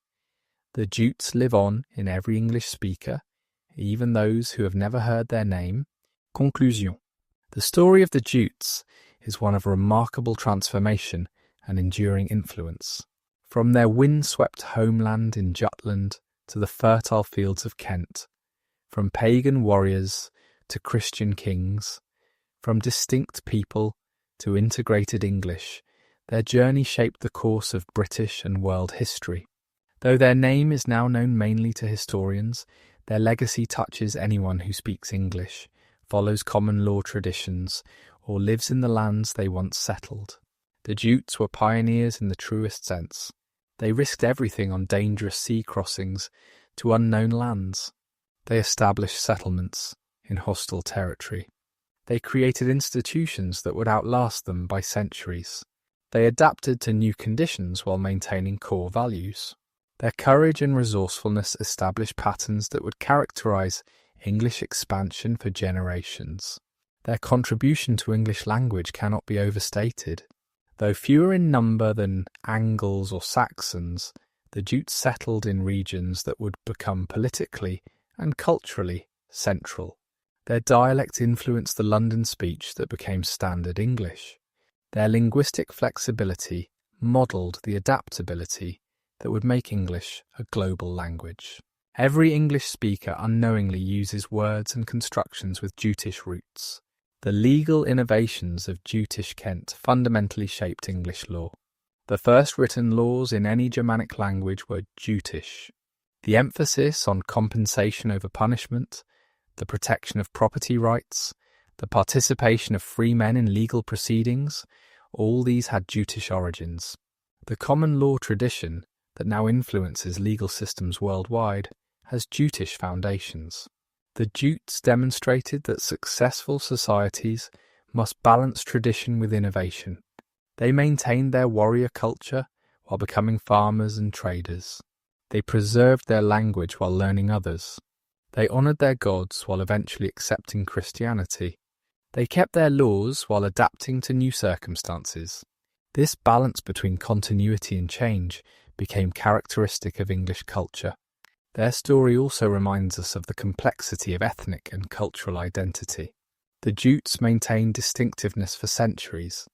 Speaker 1: The Jutes live on in every English speaker, even those who have never heard their name. Conclusion. The story of the Jutes is one of remarkable transformation and enduring influence. From their wind-swept homeland in Jutland to the fertile fields of Kent, from pagan warriors to Christian kings, from distinct people to integrated English, their journey shaped the course of British and world history. Though their name is now known mainly to historians, their legacy touches anyone who speaks English, follows common law traditions, or lives in the lands they once settled. The Jutes were pioneers in the truest sense. They risked everything on dangerous sea crossings to unknown lands. They established settlements in hostile territory. They created institutions that would outlast them by centuries. They adapted to new conditions while maintaining core values. Their courage and resourcefulness established patterns that would characterize English expansion for generations. Their contribution to English language cannot be overstated. Though fewer in number than Angles or Saxons, the Jutes settled in regions that would become politically and culturally central. Their dialect influenced the London speech that became standard English. Their linguistic flexibility modelled the adaptability that would make English a global language. Every English speaker unknowingly uses words and constructions with Jutish roots. The legal innovations of Jutish Kent fundamentally shaped English law. The first written laws in any Germanic language were Jutish. The emphasis on compensation over punishment, the protection of property rights, the participation of free men in legal proceedings, all these had Jutish origins. The common law tradition that now influences legal systems worldwide has Jutish foundations. The Jutes demonstrated that successful societies must balance tradition with innovation. They maintained their warrior culture while becoming farmers and traders. They preserved their language while learning others. They honoured their gods while eventually accepting Christianity. They kept their laws while adapting to new circumstances. This balance between continuity and change became characteristic of English culture. Their story also reminds us of the complexity of ethnic and cultural identity. The Jutes maintained distinctiveness for centuries,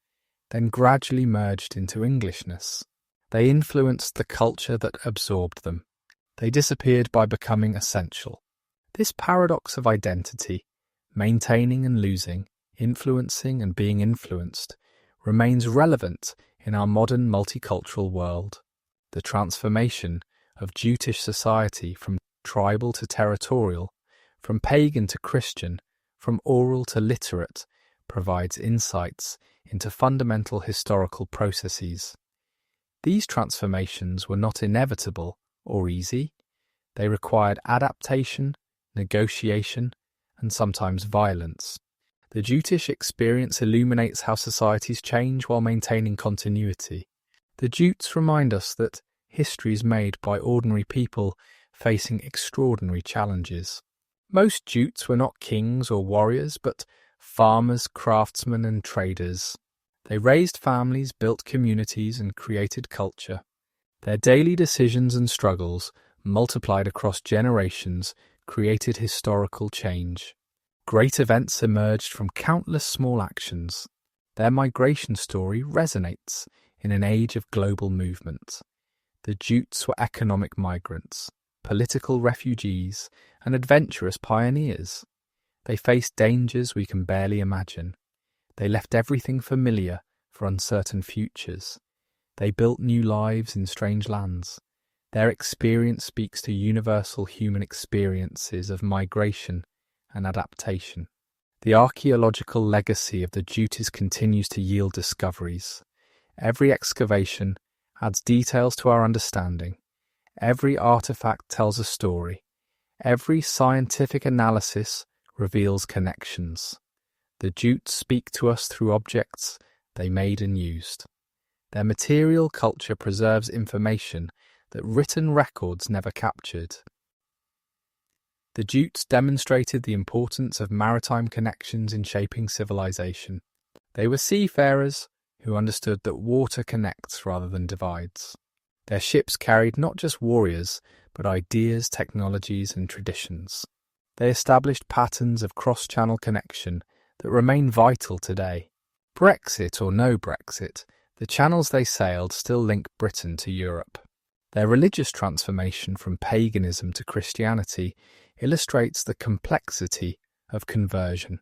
Speaker 1: then gradually merged into Englishness. They influenced the culture that absorbed them. They disappeared by becoming essential. This paradox of identity, maintaining and losing, influencing and being influenced, remains relevant in our modern multicultural world. The transformation of Jutish society from tribal to territorial, from pagan to Christian, from oral to literate, provides insights into fundamental historical processes. These transformations were not inevitable or easy. They required adaptation, negotiation, and sometimes violence. The Jutish experience illuminates how societies change while maintaining continuity. The Jutes remind us that history is made by ordinary people facing extraordinary challenges. Most Jutes were not kings or warriors, but farmers, craftsmen, and traders. They raised families, built communities, and created culture. Their daily decisions and struggles, multiplied across generations, created historical change. Great events emerged from countless small actions. Their migration story resonates in an age of global movement. The Jutes were economic migrants, political refugees, and adventurous pioneers. They faced dangers we can barely imagine. They left everything familiar for uncertain futures. They built new lives in strange lands. Their experience speaks to universal human experiences of migration and adaptation. The archaeological legacy of the Jutes continues to yield discoveries. Every excavation adds details to our understanding. Every artifact tells a story. Every scientific analysis reveals connections. The Jutes speak to us through objects they made and used. Their material culture preserves information that written records never captured. The Jutes demonstrated the importance of maritime connections in shaping civilization. They were seafarers who understood that water connects rather than divides. Their ships carried not just warriors, but ideas, technologies, and traditions. They established patterns of cross-channel connection that remain vital today. Brexit or no Brexit, the channels they sailed still link Britain to Europe. Their religious transformation from paganism to Christianity illustrates the complexity of conversion.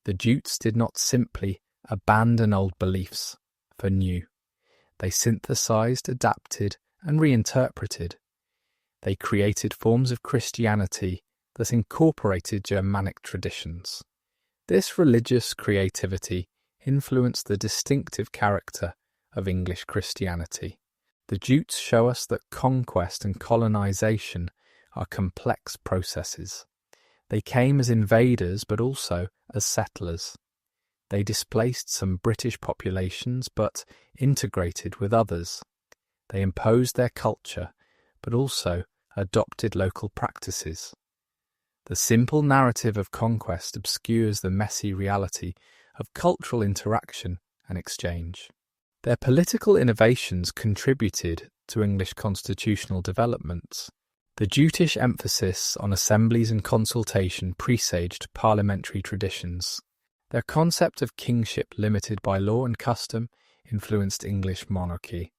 Speaker 1: The Jutes did not simply abandon old beliefs for new. They synthesized, adapted, and reinterpreted. They created forms of Christianity that incorporated Germanic traditions. This religious creativity influenced the distinctive character of English Christianity. The Jutes show us that conquest and colonization are complex processes. They came as invaders but also as settlers. They displaced some British populations but integrated with others. They imposed their culture but also adopted local practices. The simple narrative of conquest obscures the messy reality of cultural interaction and exchange. Their political innovations contributed to English constitutional developments. The Jutish emphasis on assemblies and consultation presaged parliamentary traditions. Their concept of kingship limited by law and custom influenced English monarchy.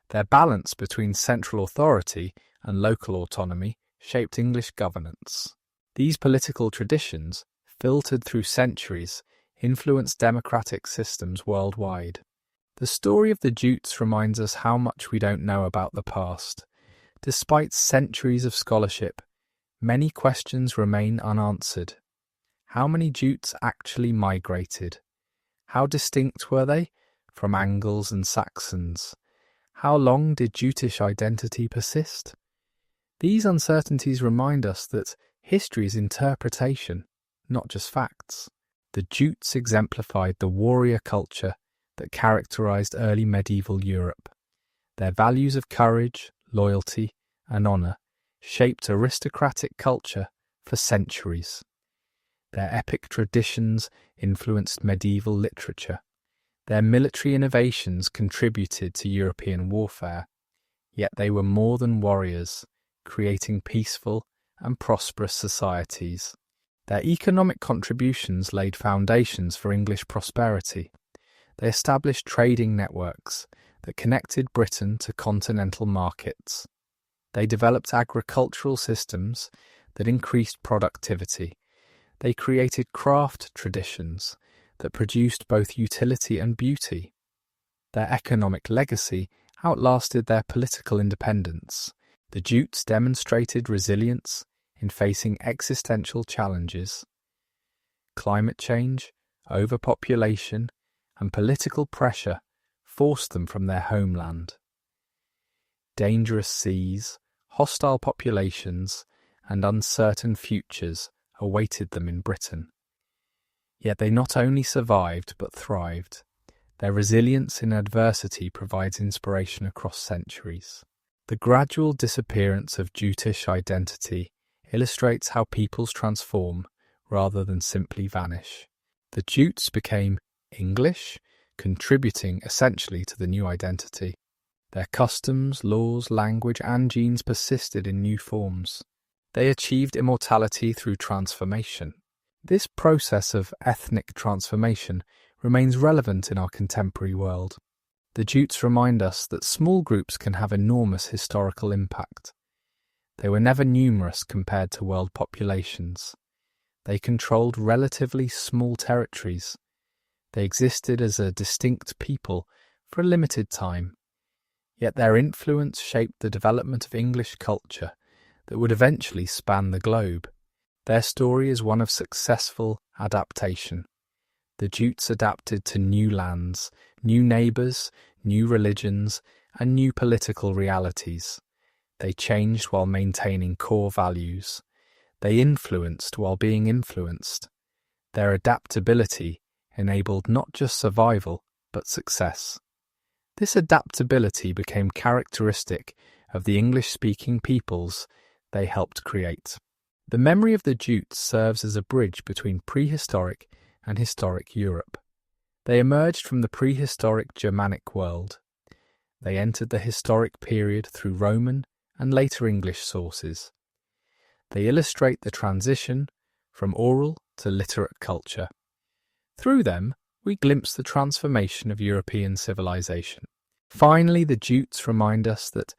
Speaker 1: Their balance between central authority and local autonomy shaped English governance. These political traditions, filtered through centuries, influenced democratic systems worldwide. The story of the Jutes reminds us how much we don't know about the past. Despite centuries of scholarship, many questions remain unanswered. How many Jutes actually migrated? How distinct were they from Angles and Saxons? How long did Jutish identity persist? These uncertainties remind us that history is interpretation, not just facts. The Jutes exemplified the warrior culture that characterized early medieval Europe. Their values of courage, loyalty, and honour shaped aristocratic culture for centuries. Their epic traditions influenced medieval literature. Their military innovations contributed to European warfare, yet they were more than warriors, creating peaceful and prosperous societies. Their economic contributions laid foundations for English prosperity. They established trading networks that connected Britain to continental markets. They developed agricultural systems that increased productivity. They created craft traditions that produced both utility and beauty. Their economic legacy outlasted their political independence. The Jutes demonstrated resilience in facing existential challenges. Climate change, overpopulation, and political pressure forced them from their homeland. Dangerous seas, hostile populations, and uncertain futures awaited them in Britain. Yet they not only survived but thrived. Their resilience in adversity provides inspiration across centuries. The gradual disappearance of Jutish identity illustrates how peoples transform rather than simply vanish. The Jutes became English, contributing essentially to the new identity. Their customs, laws, language, and genes persisted in new forms. They achieved immortality through transformation. This process of ethnic transformation remains relevant in our contemporary world. The Jutes remind us that small groups can have enormous historical impact. They were never numerous compared to world populations. They controlled relatively small territories. They existed as a distinct people for a limited time. Yet their influence shaped the development of English culture that would eventually span the globe. Their story is one of successful adaptation. The Jutes adapted to new lands, new neighbours, new religions, and new political realities. They changed while maintaining core values. They influenced while being influenced. Their adaptability enabled not just survival, but success. This adaptability became characteristic of the English-speaking peoples they helped create. The memory of the Jutes serves as a bridge between prehistoric and historic Europe. They emerged from the prehistoric Germanic world. They entered the historic period through Roman and later English sources. They illustrate the transition from oral to literate culture. Through them, we glimpse the transformation of European civilization. Finally, the Jutes remind us that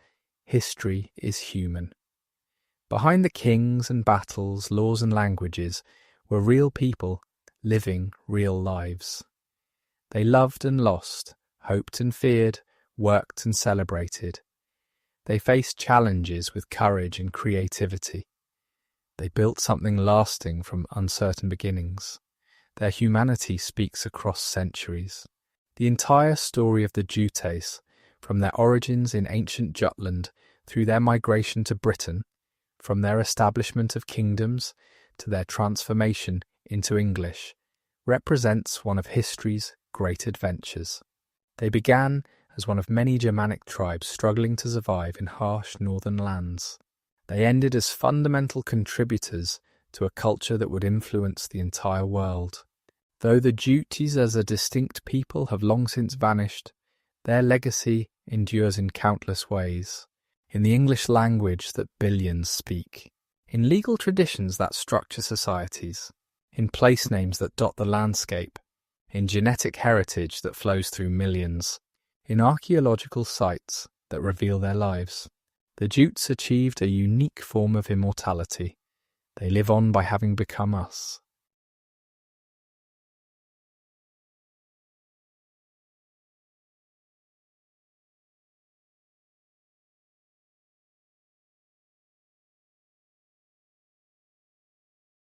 Speaker 1: history is human. Behind the kings and battles, laws and languages were real people living real lives. They loved and lost, hoped and feared, worked and celebrated. They faced challenges with courage and creativity. They built something lasting from uncertain beginnings. Their humanity speaks across centuries. The entire story of the Jutes, from their origins in ancient Jutland through their migration to Britain, from their establishment of kingdoms to their transformation into English, represents one of history's great adventures. They began as one of many Germanic tribes struggling to survive in harsh northern lands. They ended as fundamental contributors to a culture that would influence the entire world. Though the Jutes as a distinct people have long since vanished, their legacy endures in countless ways. In the English language that billions speak, in legal traditions that structure societies, in place names that dot the landscape, in genetic heritage that flows through millions, in archaeological sites that reveal their lives. The Jutes achieved a unique form of immortality. They live on by having become us.